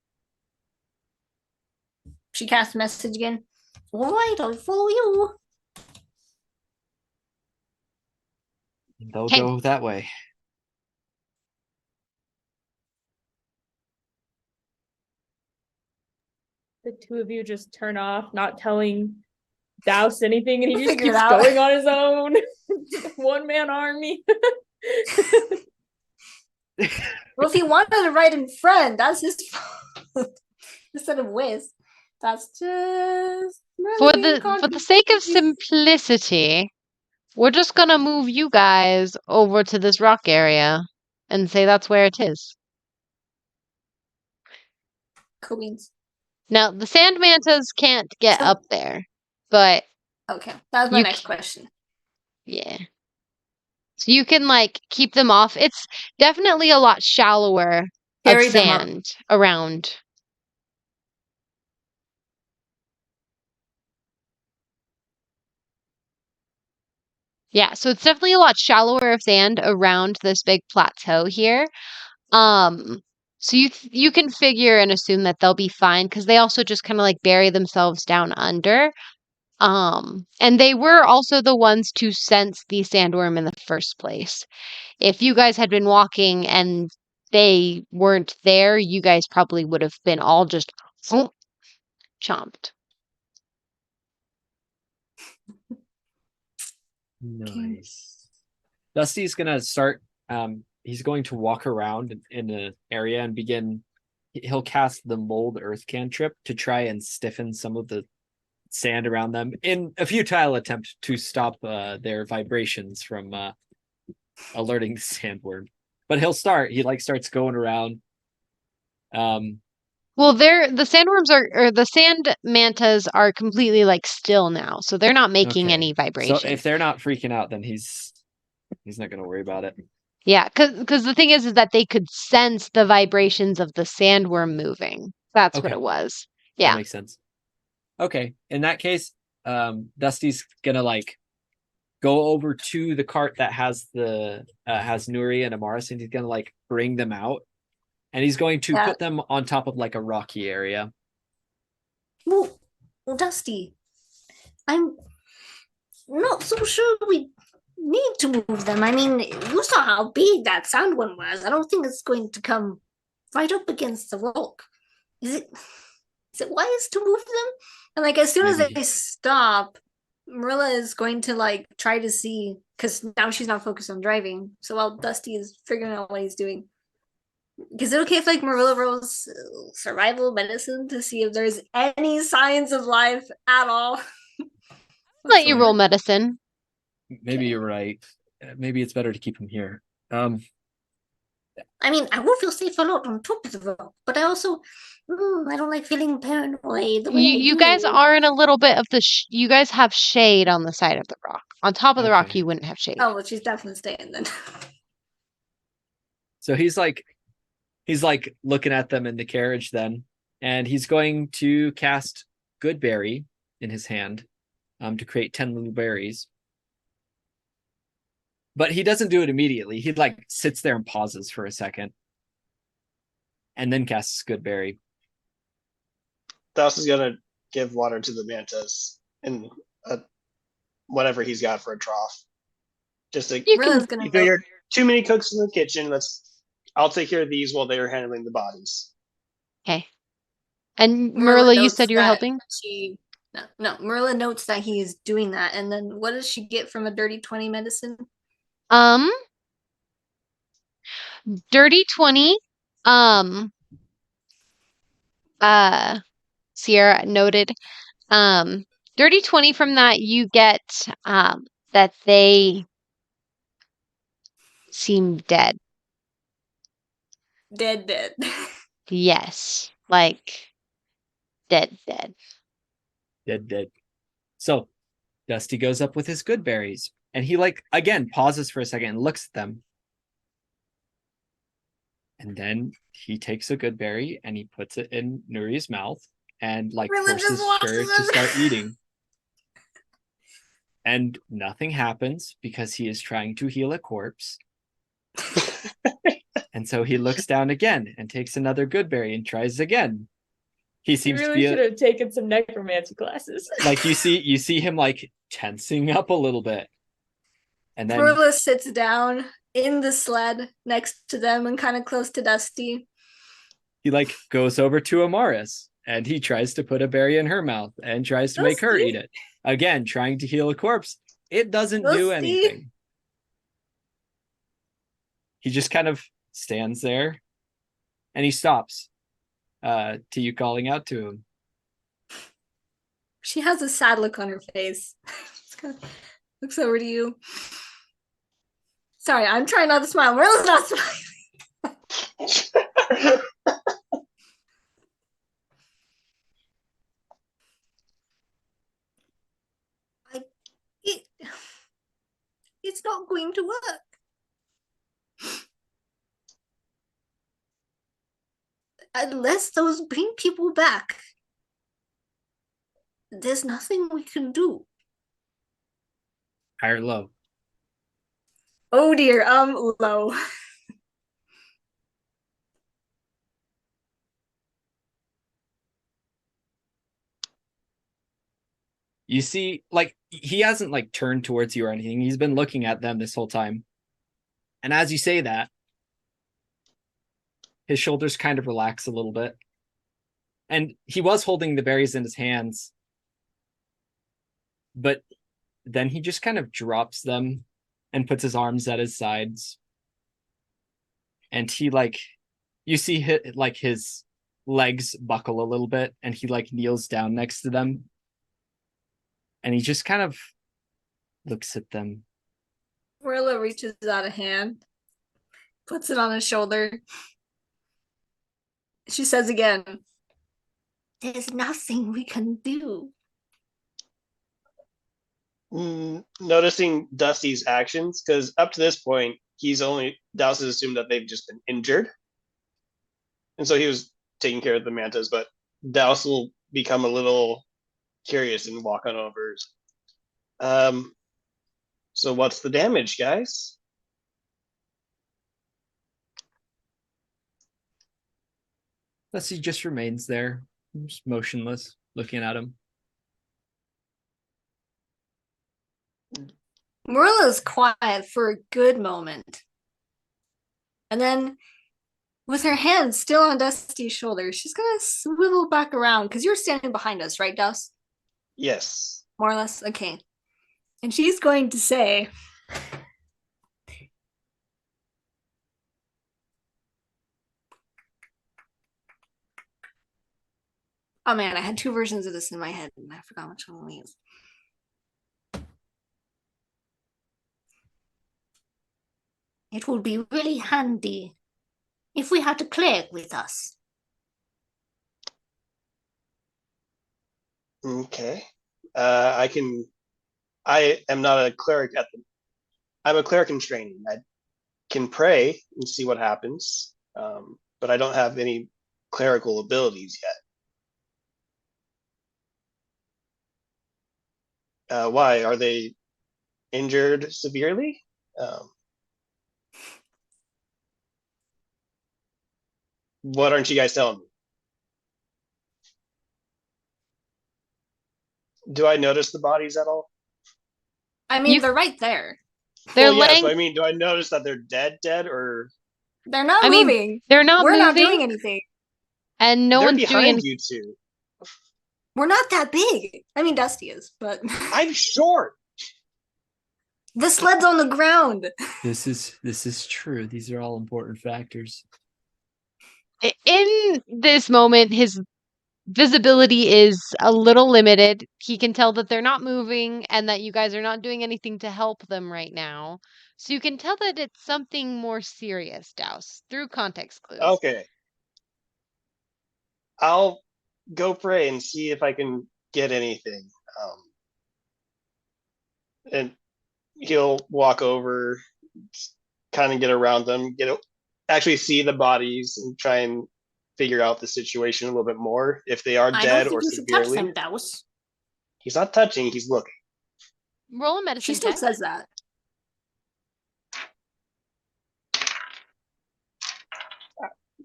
She casts a message again. All right, I'll follow you. They'll Okay. go that way. The two of you just turn off, not telling Douse anything, and he just Figure it keeps out. going on his own. One man army. Well, if he wanted to ride in front, that's his fault. Instead of Wiz. That's just For really the sake of simplicity, we're just gonna move you guys over to this rock area and say that's where it is. cool beans. Now, the sand mantas can't get So- up there, but Okay, that was my You next c- question. yeah. So you can like keep them off. It's definitely a lot shallower of Carry them up. sand around. Yeah, so it's definitely a lot shallower of sand around this big plateau here. Um, so you can figure and assume that they'll be fine because they also just kind of like bury themselves down under. And they were also the ones to sense the sandworm in the first place. If you guys had been walking and they weren't there, you guys probably would have been all just chomped. Nice. Dusty's gonna start. He's going to walk around in an area and begin. He'll cast the mold earth cantrip to try and stiffen some of the sand around them in a futile attempt to stop their vibrations from alerting the sandworm. But he'll start. He like starts going around. Well, the sandworms or the sand mantas are completely like still now, so they're not making Okay. any So vibration. if they're not freaking out, then he's not gonna worry about it. Yeah, because the thing is that they could sense the vibrations of the sandworm moving. That's what Okay. it was. That Yeah. makes sense. Okay. In that case, Dusty's gonna like go over to the cart that has the has Nuri and Amaris, and he's gonna like bring them out. And he's going to Yeah. put them on top of like a rocky area. Well, Dusty, I'm not so sure we need to move them. I mean, you saw how big that sound one was. I don't think it's going to come right up against the rock. Is it wise to move them? And like as soon as Maybe. they stop, Merilla is going to like try to see because now she's not focused on driving. So while Dusty is figuring out what he's doing. Is it okay if like Merilla rolls survival medicine to see if there's any signs of life at all? Let you roll medicine. Maybe you're right. Maybe it's better to keep him here. I mean, I will feel safe a lot on top of the rock, but I also, I don't like feeling paranoid. The way I You guys do. are in a little bit of the. You guys have shade on the side of the rock. On top of the rock, Okay. you wouldn't have shade. Oh, well, she's definitely staying then. So he's like looking at them in the carriage then, and he's going to cast Goodberry in his hand, to create 10 little berries. But he doesn't do it immediately. He like sits there and pauses for a second, and then casts Goodberry. Douse is gonna give water to the mantas in whatever he's got for a trough. Just to You Merilla's can. gonna you figure too many cooks in the kitchen. I'll take care of these while they're handling the bodies. Okay. And Merilla Merilla, you notes said you were that helping? No, Merilla notes that he is doing that, and then what does she get from a dirty 20 medicine? Um, dirty 20. Um, Sierra noted. Dirty 20 from that you get that they seem dead. Dead. Yes, like dead. Dead. So Dusty goes up with his good berries, and he again pauses for a second and looks at them. And then he takes a good berry and he puts it in Nuri's mouth and Merilla just forces watches her to him. start eating. And nothing happens because he is trying to heal a corpse. And so he looks down again and takes another good berry and tries again. He seems really to should have taken some necromancy classes. you see him tensing up a little bit. And then Merilla sits down in the sled next to them and kind of close to Dusty. he goes over to Amaris and he tries to put a berry in her mouth and tries to make her Dusty? eat it. Again, trying to heal a corpse. It doesn't do Dusty? anything. He just kind of stands there and he stops to you calling out to him. She has a sad look on her face. Looks over to you. Sorry, I'm trying not to smile. Merilla's not smiling. It's not going to work. Unless those bring people back, there's nothing we can do. High or low? Oh dear, low. You see, he hasn't turned towards you or anything. He's been looking at them this whole time. And as you say that, his shoulders kind of relax a little bit. And he was holding the berries in his hands. But then he just kind of drops them and puts his arms at his sides. And he you see his legs buckle a little bit and he kneels down next to them. And he just kind of looks at them. Merilla reaches out a hand, puts it on his shoulder. She says again, there's nothing we can do. Noticing Dusty's actions, because up to this point, Douse has assumed that they've just been injured. And so he was taking care of the mantas, but Douse will become a little curious and walk on over. So what's the damage, guys? He just remains there, just motionless, looking at him. Merilla's quiet for a good moment. And then, with her hand still on Dusty's shoulder, she's gonna swivel back around, because you're standing behind us, right, Douse? Yes. More or less? Okay. And she's going to say, oh man, I had two versions of this in my head, and I forgot which one to use. It would be really handy if we had a cleric with us. Okay. I am not a cleric I'm a cleric in training. I can pray and see what happens, but I don't have any clerical abilities yet. Why? Are they injured severely? What aren't you guys telling me? Do I notice the bodies at all? I mean, they're right there. They're Well, yes, laying. but I mean, do I notice that they're dead, or? They're not I mean, moving. they're not We're moving. not doing anything. And no They're one's doing behind any. you two. We're not that big. I mean, Dusty is, but I'm short. the sled's on the ground. This is true. These are all important factors. In this moment, his visibility is a little limited. He can tell that they're not moving and that you guys are not doing anything to help them right now. So you can tell that it's something more serious, Douse, through context clues. Okay. I'll go pray and see if I can get anything. And he'll walk over, kind of get around them, actually see the bodies and try and figure out the situation a little bit more, if they are I dead don't think or you should touch severely. them, Douse. He's not touching, he's looking. Roll a medicine She still check. says that.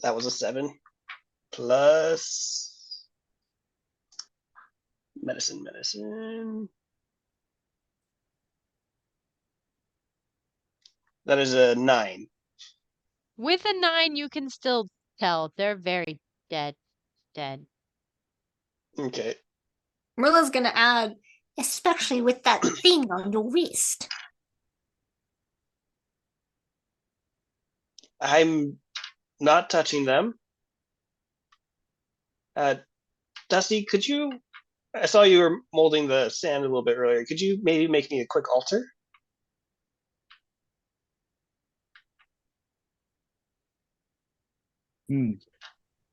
That was a 7 plus medicine. That is a 9. With a 9, you can still tell they're very dead. Okay. Merilla's gonna add, especially with that thing on your wrist. I'm not touching them. Dusty, could you? I saw you were molding the sand a little bit earlier. Could you maybe make me a quick altar?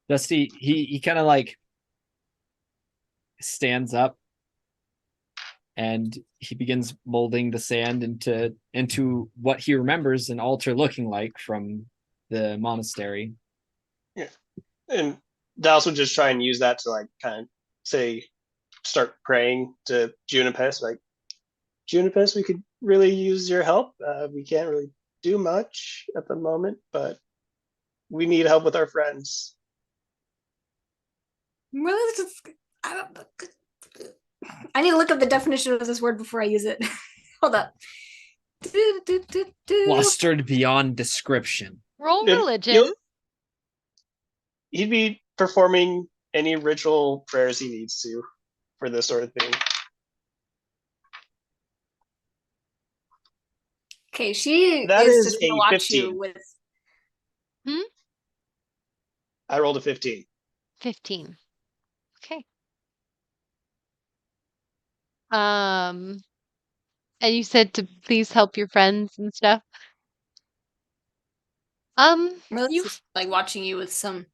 Dusty, he kind of like stands up and he begins molding the sand into what he remembers an altar looking like from the monastery. Yeah. And Douse would just try and use that to like kind of start praying to Junipes, like, Junipes, we could really use your help. We can't really do much at the moment, but we need help with our friends. Merilla's just, I need to look up the definition of this word before I use it. Hold up. Flustered beyond description. Roll And religion. He'd be performing any ritual prayers he needs to for this sort of thing. Okay, she That is is just gonna a watch 15. you with. I rolled a 15. 15. Okay. And you said to please help your friends and stuff. Merilla's You just like watching you with some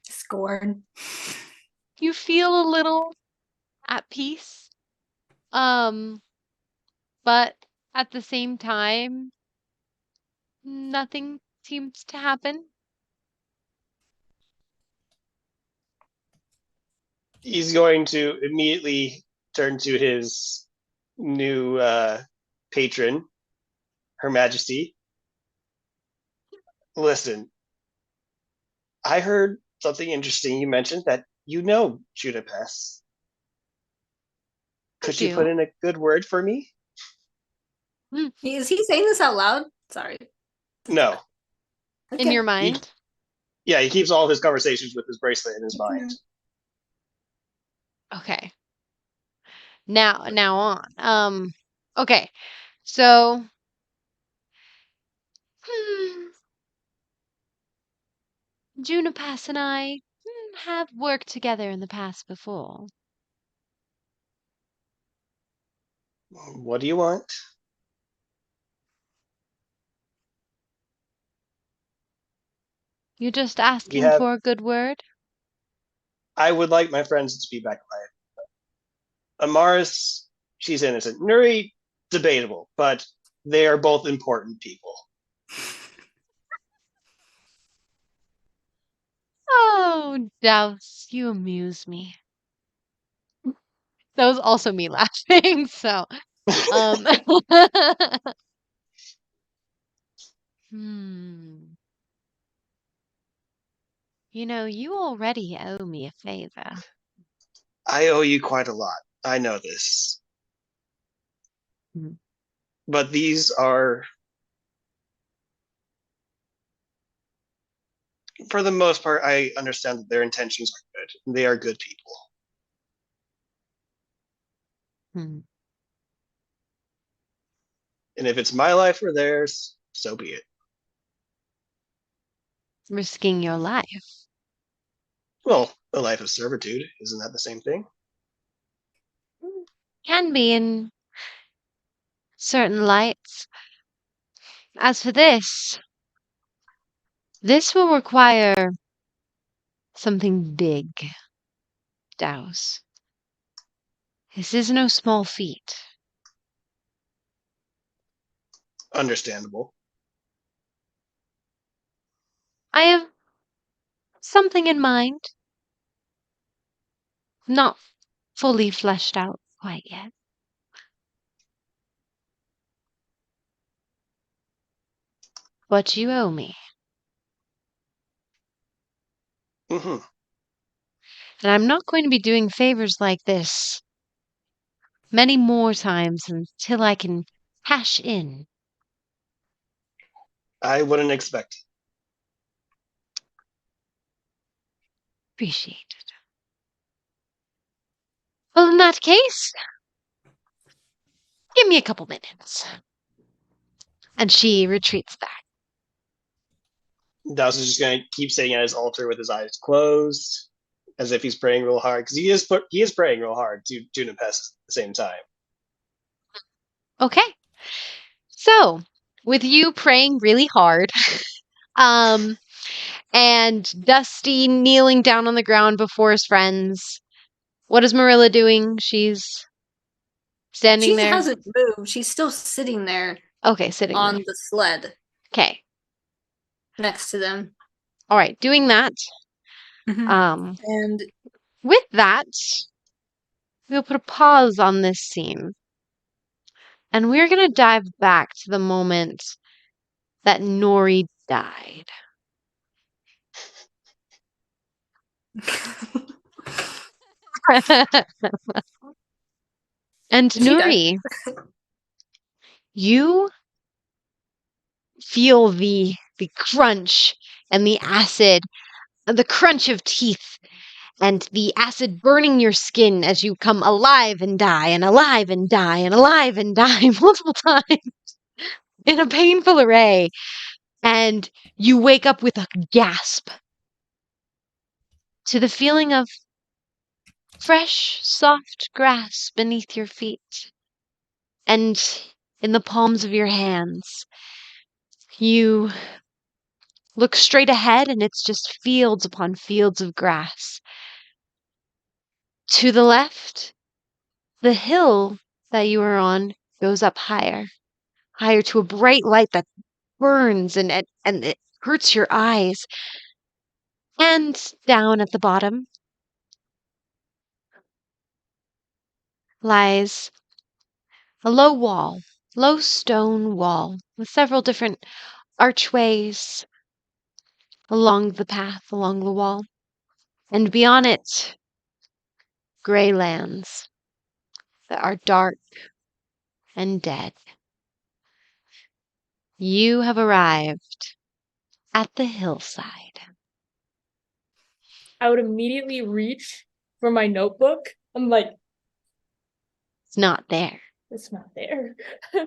scorn. you feel a little at peace. But at the same time, nothing seems to happen. He's going to immediately turn to his new patron, Her Majesty. Listen, I heard something interesting. You mentioned that you know Junipes. Could you put in a good word for me? Is he saying this out loud? Sorry. No. In your He, mind? yeah, he keeps all of his conversations with his bracelet in his mind. Okay. Now on. Okay. So Junipass and I have worked together in the past before. What do you want? You just asking for a good word? I would like my friends to be back alive. Amaris, she's innocent. Nuri, debatable, but they are both important people. Oh, Douse, you amuse me. That was also me laughing, so You know, you already owe me a favor. I owe you quite a lot. I know this. But these are For the most part, I understand that their intentions are good. They are good people. Hmm. And if it's my life or theirs, so be it. Risking your life. Well, a life of servitude, isn't that the same thing? Can be in certain lights. As for this will require something big, Douse. This is no small feat. Understandable. I have something in mind. Not fully fleshed out quite yet. But you owe me. Hmm. And I'm not going to be doing favors like this many more times until I can cash in. I wouldn't expect it. Appreciate it. Well, in that case, give me a couple minutes. And she retreats back. Douse is just gonna keep sitting at his altar with his eyes closed, as if he's praying real hard, because he is praying real hard to Nepes at the same time. Okay. So, with you praying really hard, um, and Dusty kneeling down on the ground before his friends, what is Merilla doing? She's standing She there. hasn't moved. She's still sitting there Okay, sitting on there. the sled Okay. next to them. All right, doing that. And With that, we'll put a pause on this scene. And we're going to dive back to the moment that Nuri died. And She died. Nuri, you feel the crunch and the acid, the crunch of teeth and the acid burning your skin as you come alive and die and alive and die and alive and die multiple times in a painful array. And you wake up with a gasp to the feeling of fresh, soft grass beneath your feet and in the palms of your hands. You look straight ahead and it's just fields upon fields of grass. To the left, the hill that you are on goes up higher, higher to a bright light that burns and it hurts your eyes. And down at the bottom lies a low stone wall with several different archways along the path, along the wall. And beyond it, gray lands that are dark and dead. You have arrived at the hillside. I would immediately reach for my notebook. I'm like, It's not there. it's not there. A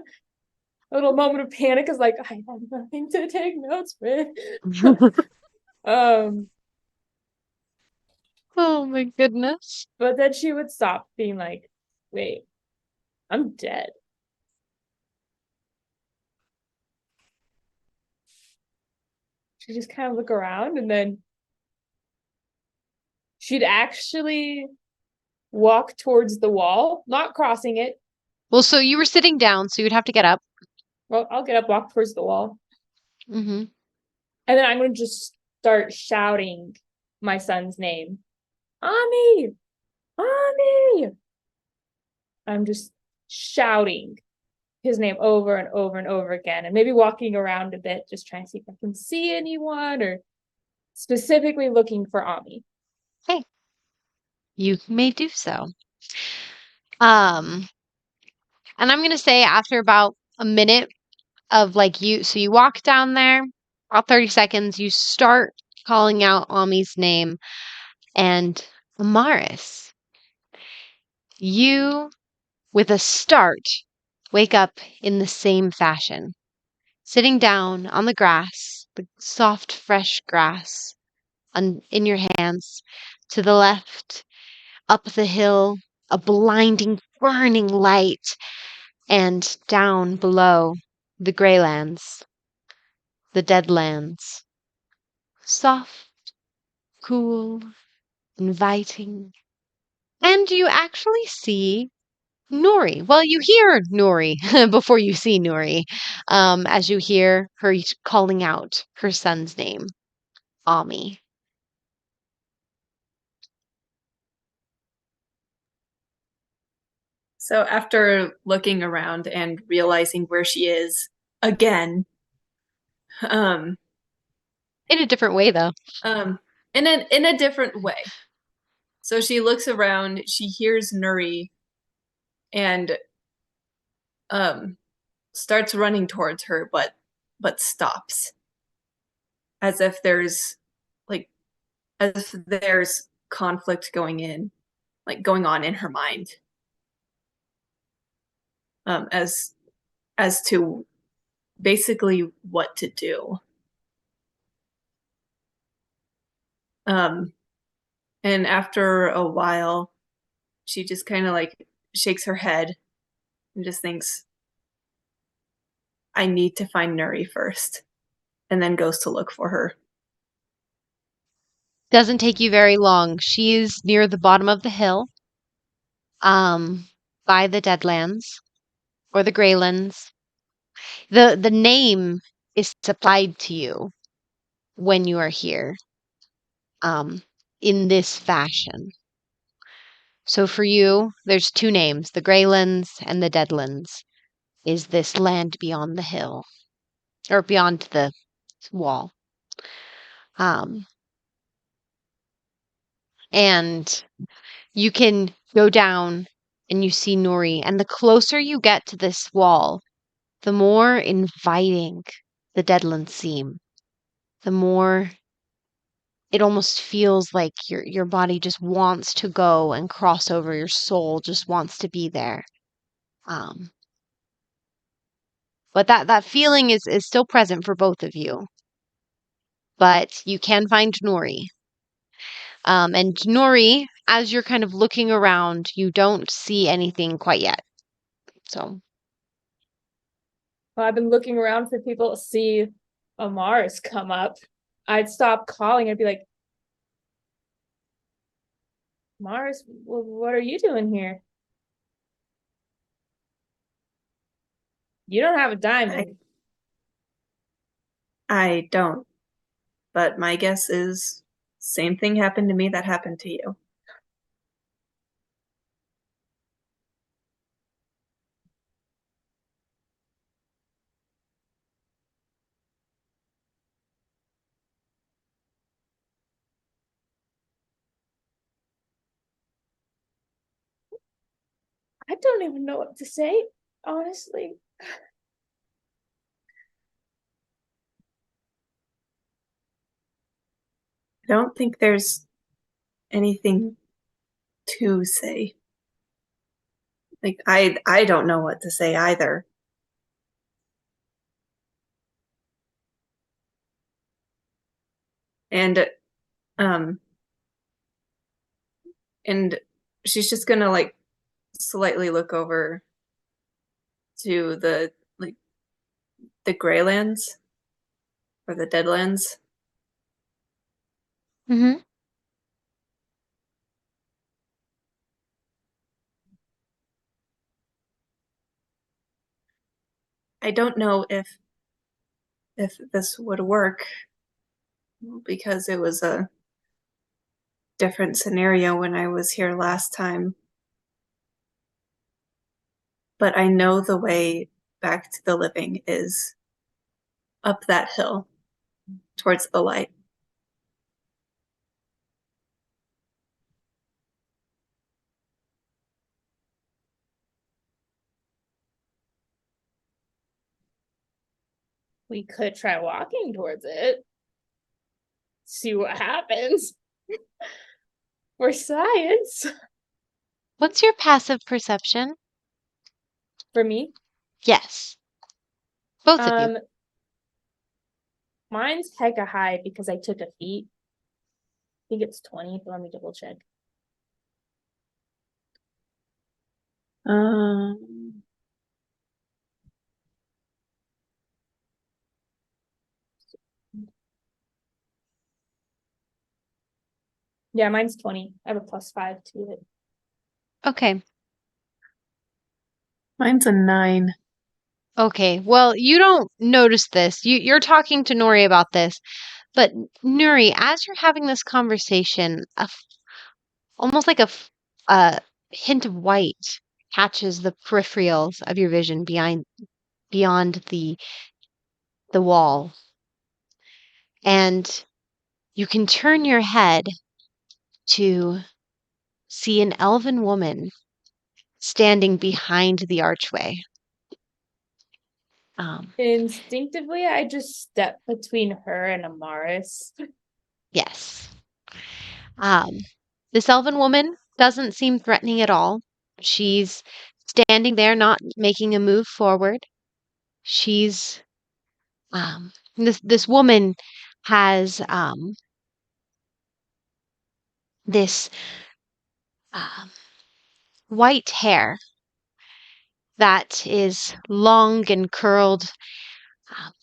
little moment of panic is like, I have nothing to take notes with. Oh my goodness. But then she would stop being like, wait, I'm dead. She'd just kind of look around and then she'd actually walk towards the wall, not crossing it. Well, so you were sitting down, so you'd have to get up. Well, I'll get up, walk towards the wall. Mm-hmm. And then I'm going to just start shouting my son's name. Ami! Ami! I'm just shouting his name over and over and over again, and maybe walking around a bit, just trying to see if I can see anyone, or specifically looking for Ami. Hey, you may do so. And I'm gonna say after about a minute of like so you walk down there, about 30 seconds, you start calling out Ami's name, and Amaris, you, with a start, wake up in the same fashion, sitting down on the grass, the soft, fresh grass, in your hands. To the left, up the hill, a blinding, burning light, and down below, the Greylands, the Deadlands. Soft, cool, inviting. And you actually see Nuri. Well, you hear Nuri before you see Nuri, as you hear her calling out her son's name, Ami. So after looking around and realizing where she is again, In a different way, though. in a different way. So she looks around, she hears Nuri, and starts running towards her, but stops. As if there's conflict going on in her mind. As to basically what to do. And after a while, she just kind of like shakes her head and just thinks, I need to find Nuri first, and then goes to look for her. Doesn't take you very long. She's near the bottom of the hill, by the Deadlands or the Greylands. The name is supplied to you when you are here, in this fashion. So for you, there's two names, the Greylands and the Deadlands, is this land beyond the hill, or beyond the wall. And you can go down and you see Nuri, and the closer you get to this wall, the more inviting the Deadlands seem. The more it almost feels like your body just wants to go and cross over, your soul just wants to be there. But that feeling is still present for both of you. But you can find Nuri. And Nuri, as you're kind of looking around, you don't see anything quite yet. So Well, I've been looking around for people to see Amaris come up. I'd stop calling and be like, Amaris, what are you doing here? You don't have a diamond. I don't. But my guess is same thing happened to me that happened to you. I don't even know what to say, honestly. I don't think there's anything to say. Like I don't know what to say either. And and she's just gonna like slightly look over to the Greylands or the Deadlands. Mm-hmm. I don't know if this would work because it was a different scenario when I was here last time. But I know the way back to the living is up that hill towards the light. We could try walking towards it. see what happens. For science. What's your passive perception? For me, Yes. Both of you. mine's hecka high because I took a feat. I think it's 20, but let me double check. Yeah, mine's 20. I have a +5 to it. Okay. Mine's a 9. Okay. Well, you don't notice this. You're talking to Nuri about this. But Nuri, as you're having this conversation, almost like a hint of white catches the peripherals of your vision beyond the wall. And you can turn your head to see an elven woman standing behind the archway. Instinctively, I just step between her and Amaris. Yes. This elven woman doesn't seem threatening at all. She's standing there, not making a move forward. She's this woman has this um, white hair that is long and curled,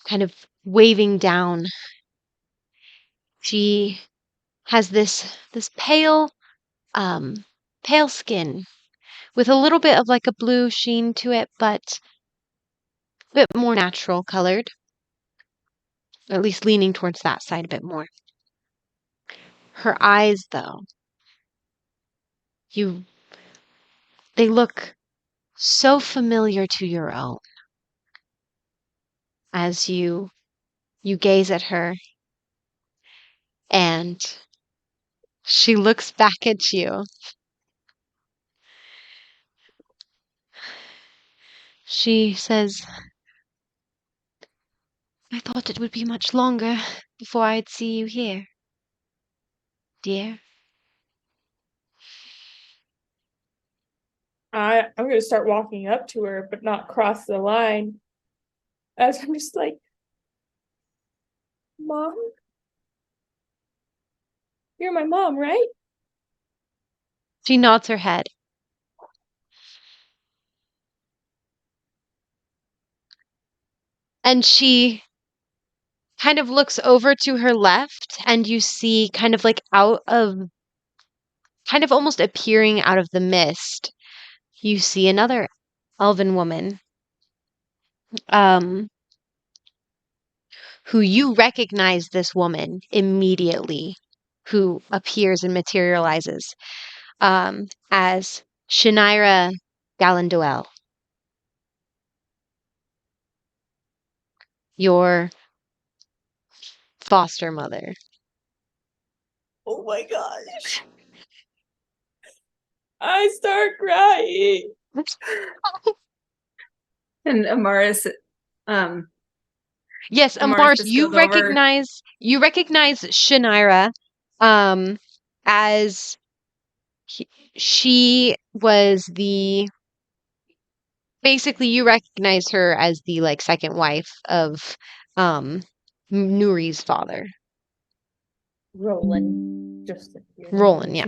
kind of waving down. She has this pale skin with a little bit of like a blue sheen to it, but a bit more natural colored, at least leaning towards that side a bit more. Her eyes, though, they look so familiar to your own as you gaze at her, and she looks back at you. She says, I thought it would be much longer before I'd see you here, dear. I'm gonna start walking up to her, but not cross the line. As I'm just like, Mom? You're my mom, right? She nods her head. And she kind of looks over to her left, and you see kind of like kind of almost appearing out of the mist, you see another elven woman, um, who you recognize this woman immediately, who appears and materializes, as Shinira Galandoel, your foster mother. Oh my gosh. I start crying. And Amaris, Yes, Amaris Amaris, just goes over. you recognize Shinira, as she was basically you recognize her as the like second wife of Nuri's father. Roland. Just Roland, yeah.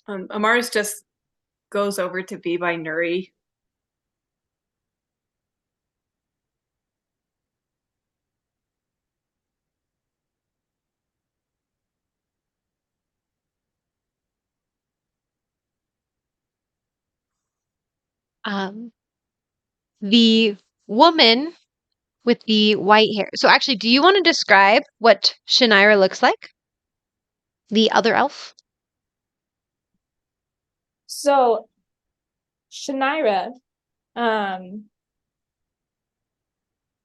Amaris just goes over to be by Nuri. Um, the woman with the white hair. So actually, do you want to describe what Shinira looks like? The other elf? So, Shinira,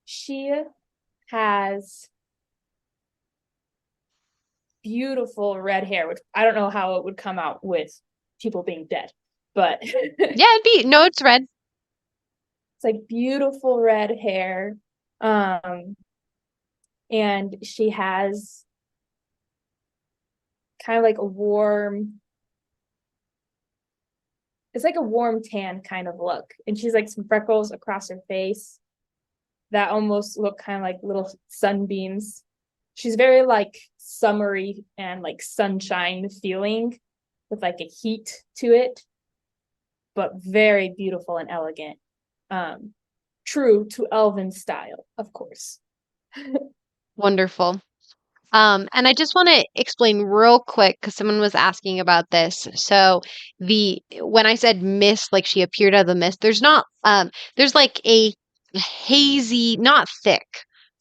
she has beautiful red hair, which I don't know how it would come out with people being dead, but Yeah, it's red. it's like beautiful red hair. and she has kind of like a warm, it's like a warm tan kind of look. And she's like some freckles across her face that almost look kind of like little sunbeams. She's very like summery and like sunshine feeling with like a heat to it, but very beautiful and elegant. True to elven style, of course. Wonderful. And I just want to explain real quick because someone was asking about this. So when I said mist, like she appeared out of the mist, there's like a hazy, not thick,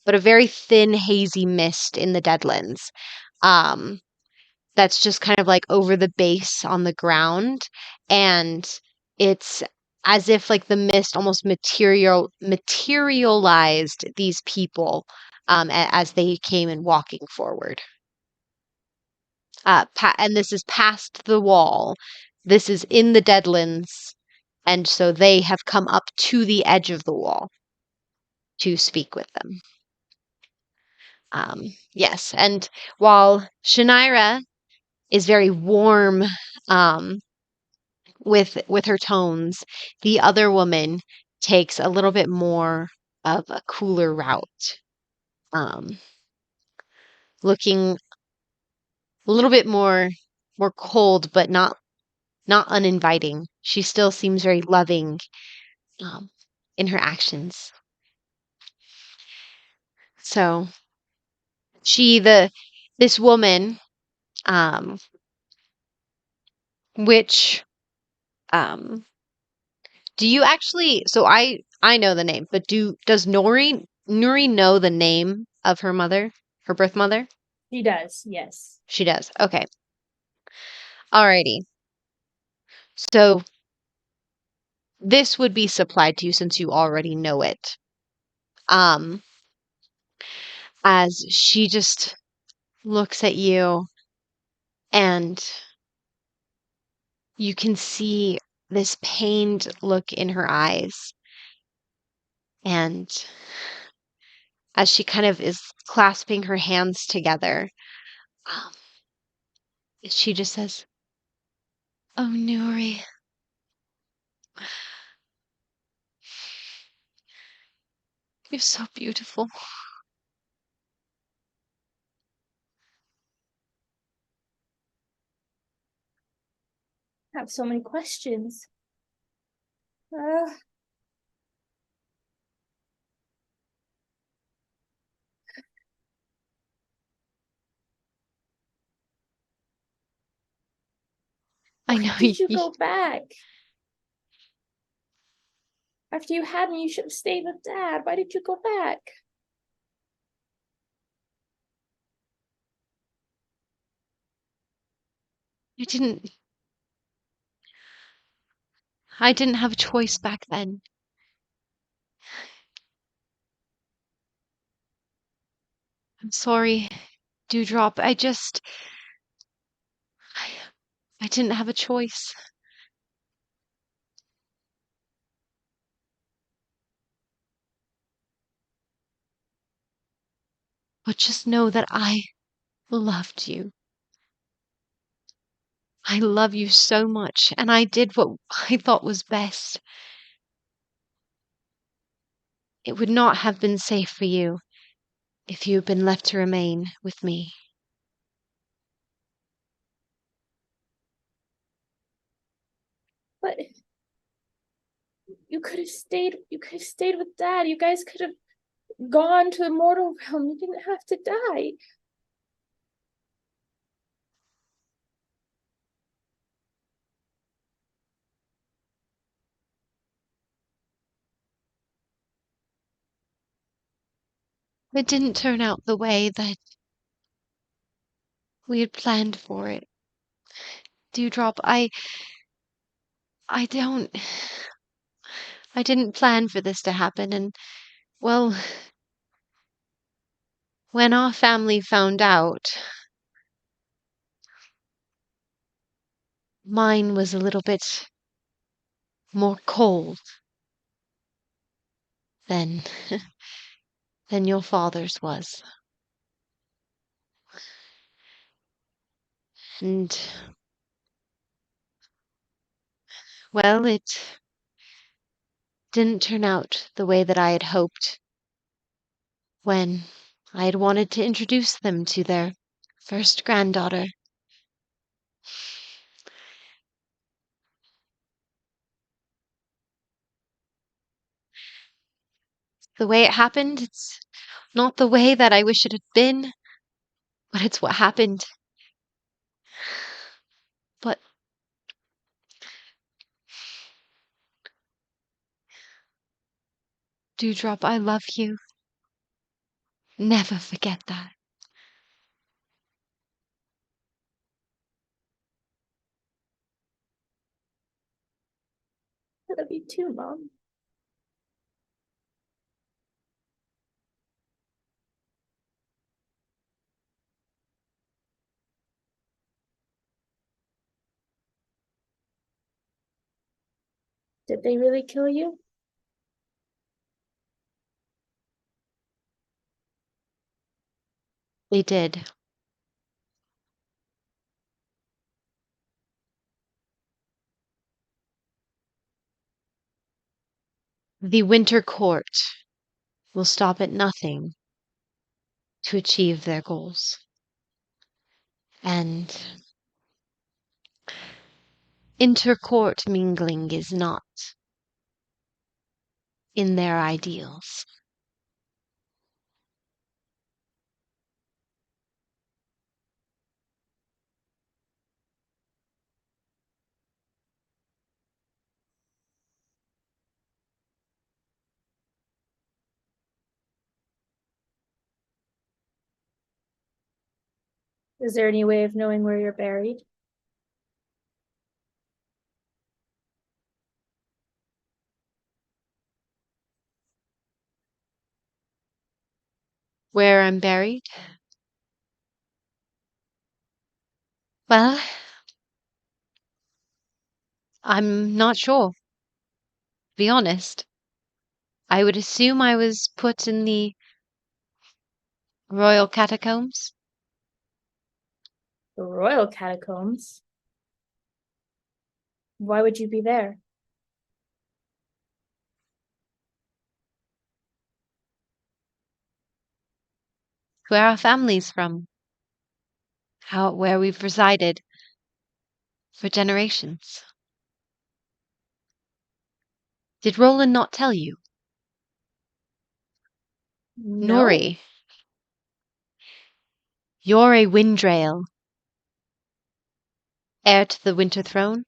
but a very thin, hazy mist in the Deadlands. Um, that's just kind of like over the base on the ground, and it's as if like the mist almost materialized these people as they came and walking forward. And this is past the wall. This is in the Deadlands, and so they have come up to the edge of the wall to speak with them. Yes, and while Shanaira is very warm with her tones, the other woman takes a little bit more of a cooler route, um, looking a little bit more cold, but not uninviting. She still seems very loving um, in her actions. So this woman, um, which do you actually? So I know the name, but does Nuri know the name of her mother, her birth mother? She does, yes. She does. Okay. Alrighty. So this would be supplied to you since you already know it. As she just looks at you and you can see this pained look in her eyes. And as she kind of is clasping her hands together, um, she just says, "Oh, Nuri, you're so beautiful." I have so many questions. I Why know did you go back? After you had me, you should have stayed with Dad. Why did you go back? I didn't have a choice back then. I'm sorry, Dewdrop. I didn't have a choice. But just know that I loved you. I love you so much, and I did what I thought was best. It would not have been safe for you if you had been left to remain with me. But you could have stayed with Dad. You guys could have gone to the mortal realm. You didn't have to die. It didn't turn out the way that we had planned for it. Dewdrop, I don't, I didn't plan for this to happen, and, well, when our family found out, mine was a little bit more cold than than your father's was. And, well, it didn't turn out the way that I had hoped when I had wanted to introduce them to their first granddaughter. The way it happened, it's not the way that I wish it had been, but it's what happened. But Dewdrop, I love you. Never forget that. I love you too, Mom. Did they really kill you? They did. The Winter Court will stop at nothing to achieve their goals. And intercourt mingling is not in their ideals. Is there any way of knowing where you're buried? Where I'm buried? Well, I'm not sure, to be honest. I would assume I was put in the royal catacombs. The royal catacombs? Why would you be there? Where our family's from. Where we've resided for generations. Did Roland not tell you? No. Nuri, you're a Windrail, heir to the Winter Throne.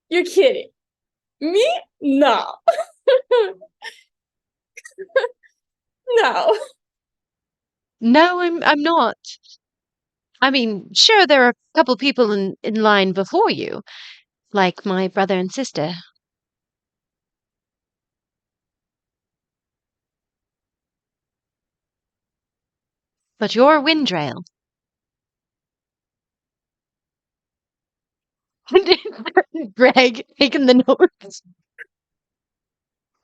You're kidding. Me? No. No. No, I'm not. I mean, sure, there are a couple people in line before you, like my brother and sister. But you're a Windrail. Greg taking the notes.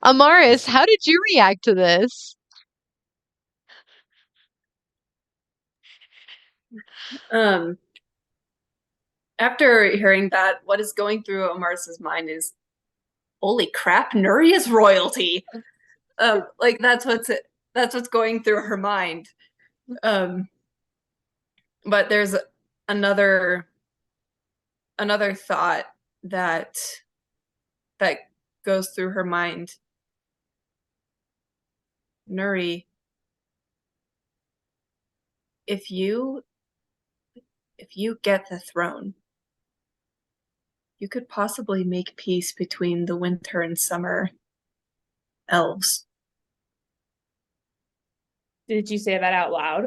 Amaris, how did you react to this? Um, After hearing that, what is going through Amaris's mind is, holy crap, Nuri is royalty. Like that's what's going through her mind. But there's another thought that goes through her mind. Nuri, if you get the throne, you could possibly make peace between the winter and summer elves. Did you say that out loud?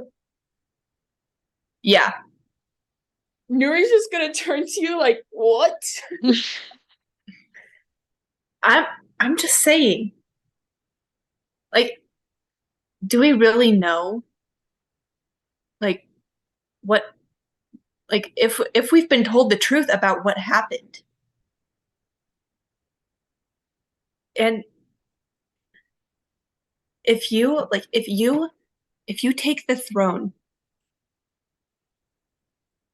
Yeah. Nuri's just gonna turn to you like, what? I'm just saying. Like, do we really know? Like, what? Like, if we've been told the truth about what happened, and if you if you take the throne,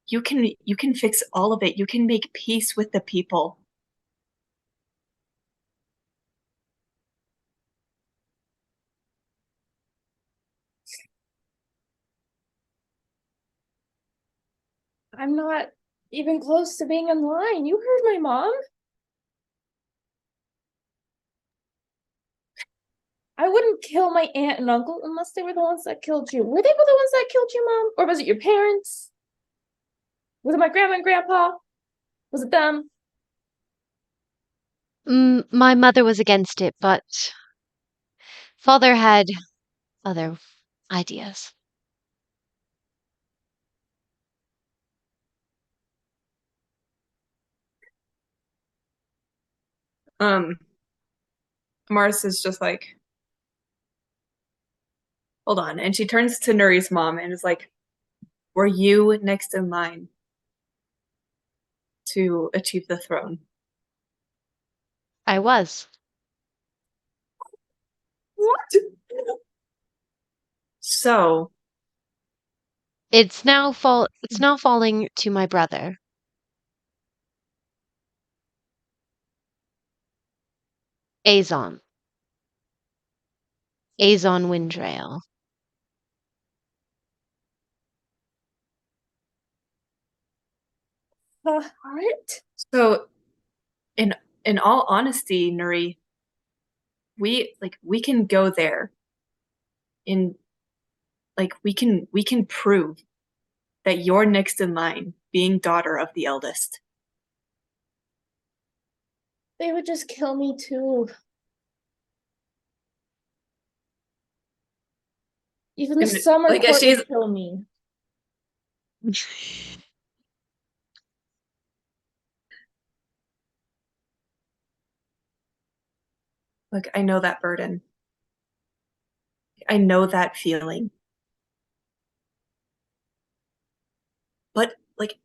you can fix all of it. You can make peace with the people. I'm not even close to being in line. You heard my mom. I wouldn't kill my aunt and uncle unless they were the ones that killed you. Were they the ones that killed you, Mom? Or was it your parents? Was it my grandma and grandpa? Was it them? My mother was against it, but father had other ideas. Amaris is just like, hold on. And she turns to Nuri's mom and is like, were you next in line to achieve the throne? I was. What? So, It's now falling to my brother. Azon. Azon Windrail. What? so in all honesty, Nuri, we can go there. In like we can prove that you're next in line, being daughter of the eldest. They would just kill me too. Even the And, summer like, court she's- would kill me. Look, I know that burden. I know that feeling. But like,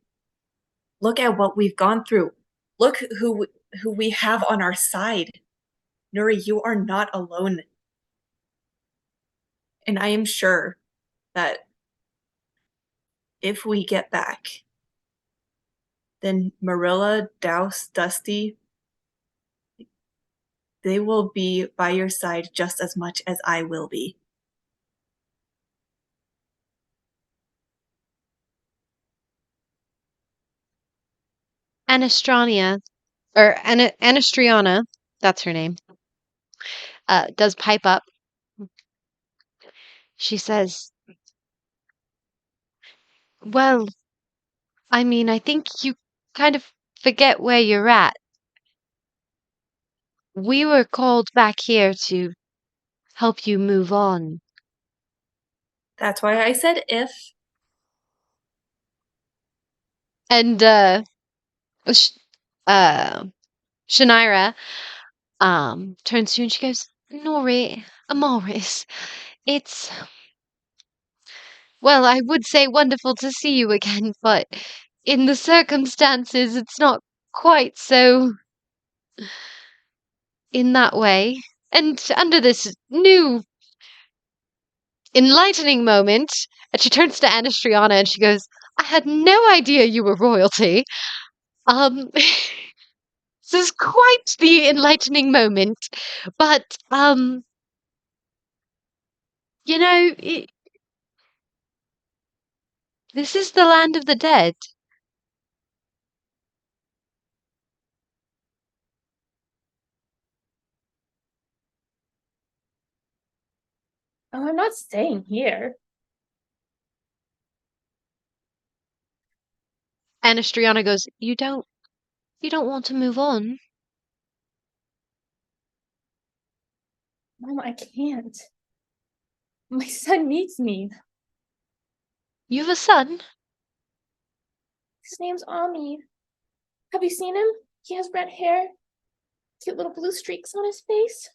look at what we've gone through. Look who we have on our side. Nuri, you are not alone. And I am sure that if we get back, then Merilla, Douse, Dusty, they will be by your side just as much as I will be. Anastriana, that's her name, does pipe up. She says, well, I mean, I think you kind of forget where you're at. We were called back here to help you move on. That's why I said if. And, Shanaira, turns to you and she goes, Nuri, Amaris, it's, well, I would say wonderful to see you again, but in the circumstances, it's not quite so in that way. And under this new enlightening moment, and she turns to Anastriana and she goes, I had no idea you were royalty. This is quite the enlightening moment, but, you know, this is the land of the dead. Oh, I'm not staying here. Anastriana goes, you don't want to move on? Mom, I can't. My son needs me. You have a son? His name's Ami. Have you seen him? He has red hair, cute little blue streaks on his face.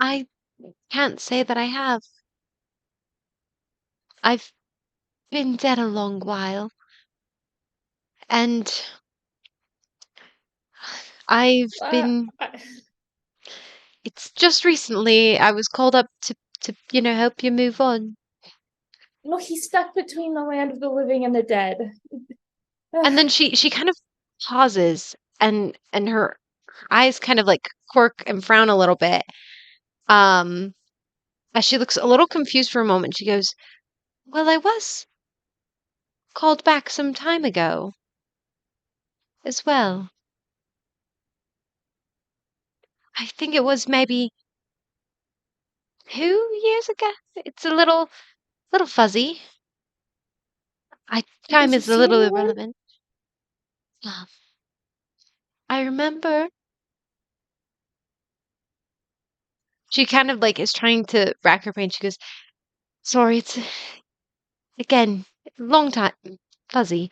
I can't say that I have. I've been dead a long while. And I've been It's just recently I was called up to help you move on. No, he's stuck between the land of the living and the dead. And then she kind of pauses and her eyes kind of like quirk and frown a little bit. As she looks a little confused for a moment, she goes, "Well, I was called back some time ago as well. I think it was maybe 2 years ago. It's a little fuzzy. Time Did you is a see little anyone? irrelevant. Um, I remember." She kind of like is trying to rack her brain. She goes, "Sorry, it's again long time fuzzy,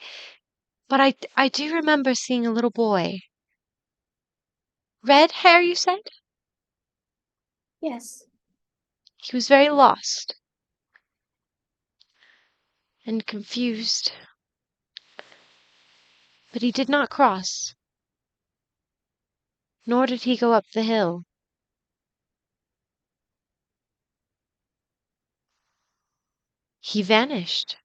but I do remember seeing a little boy. Red hair, you said? Yes. He was very lost and confused, but he did not cross, nor did he go up the hill. He vanished."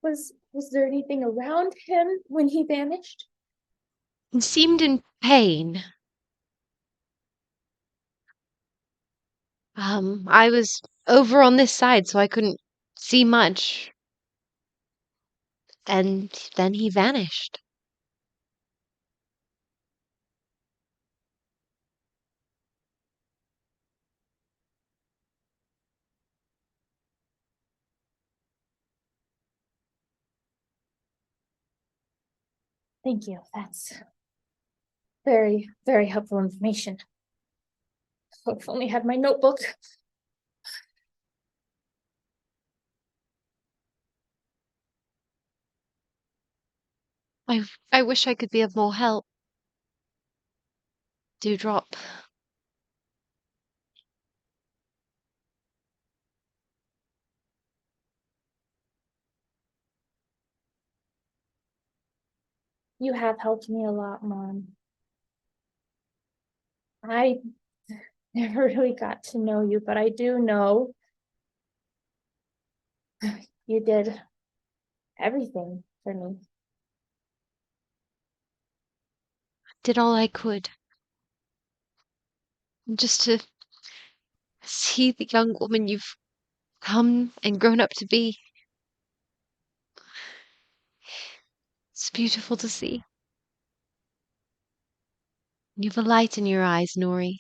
Was there anything around him when he vanished? He seemed in pain. I was over on this side, so I couldn't see much, and then he vanished. Thank you. That's very, very helpful information. If only had my notebook. I wish I could be of more help. Dewdrop. You have helped me a lot, Mom. I never really got to know you, but I do know you did everything for me. Did all I could. Just to see the young woman you've come and grown up to be. It's beautiful to see. You've a light in your eyes, Nuri.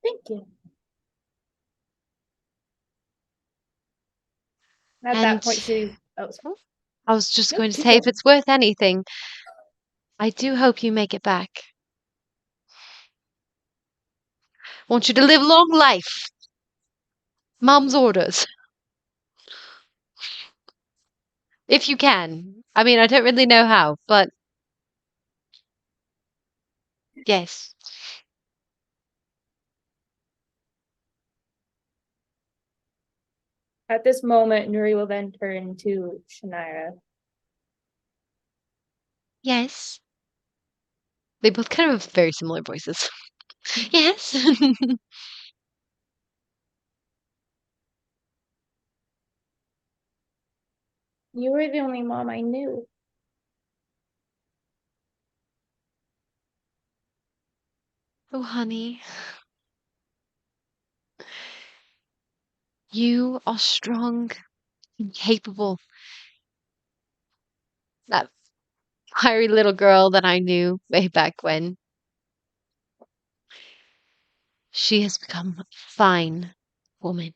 Thank you. At And that point, she. Oh, sorry. I was just No, going to keep say, if going. it's worth anything, I do hope you make it back. Want you to live long life. Mom's orders. If you can. I mean, I don't really know how, but yes. At this moment, Nuri will then turn to Shania. Yes. They both kind of have very similar voices. Yes. You were the only mom I knew. Oh, honey. You are strong and capable. That fiery little girl that I knew way back when. She has become a fine woman.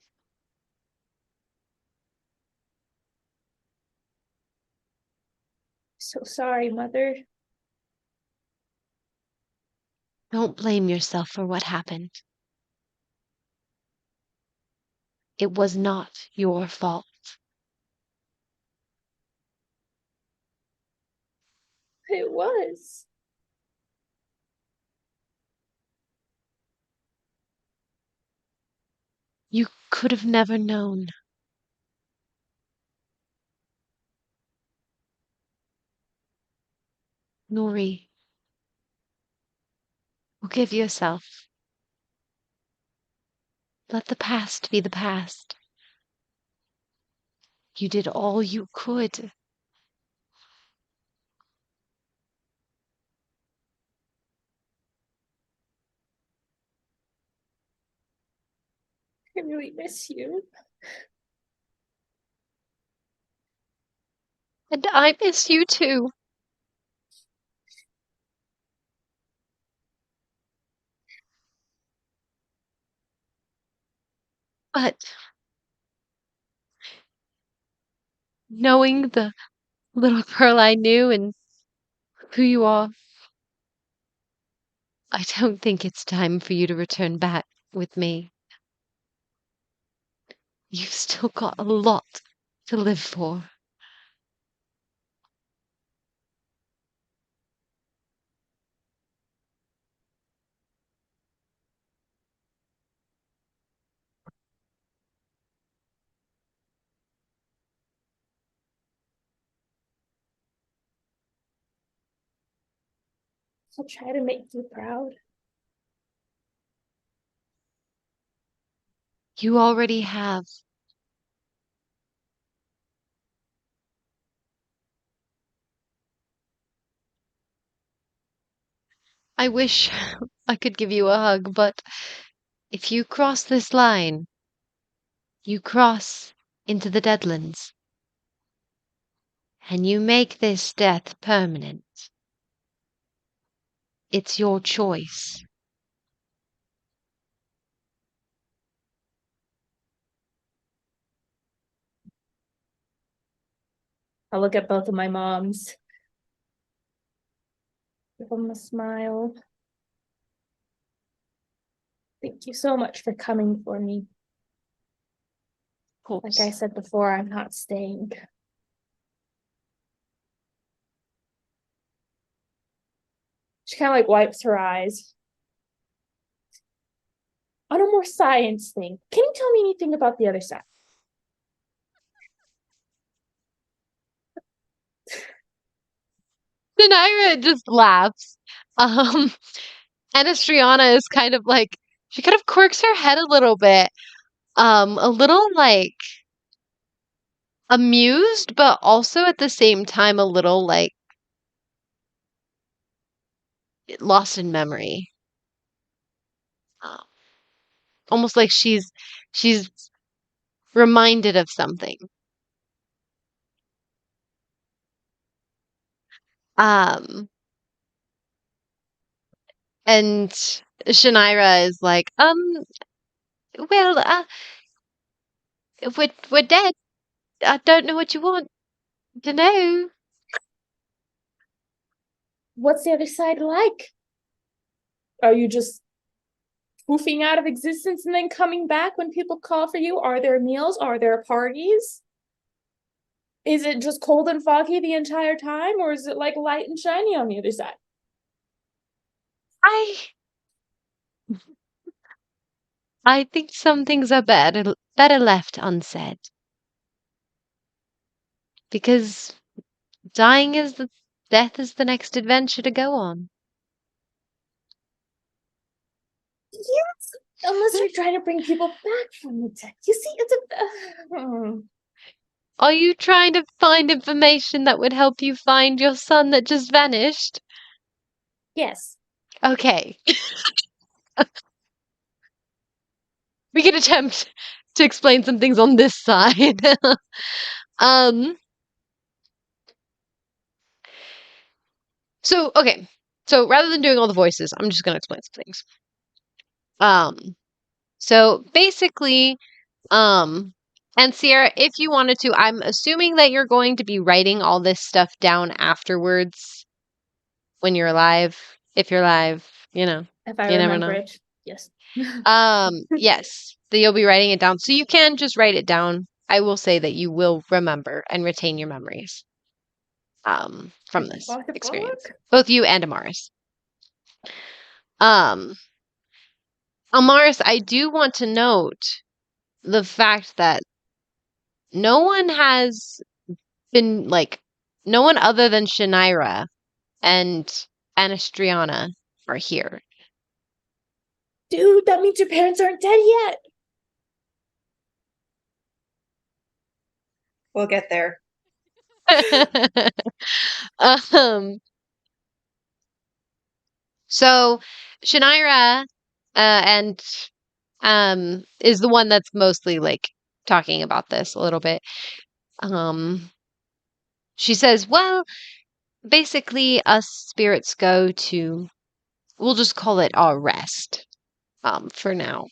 So sorry, Mother. Don't blame yourself for what happened. It was not your fault. It was. You could have never known. Nuri, forgive yourself. Let the past be the past. You did all you could. I really miss you. And I miss you too. But knowing the little girl I knew and who you are, I don't think it's time for you to return back with me. You've still got a lot to live for. I'll try to make you proud. You already have. I wish I could give you a hug, but if you cross this line, you cross into the Deadlands. And you make this death permanent. It's your choice. I'll look at both of my moms. Give them a smile. Thank you so much for coming for me. Of Like course. I said before, I'm not staying. She kind of like wipes her eyes. On a more science thing, can you tell me anything about the other side? Denaira just laughs. And Estriana is kind of like, she kind of quirks her head a little bit. A little like amused, but also at the same time a little like lost in memory. Uh, Almost like she's reminded of something. Um, and Shanaira is like, well, we're dead. I don't know what you want to know. What's the other side like? Are you just poofing out of existence and then coming back when people call for you? Are there meals? Are there parties? Is it just cold and foggy the entire time, or is it like light and shiny on the other side? I think some things are better left unsaid. Because death is the next adventure to go on. Yes, unless you're trying to bring people back from the dead. You see, it's a. Are you trying to find information that would help you find your son that just vanished? Yes. Okay. We can attempt to explain some things on this side. um okay. So rather than doing all the voices, I'm just gonna explain some things. So basically, and Sierra, if you wanted to, I'm assuming that you're going to be writing all this stuff down afterwards when you're alive. If you're alive, If I you never remember know. it, yes. Yes, that you'll be writing it down. So you can just write it down. I will say that you will remember and retain your memories from this experience. Both you and Amaris. Amaris, I do want to note the fact that no one has been no one other than Shanaira and Anastriana are here. Dude, that means your parents aren't dead yet. We'll get there. um, so Shanaira and is the one that's mostly like talking about this a little bit. She says, well, basically us spirits go to, we'll just call it our rest for now,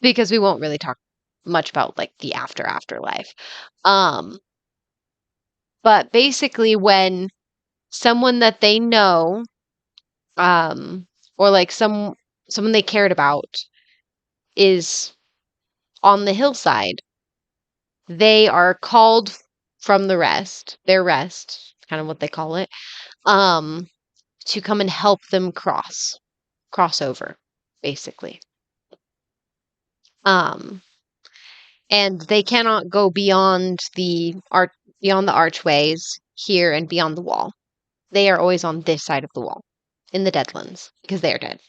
because we won't really talk much about like the afterlife. But basically when someone that they know, or like someone they cared about is on the hillside, they are called from their rest, kind of what they call it, to come and help them cross over, basically. And they cannot go beyond the archways here and beyond the wall. They are always on this side of the wall, in the Deadlands, because they are dead.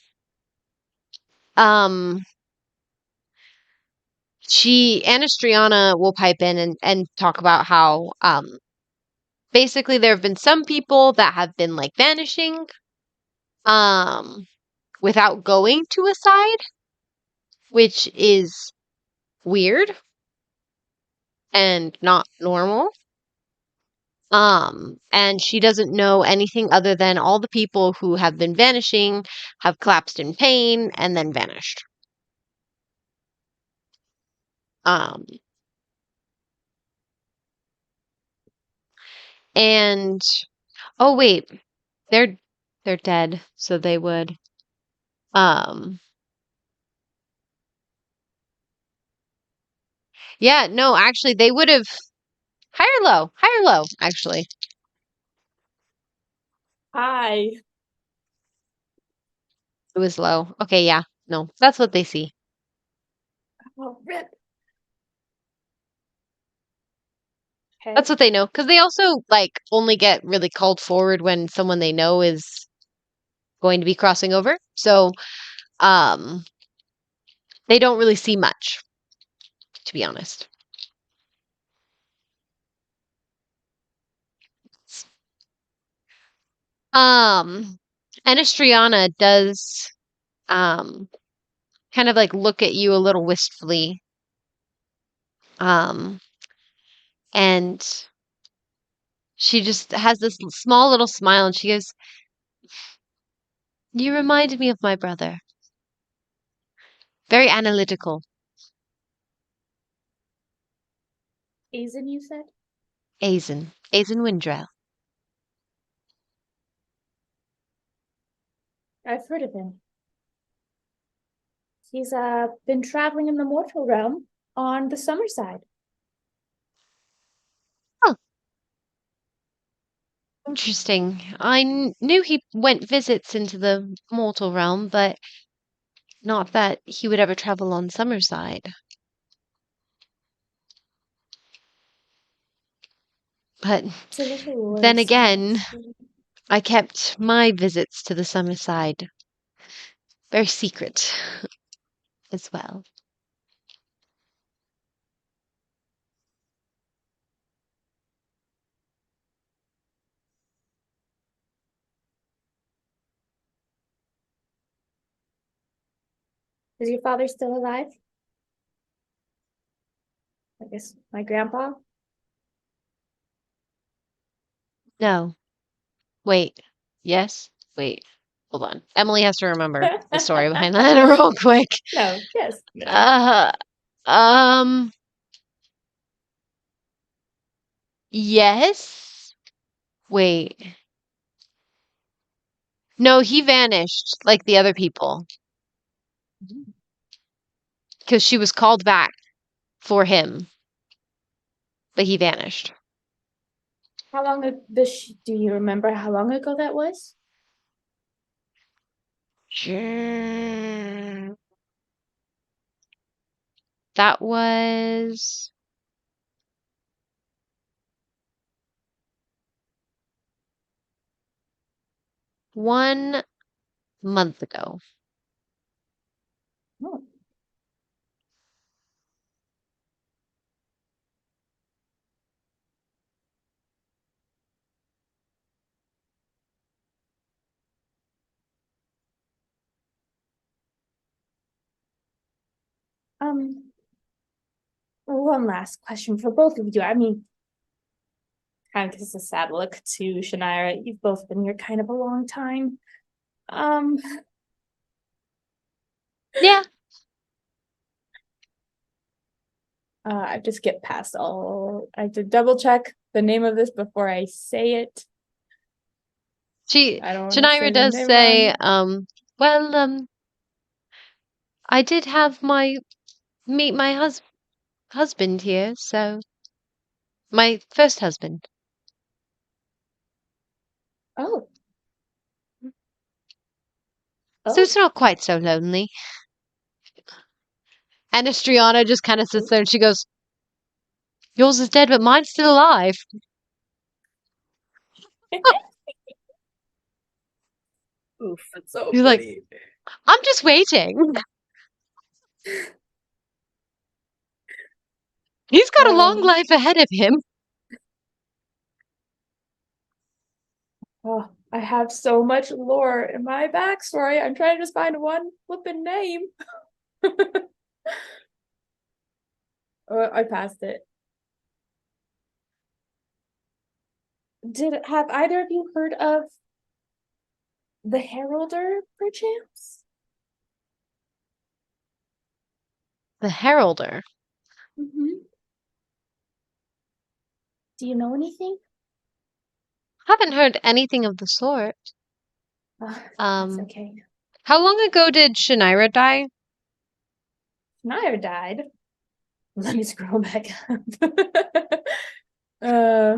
Anastriana will pipe in and talk about how basically there have been some people that have been like vanishing without going to a side, which is weird and not normal. And she doesn't know anything other than all the people who have been vanishing have collapsed in pain and then vanished. And oh wait, they're dead, so they would yeah, no, actually they would have higher low, actually. Hi. It was low. Okay, yeah. No, that's what they see. Oh, rip. Okay. That's what they know. Because they also, like, only get really called forward when someone they know is going to be crossing over. So, they don't really see much, to be honest. Anastriana does, kind of like look at you a little wistfully. And she just has this small little smile and she goes, you reminded me of my brother. Very analytical. Azen, you said? Azen Windrell. I've heard of him. He's been traveling in the mortal realm on the summer side. Oh. Interesting. I knew he went visits into the mortal realm, but not that he would ever travel on Summerside. But It's a little then worse, again, actually. I kept my visits to the Summerside very secret as well. Is your father still alive? I guess my grandpa? No. Wait. Yes? Wait. Hold on. Emily has to remember the story behind that real quick. No, yes, no. Um, yes. Wait. No, he vanished like the other people because she was called back for him, but he vanished. How long do you remember how long ago that was? That was 1 month ago. Oh. One last question for both of you. I mean, kind of gives a sad look to Shania. You've both been here kind of a long time. Yeah. I just get past all. I have to double check the name of this before I say it. I don't want to say Shania the does name say, wrong. well, I did have meet my husband here, so my first husband. Oh. So Oh. it's not quite so lonely. And Estriana just kind of sits there and she goes, yours is dead, but mine's still alive. Oof, that's so You're like, funny. I'm just waiting. He's got a long life ahead of him. Oh, I have so much lore in my backstory. I'm trying to just find one flippin' name. I passed it. Have either of you heard of the Heralder, perchance? The Heralder. Mm-hmm. Do you know anything? Haven't heard anything of the sort. That's Um, okay. how long ago did Shania die? Naya died. Let me scroll back up. uh,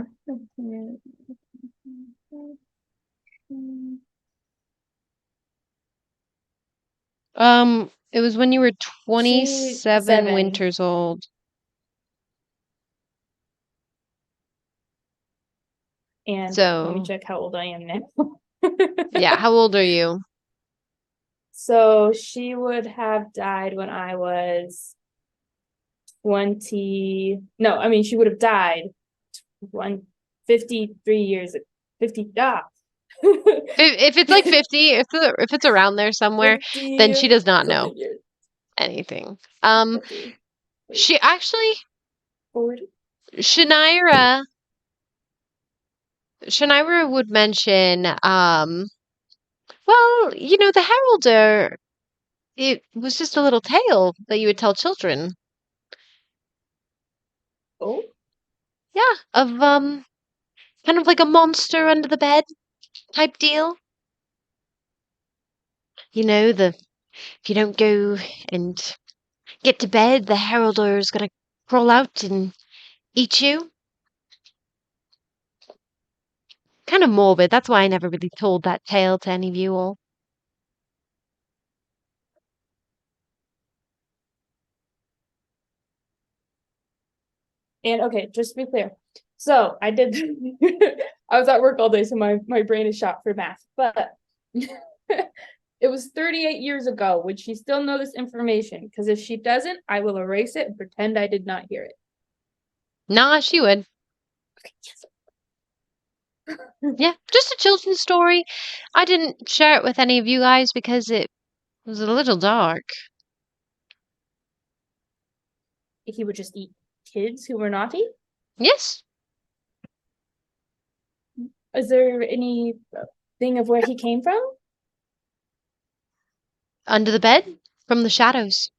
It was when you were she 27 7. winters old. And let me So, check how old I am now. yeah, how old are you? So she would have died when I was 20. No, I mean, she would have died 53 years. 50. If it's like 50, if it's around there somewhere, then 50 she does not know something years. anything. 50. She actually 40. Shania would mention, well, the Heralder, it was just a little tale that you would tell children. Oh, Yeah, of kind of like a monster under the bed type deal. If you don't go and get to bed, the Heralder is gonna crawl out and eat you. Kind of morbid. That's why I never really told that tale to any of you all. and okay, just to be clear. So I did. I was at work all day, so my brain is shot for math. But it was 38 years ago. Would she still know this information? Because if she doesn't, I will erase it and pretend I did not hear it. Nah, she would. Okay, yes. Yeah, just a children's story. I didn't share it with any of you guys because it was a little dark. He would just eat kids who were naughty. Yes, Is there any thing of where he came from? under the bed from the shadows.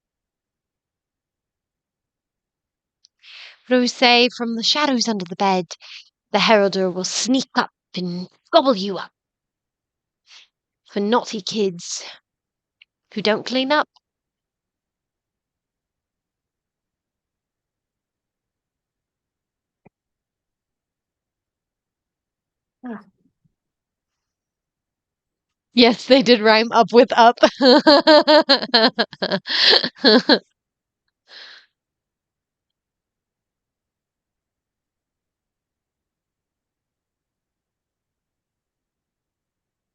What do we say? From the shadows under the bed, the Heralder will sneak up and gobble you up. For naughty kids who don't clean up. Ah. Yes, they did rhyme up with up.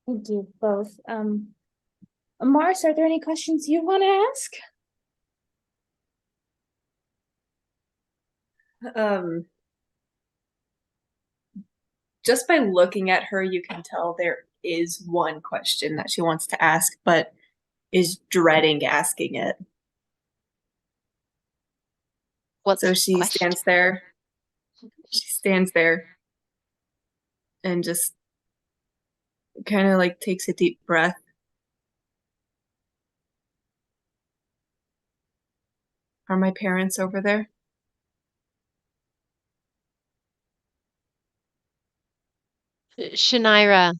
Thank you both. Amaris, are there any questions you want to ask? Just by looking at her, you can tell there is one question that she wants to ask, but is dreading asking it. What's So the she question? stands there. She stands there and just kind of like takes a deep breath. Are my parents over there? Shanaira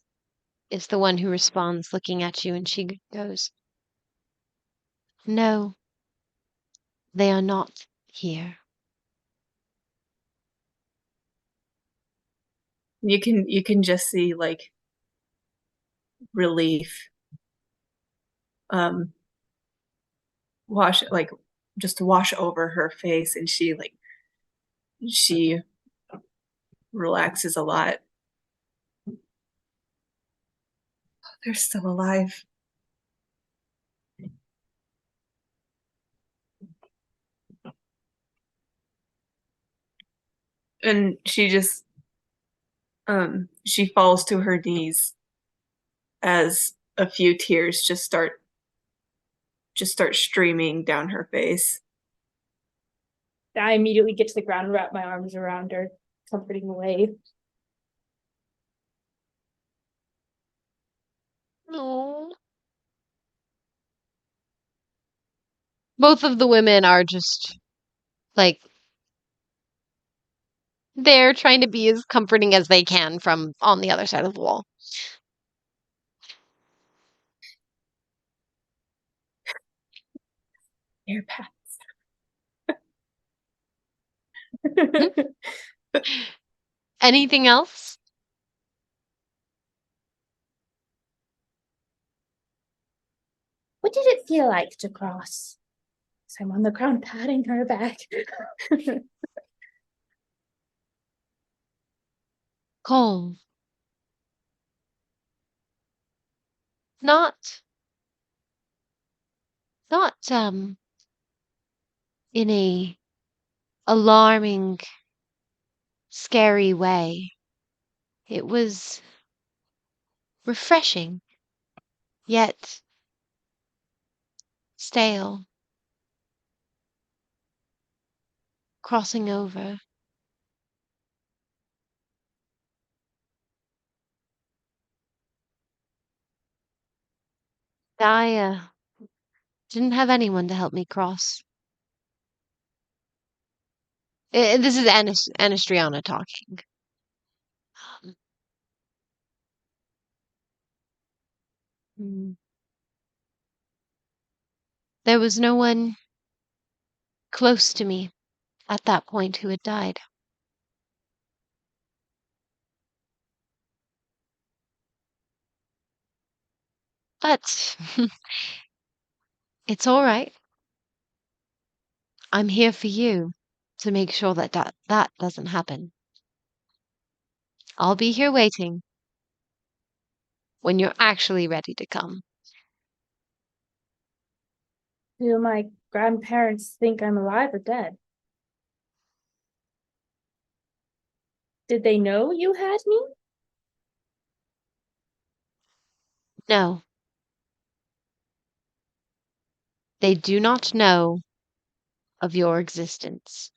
is the one who responds, looking at you, and she goes, "No, they are not here." You can just see like relief wash over her face, and she relaxes a lot. They're still alive. And she just she falls to her knees as a few tears just start streaming down her face. I immediately get to the ground and wrap my arms around her, comforting away. No. Both of the women are just like they're trying to be as comforting as they can from on the other side of the wall. Air pats. Anything else? What did it feel like to cross? So I'm on the ground patting her back. Calm. Not in a alarming, scary way. It was refreshing, yet stale. Crossing over. I didn't have anyone to help me cross. This is Anastriana talking. Mm. There was no one close to me at that point who had died. But it's all right. I'm here for you to make sure that doesn't happen. I'll be here waiting when you're actually ready to come. Do my grandparents think I'm alive or dead? Did they know you had me? No. They do not know of your existence.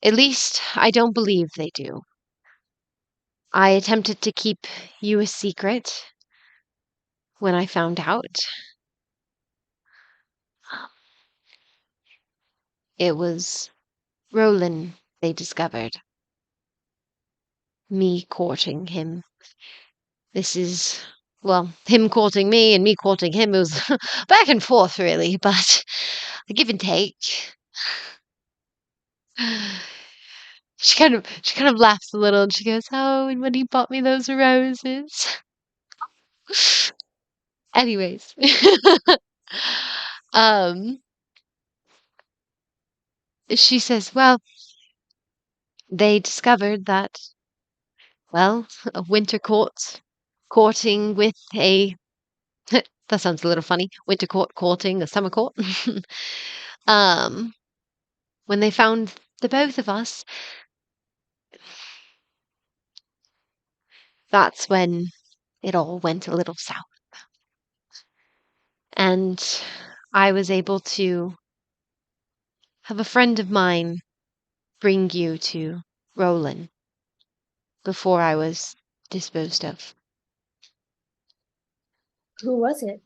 At least, I don't believe they do. I attempted to keep you a secret when I found out. It was Roland they discovered. Me courting him. This is, well, him courting me and me courting him. It was back and forth, really, but a give and take. She kind of laughs a little and she goes, "Oh, and when he bought me those roses." Anyways. um she says, "Well, they discovered that well, a winter court, courting with a that sounds a little funny. Winter court courting a summer court. um, when they found the both of us, that's when it all went a little south. And I was able to have a friend of mine bring you to Roland before I was disposed of. Who was it?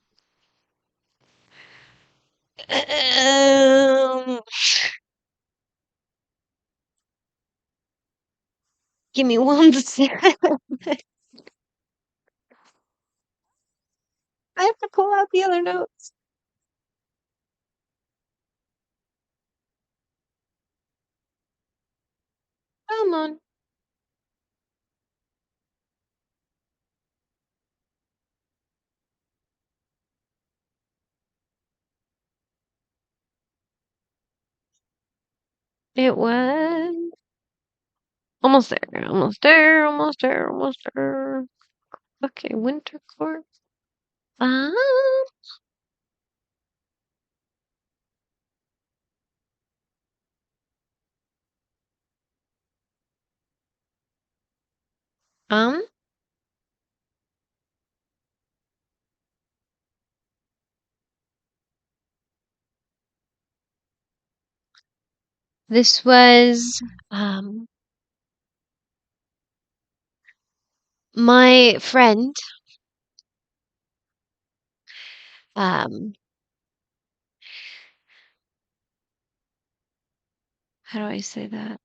Give me one second. I have to pull out the other notes. Come on. It was almost there, almost there, almost there, almost there. Okay, winter court. Um, um, this was my friend. Um, how do I say that?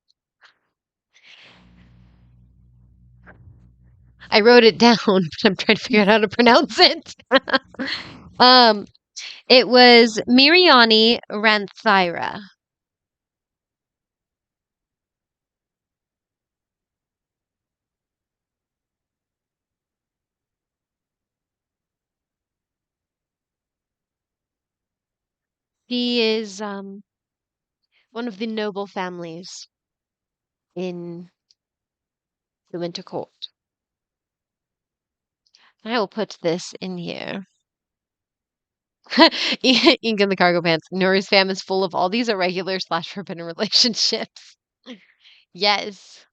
I wrote it down, but I'm trying to figure out how to pronounce it. um, it was Miriani Ranthyra. She is one of the noble families in the Winter Court. I will put this in here. Ink in the cargo pants. Nuri's fam is full of all these irregular / forbidden relationships. Yes.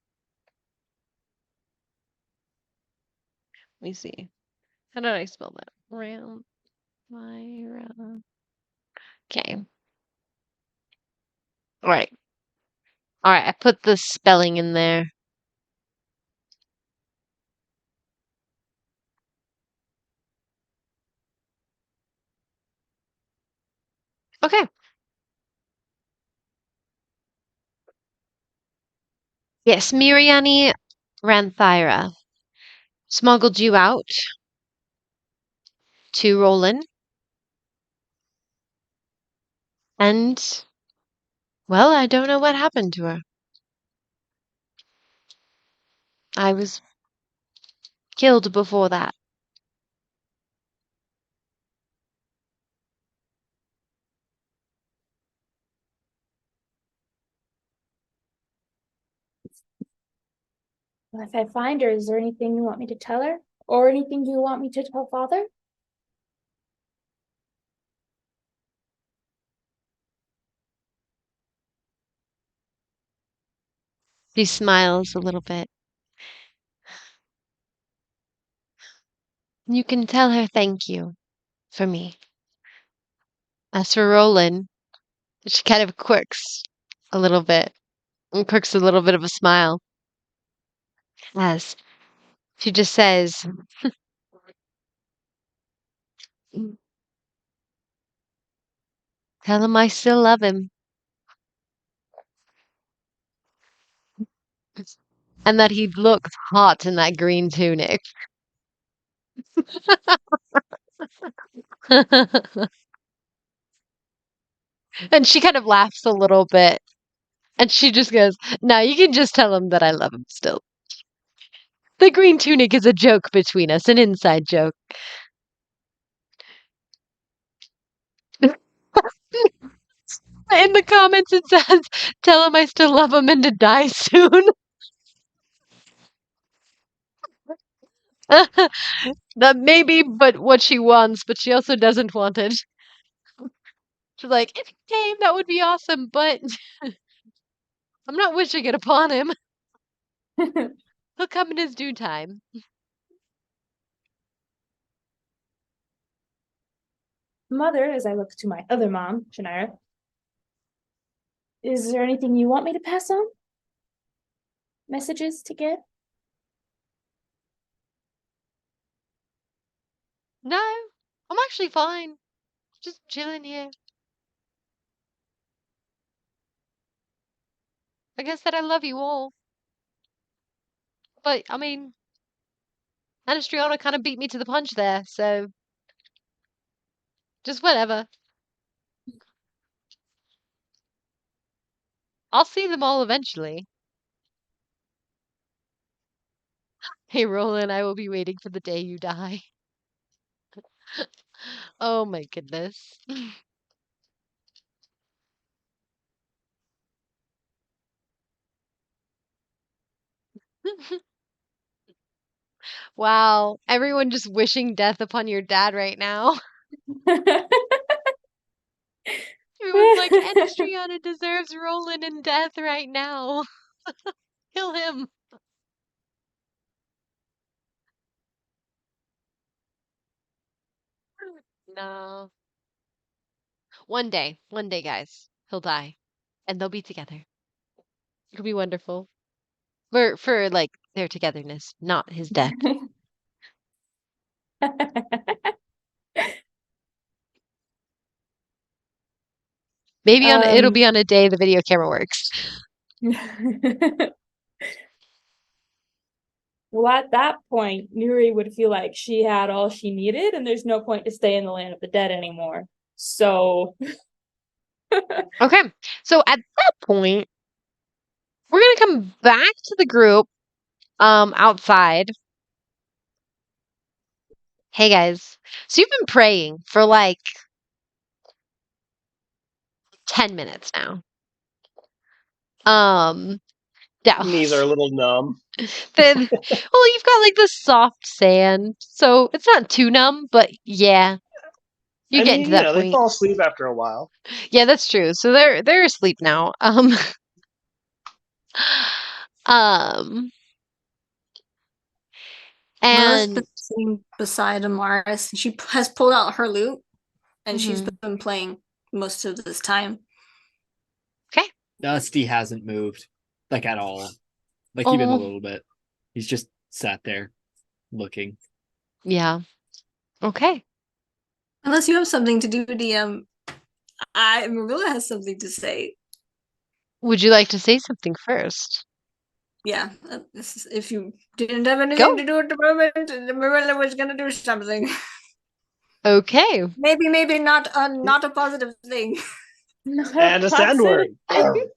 Let me see. How did I spell that? Myra. Okay. All right. All right. I put the spelling in there. Okay. Yes, Miriani Ranthyra smuggled you out to Roland, and well, I don't know what happened to her. I was killed before that. Well, if I find her, is there anything you want me to tell her? Or anything you want me to tell father? She smiles a little bit. You can tell her thank you for me. As for Roland, she kind of quirks a little bit and quirks a little bit of a smile as she just says, tell him I still love him and that he looks hot in that green tunic. And she kind of laughs a little bit and she just goes, no, you can just tell him that I love him still. The green tunic is a joke between us, an inside joke. In the comments, it says, tell him I still love him and to die soon. That maybe, but what she wants, but she also doesn't want it. She's like, if he came, that would be awesome, but I'm not wishing it upon him. He'll come in his due time. Mother, as I look to my other mom, Shania, is there anything you want me to pass on? Messages to get? No, I'm actually fine. Just chilling here. I guess that I love you all. But, I mean, Anastriana kind of beat me to the punch there, so just whatever. I'll see them all eventually. Hey, Roland, I will be waiting for the day you die. Oh my goodness. Wow, everyone just wishing death upon your dad right now. Everyone's like, Anastriana deserves Roland in death right now. Kill him. No. One day, guys, he'll die, and they'll be together. It'll be wonderful. For like their togetherness, not his death. Maybe it'll be on a day the video camera works. Well, at that point, Nuri would feel like she had all she needed, and there's no point to stay in the land of the dead anymore. So, Okay, so at that point, we're gonna come back to the group, outside. Hey guys, so you've been praying for like 10 minutes now. Knees are a Douse. little numb. Well, you've got like the soft sand, so it's not too numb, but yeah, you're I getting mean, to that they point. fall asleep after a while. Yeah, that's true. So they're asleep now. Um, Marilla's and been sitting beside Amaris, and she has pulled out her lute, and she's Mhm. been playing most of this time. Okay. Dusty hasn't moved, like at all. Like even a Oh, little bit. He's just sat there looking. yeah. Okay. Unless you have something to do, DM, Marilla has something to say. Would you like to say something first? Yeah, if you didn't have anything Go. to do at the moment, Marilla was gonna do something. Okay. Maybe not a positive thing. not And a sand positive. word.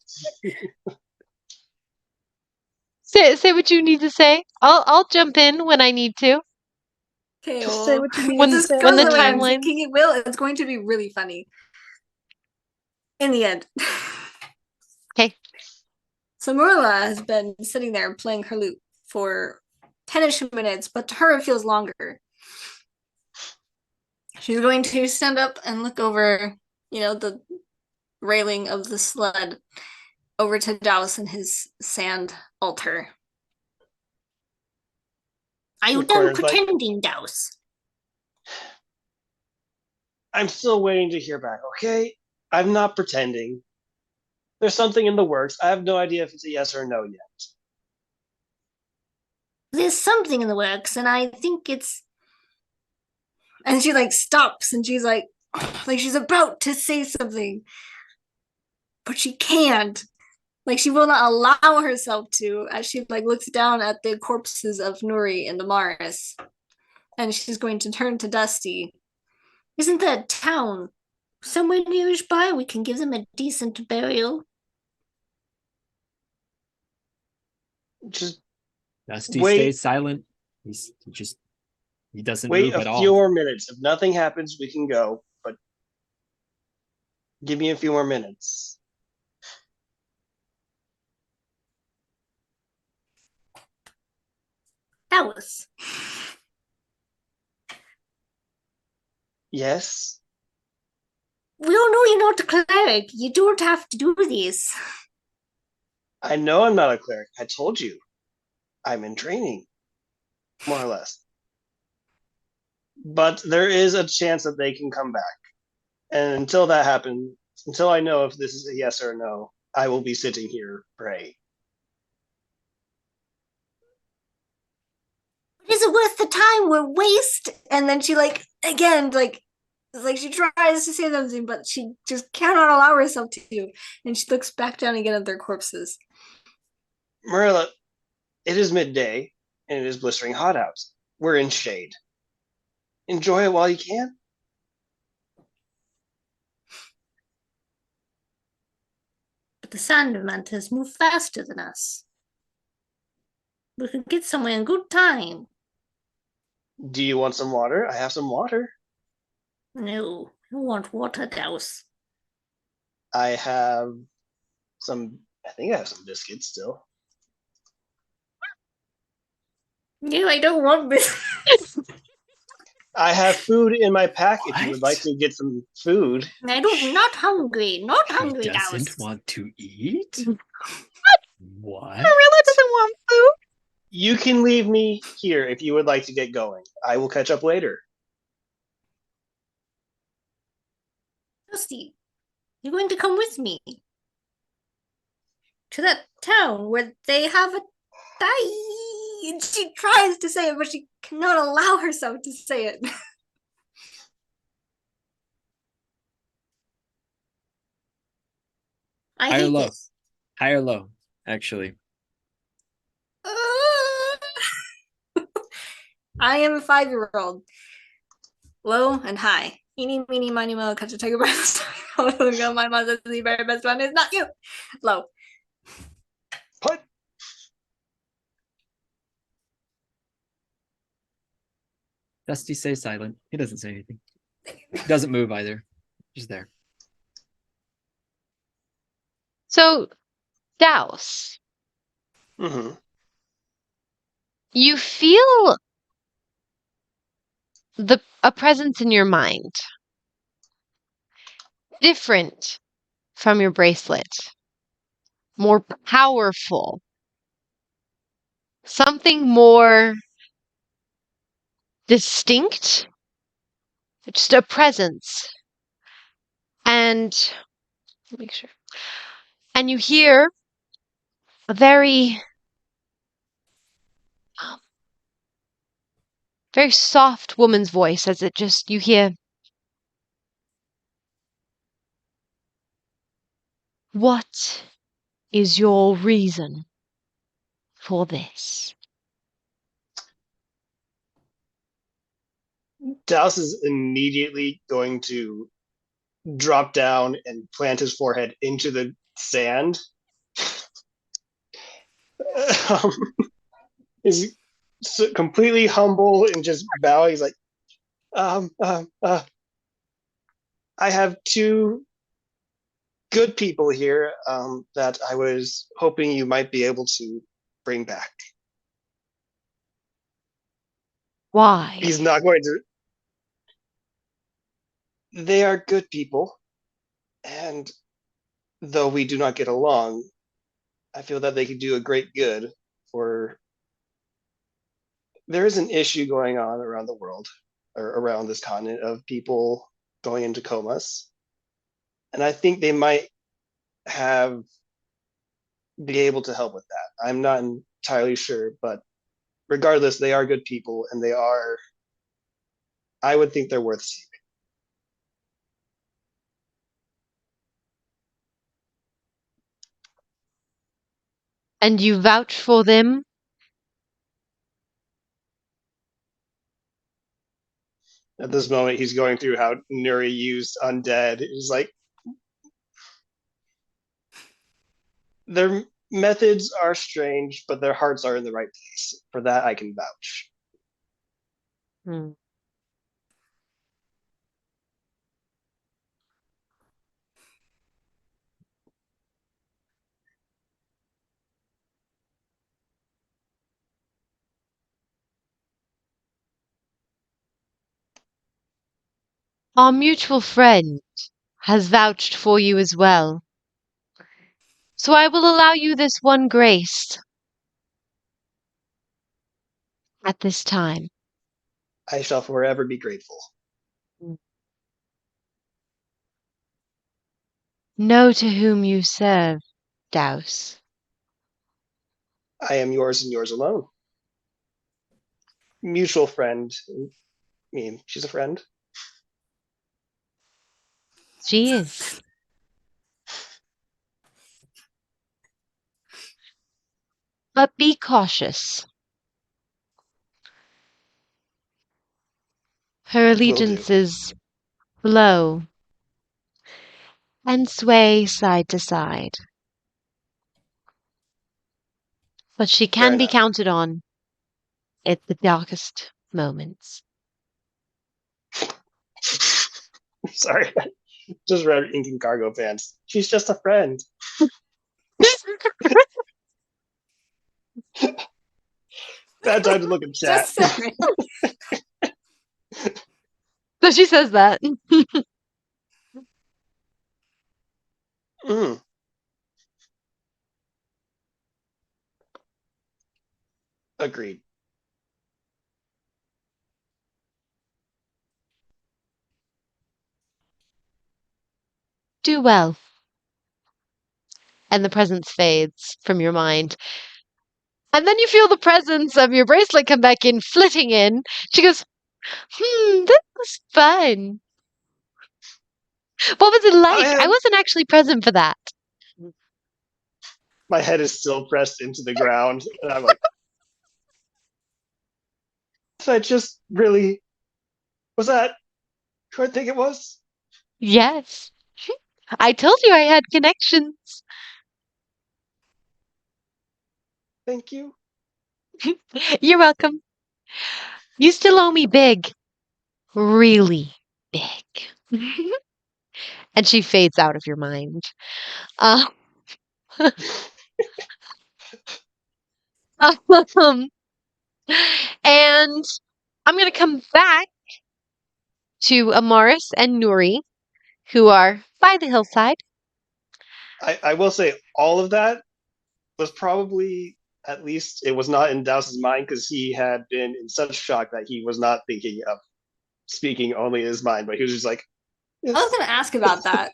Say what you need to say. I'll jump in when I need to. Okay, Just say well, what you need When to this say. when goes the the way I'm timeline. thinking it will. It's going to be really funny. In the end. Okay. So Marilla has been sitting there playing her lute for 10-ish minutes, but to her it feels longer. She's going to stand up and look over, the railing of the sled over to Douse and his sand altar. Are you done Recorder's like, pretending, Douse? I'm still waiting to hear back, okay? I'm not pretending. There's something in the works. I have no idea if it's a yes or a no yet. There's something in the works, and I think it's. And she stops, and she's like she's about to say something, but she can't. She will not allow herself to, as she looks down at the corpses of Nuri and Amaris, and she's going to turn to Dusty. Isn't there a town somewhere nearby we can give them a decent burial? Just Dusty wait. stays silent. He doesn't Wait move at a all. few more minutes. If nothing happens, we can go. But give me a few more minutes. Alice. Yes, We all know you're not a cleric. You don't have to do this. I know I'm not a cleric. I told you. I'm in training, more or less. But there is a chance that they can come back. And until that happens, until I know if this is a yes or a no, I will be sitting here praying. Is it worth the time we're waste? And then she again she tries to say something, but she just cannot allow herself to. And she looks back down again at their corpses. Merilla, it is midday, and it is blistering hot out. We're in shade. Enjoy it while you can. But the sand mantis move faster than us. We could get somewhere in good time. Do you want some water? I have some water. No, I want water, Douse. I have I think I have some biscuits still. No, I don't want this. I have food in my pack if you would like What? to get some food. I don't, not hungry. Not He hungry, doesn't Douse. want to eat? What? Merilla doesn't want food. You can leave me here if you would like to get going. I will catch up later. Dusty, you're going to come with me to that town where they have a die. And she tries to say it, but she cannot allow herself to say it. I High or hate low? this. High or low, actually. I am a 5-year-old. Low and high. Eeny, meeny, miny, mo, catch a tiger by the star. My mother's the very best one is not you. Low. Put. Dusty stays silent. He doesn't say anything. He doesn't move either. Just there. So, Douse, Mm-hmm. you feel a presence in your mind, different from your bracelet, more powerful, something more distinct, just a presence. And make sure. And you hear a very very soft woman's voice as it just you hear, what is your reason for this? Douse is immediately going to drop down and plant his forehead into the sand. um, is completely humble and just bowing. He's like, I have two good people here that I was hoping you might be able to bring back. Why? He's not going to. They are good people, and though we do not get along, I feel that they could do a great good for. There is an issue going on around the world, or around this continent, of people going into comas, and I think they might have be able to help with that. I'm not entirely sure, but regardless, they are good people, and they are. I would think they're worth saving. And you vouch for them? At this moment, he's going through how Nuri used undead. He's like, their methods are strange, but their hearts are in the right place. For that, I can vouch. Hmm. Our mutual friend has vouched for you as well. So I will allow you this one grace at this time. I shall forever be grateful. Know to whom you serve, Douse. I am yours and yours alone. Mutual friend. I mean, she's a friend. She is. But be cautious. Her allegiances flow and sway side to side. But she Fair can be enough. counted on at the darkest moments. Sorry. Just read Ink and Cargo Pants. She's just a friend. Bad time to look at chat. Just saying. So she says that. Mm. Agreed. Do well. And the presence fades from your mind. And then you feel the presence of your bracelet come back in, flitting in. She goes, this was fun. What was it like? I wasn't actually present for that. My head is still pressed into the ground, and I'm like, I just really was that who I think it was? Yes. I told you I had connections. Thank you. You're welcome. You still owe me big. Really big. And she fades out of your mind. Uh, um, and I'm going to come back to Amaris and Nuri, who are by the hillside. I will say all of that was probably, at least it was not in Douse's mind, because he had been in such shock that he was not thinking of speaking only in his mind, but he was just like, yes. I was going to ask about that.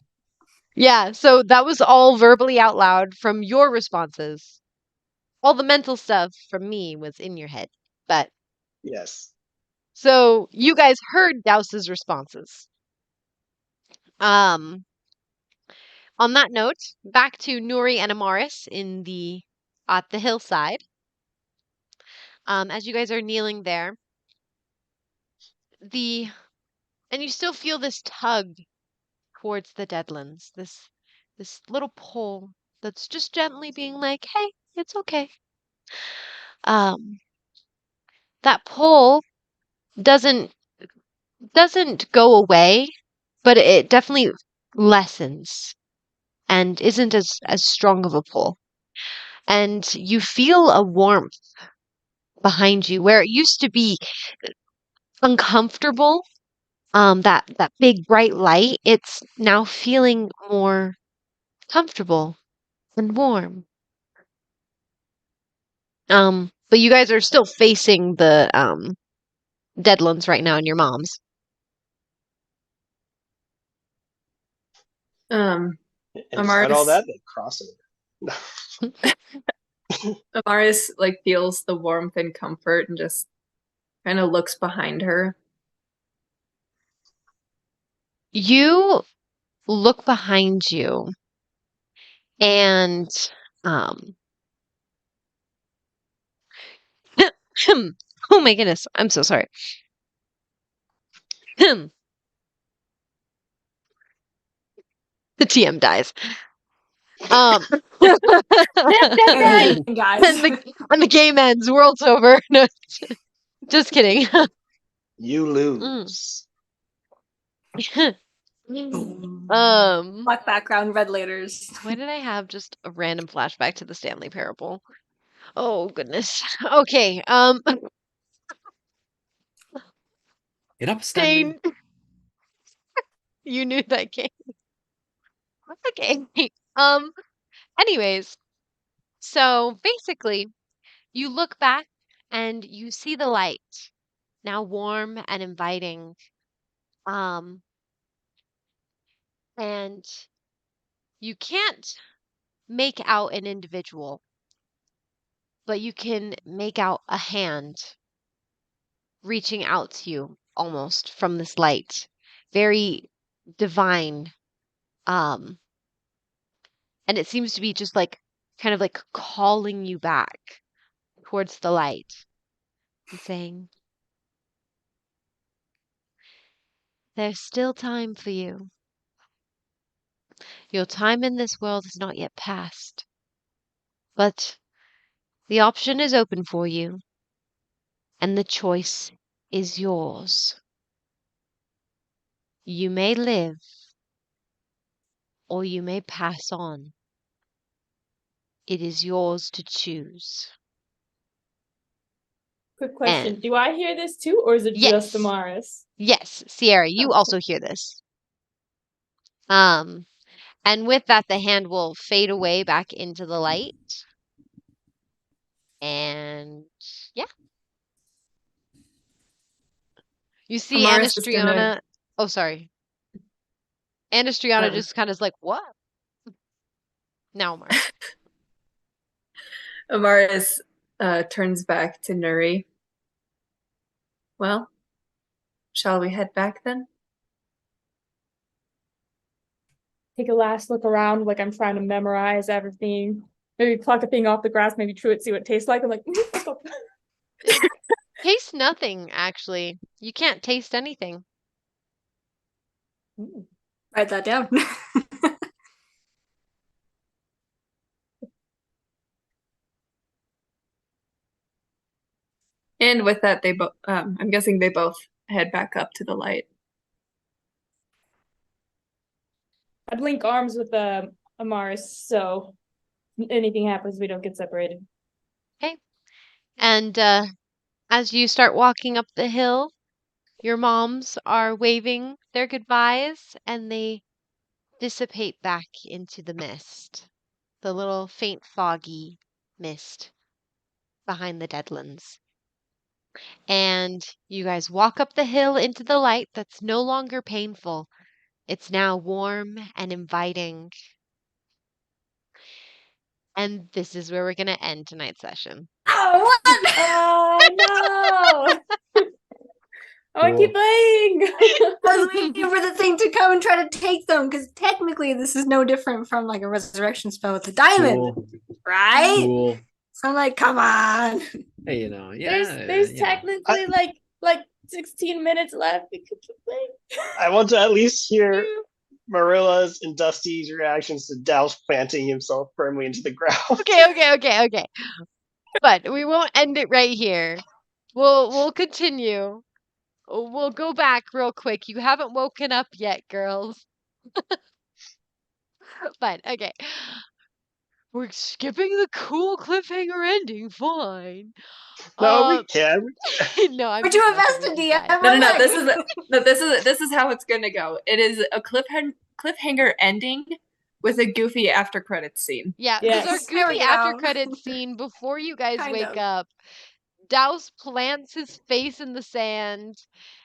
Yeah, so that was all verbally out loud from your responses. All the mental stuff from me was in your head. But Yes. so you guys heard Douse's responses. On that note, back to Nuri and Amaris at the hillside. As you guys are kneeling there, and you still feel this tug towards the deadlands, this little pull that's just gently being like, "Hey, it's okay." That pull doesn't go away, but it definitely lessens and isn't as strong of a pull. And you feel a warmth behind you where it used to be uncomfortable. That big bright light, it's now feeling more comfortable and warm. But you guys are still facing the Deadlands right now and your mom's. Um, And despite all Amaris- that, they cross over. Amaris like feels the warmth and comfort and just kind of looks behind her. You look behind you and oh my goodness, I'm so sorry. The TM dies. Guys. And the game ends. World's over. No, just kidding. You lose. Black background, red letters. Why did I have just a random flashback to the Stanley Parable? Oh goodness. Okay. Get up, Stanley. Dane. You knew that game. Okay. Anyways, so basically, you look back and you see the light, now warm and inviting. Um, and you can't make out an individual, but you can make out a hand reaching out to you almost from this light. Very divine. Um, and it seems to be just like kind of like calling you back towards the light and saying, there's still time for you. Your time in this world has not yet passed, but the option is open for you, and the choice is yours. You may live, or you may pass on. It is yours to choose. Quick question. And Do I hear this too, or is it just yes, Amaris? yes, Sierra, you Oh, also hear this. Um, and with that, the hand will fade away back into the light. And yeah, you see Amaris is gonna Anastriana. Oh, sorry. Anastriana um, just kind of is like, what? Now, Mars. Amaris turns back to Nuri. Well, shall we head back then? take a last look around, like I'm trying to memorize everything. Maybe pluck a thing off the grass, maybe chew it, see what it tastes like. I'm like, Taste nothing, actually. You can't taste anything. Write that down. And with that, they both. I'm guessing they both head back up to the light. I'd link arms with Amaris, so anything happens, we don't get separated. Okay. And as you start walking up the hill, your moms are waving their goodbyes and they dissipate back into the mist. The little faint foggy mist behind the deadlands. And you guys walk up the hill into the light that's no longer painful. It's now warm and inviting. And this is where we're going to end tonight's session. Oh, what? Oh no! I want to keep Cool. playing. I was waiting for the thing to come and try to take them, because technically this is no different from like a resurrection spell with a diamond, Cool. right? Cool. So I'm like, come on. Hey, yeah. There's you know. technically like 16 minutes left. We could keep playing. I want to at least hear Marilla's and Dusty's reactions to Douse planting himself firmly into the ground. Okay. But we won't end it right here. We'll continue. We'll go back real quick. You haven't woken up yet, girls. But okay. We're skipping the cool cliffhanger ending. Fine. No, we can. No, I'm We're just too messing invested, with you DM. guys. No. This is how it's gonna go. It is a cliffhanger ending with a goofy after credits scene. Yeah, there's our Yes. There we goofy after go. credits scene before you guys Kind wake of. up. Douse plants his face in the sand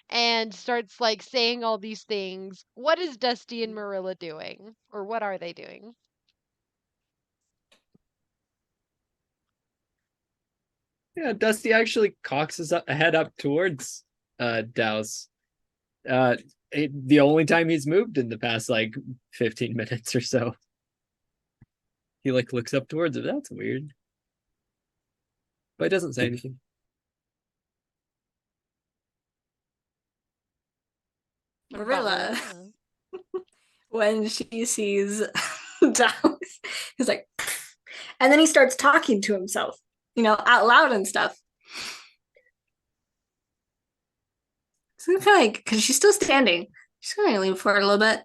and starts like saying all these things. What is Dusty and Merilla doing? Or what are they doing? Yeah, Dusty actually cocks his head up towards Douse. The only time he's moved in the past like 15 minutes or so. He like looks up towards it. That's weird. But he doesn't say anything. Merilla, Merilla. when she sees Douse, he's like, and then he starts talking to himself, out loud and stuff. So I feel like, because she's still standing, she's gonna leave for a little bit.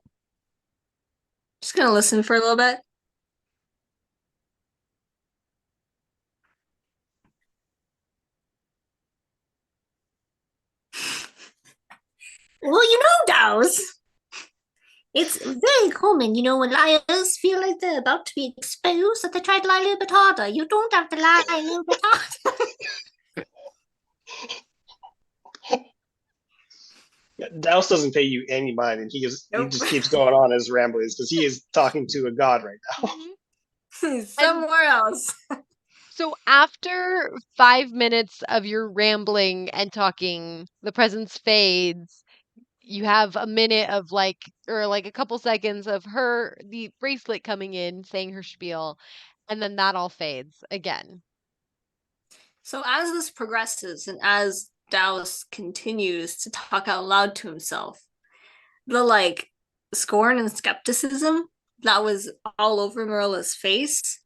Just gonna listen for a little bit. Well, Douse, It's very common, when liars feel like they're about to be exposed, that they try to lie a little bit harder. You don't have to lie a little bit harder. Douse doesn't pay you any mind, and he just keeps going on his ramblings because he is talking to a god right now. Somewhere else. So after 5 minutes of your rambling and talking, the presence fades. You have a minute of or a couple seconds of the bracelet coming in, saying her spiel, and then that all fades again. So as this progresses and as Douse continues to talk out loud to himself, the scorn and skepticism that was all over Merilla's face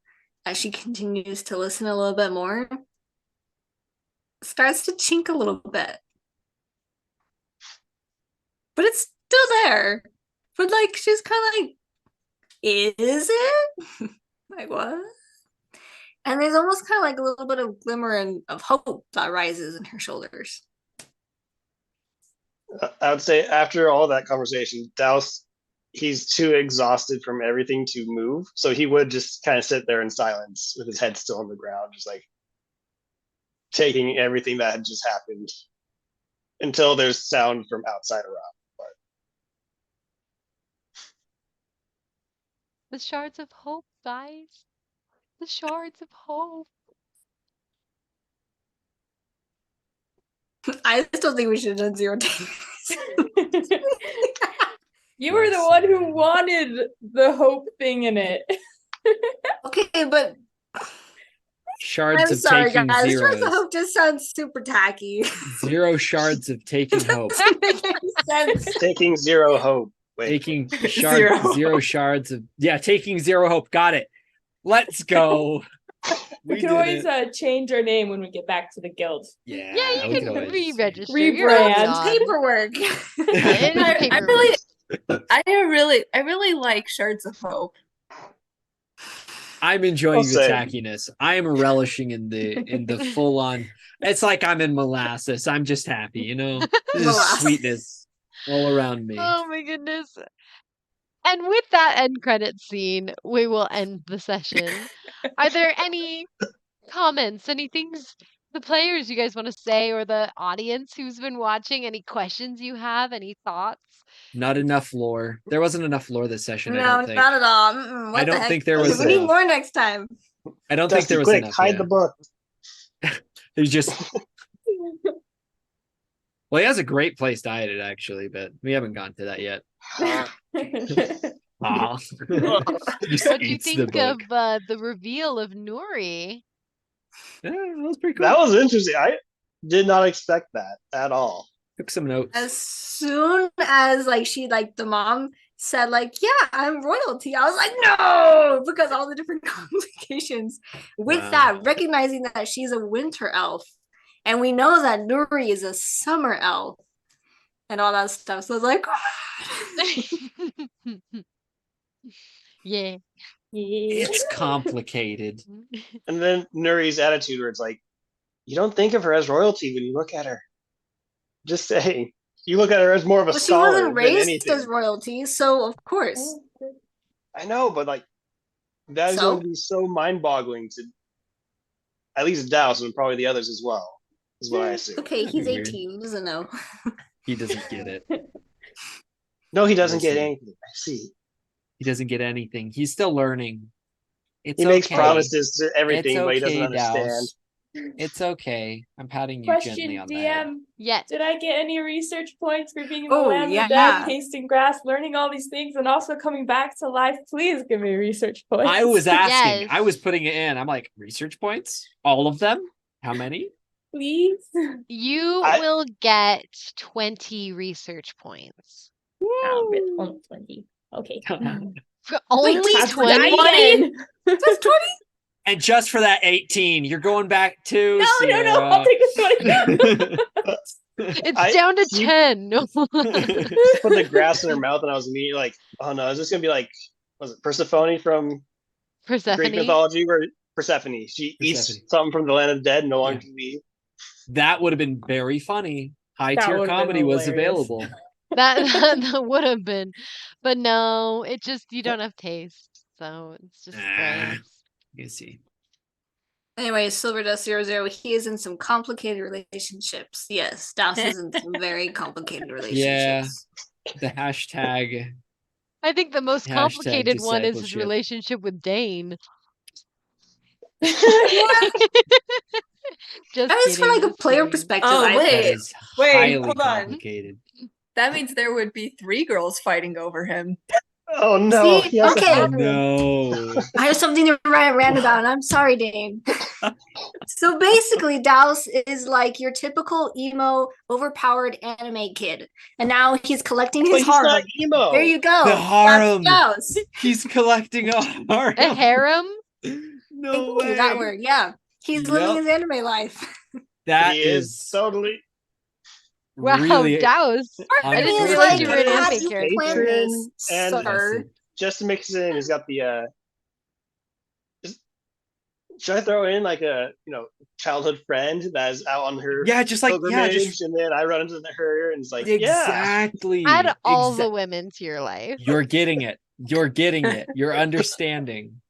as she continues to listen a little bit more starts to chink a little bit. But it's still there. But she's kind of like, is it? Like, what? And there's almost kind of a little bit of glimmer of hope that rises in her shoulders. I would say after all that conversation, Douse, he's too exhausted from everything to move. So he would just kind of sit there in silence with his head still on the ground, just taking everything that had just happened until there's sound from outside around. The shards of hope, guys. The shards of hope. I still think we should have done 0 takes. You were the one who wanted the hope thing in it. Okay, but Shards I'm of sorry, taking guys. zeros. Shards of hope just sounds super tacky. 0 shards of taking hope. Doesn't make any sense. Taking 0 hope. Wait. Taking Zero. 0 shards of taking 0 hope. Got it. Let's go. We can always change our name when we get back to the guild. Yeah, Yeah, you we can always- re-register. Rebrand. You're on. Paperwork. It is paperwork. I really like Shards of Hope. I'm enjoying the Same. tackiness. I am relishing in the full on. It's like I'm in molasses. I'm just happy, This is Molasses. sweetness all around me. Oh my goodness. And with that end credit scene, we will end the session. Are there any comments, any things the players you guys want to say, or the audience who's been watching, any questions you have, any thoughts? Not enough lore. There wasn't enough lore this session. I No, don't think. not at all. Mm-mm, what I the don't heck? think there was We need enough. more next time. I don't think Dusty, there was quick, enough. hide yeah. the book. There's just. Well, he has a great place to hide it, actually, but we haven't gone to that yet. Aw. Just What do you eats the think of book. the reveal of Nuri? Yeah, that was pretty cool. That was interesting. I did not expect that at all. Took some notes. As soon as the mom said yeah, I'm royalty, I was like, no, because all the different complications with Wow. that, recognizing that she's a winter elf, and we know that Nuri is a summer elf, and all that stuff. So I was like, Yeah. It's complicated. And then Nuri's attitude, where it's like, you don't think of her as royalty when you look at her. Just saying, you look at her as more of a well, she scholar wasn't than raised anything. as royalty, so of course. I know, but that is So? going to be so mind-boggling to at least Douse and probably the others as well. Is what I assume. Okay, he's Weird. 18, he doesn't know. He doesn't get it. No, he doesn't We'll get see. anything. I see. He doesn't get anything. He's still learning. It's He makes okay. promises to everything, It's but he doesn't okay, understand. Douse. It's okay. I'm patting you Question, gently on the head. DM. Yes. Did I get any research points for being in the Oh, land of yeah. death, tasting grass, learning all these things, and also coming back to life? Please give me research points. I was asking. Yes. I was putting it in. I'm like, research points? All of them? How many? Please. You I- will get 20 research points. Only 20. Okay. Only that's 20? Again. That's 20? And just for that 18, you're going back to No, Sierra. I'll take the 20. It's down to 10. Put the grass in her mouth, and I was immediately like, "Oh no, is this gonna be like, was it Persephone from Greek Persephone. mythology, where Persephone she eats Persephone. something from the land of dead, no one Yeah. can be." That would have been very funny. High That tier would've been comedy was hilarious. available. That would have been, but no, it just you don't have taste, so it's just Ah. gross. You see. Anyway, Silver Dust 00, he is in some complicated relationships. Yes, Douse is in some very complicated relationships. The hashtag. I think the most Hashtag complicated one is his discipleship. relationship with Dane. What? Just That is kidding. from like a just player kidding. perspective. Oh, I wait. That is Wait, highly hold on. complicated. That means there would be 3 girls fighting over him. Oh no. See? He has to Okay. have- No. I have something to rant about, and I'm sorry, Dane. So basically, Douse is like your typical emo, overpowered anime kid, and now he's collecting But his he's not harem. emo. There you go. The harem. That's Douse. He's collecting a A harem. harem? No Thank way. you, that word. Yeah, he's living Yep. his anime life. That He is totally. Wow, really Douse. I didn't He's realize like, you were an have anime you character. planned this, And- sir? Just to mix it in, he's got the should I throw in like a childhood friend that's out on her Yeah, just like pilgrimage, and then I run into her and it's like, yeah, exactly. Add all the women to your life. You're getting it. You're getting it. You're understanding.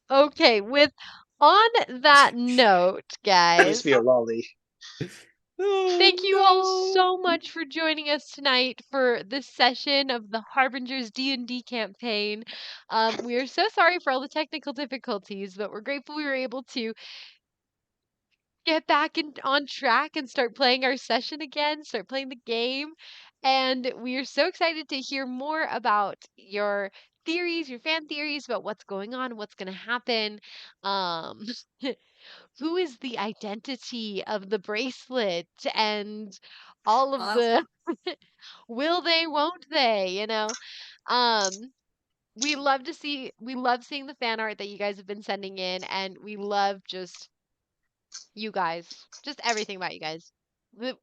Okay, on that note, I guys, just feel lolly. thank you all so much for joining us tonight for this session of the Harbingers D&D campaign. We are so sorry for all the technical difficulties, but we're grateful we were able to get back on track and start playing our session again, start playing the game. And we are so excited to hear more about your theories, your fan theories about what's going on, what's going to happen. Who is the identity of the bracelet and all of the will they, won't they, we love seeing the fan art that you guys have been sending in, and we love just you guys, just everything about you guys.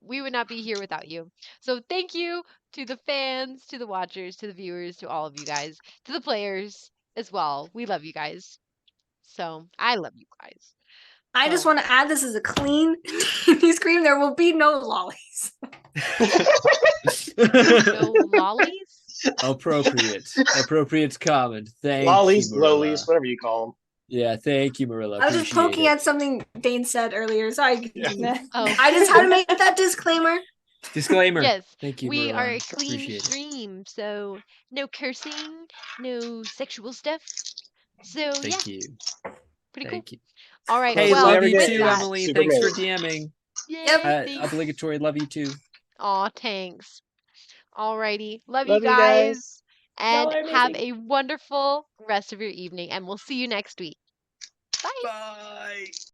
We would not be here without you. So thank you to the fans, to the watchers, to the viewers, to all of you guys, to the players as well. We love you guys. So I love you guys. I just want to add this is a clean D&D scream. There will be no lollies. No lollies? Appropriate comment. Thank Lollies, you, Merilla. lowlies, whatever you call them. Yeah, thank you, Merilla. I was just Appreciate poking it. at something Dane said earlier. Sorry. Oh. I just had to make that disclaimer. Disclaimer. Yes, Thank you, we Merilla. are a clean Appreciate it. stream, so no cursing, no sexual stuff. So Thank you. pretty cool. Thank you. All right, Hey, well, love every you with day. too, that, Emily. Super Thanks for great. DMing. yay, Yep. thanks. Obligatory. Love you too. Aw, thanks. Alrighty, love you Love you guys, guys. and Y'all are have amazing. a wonderful rest of your evening, and we'll see you next week. Bye. Bye.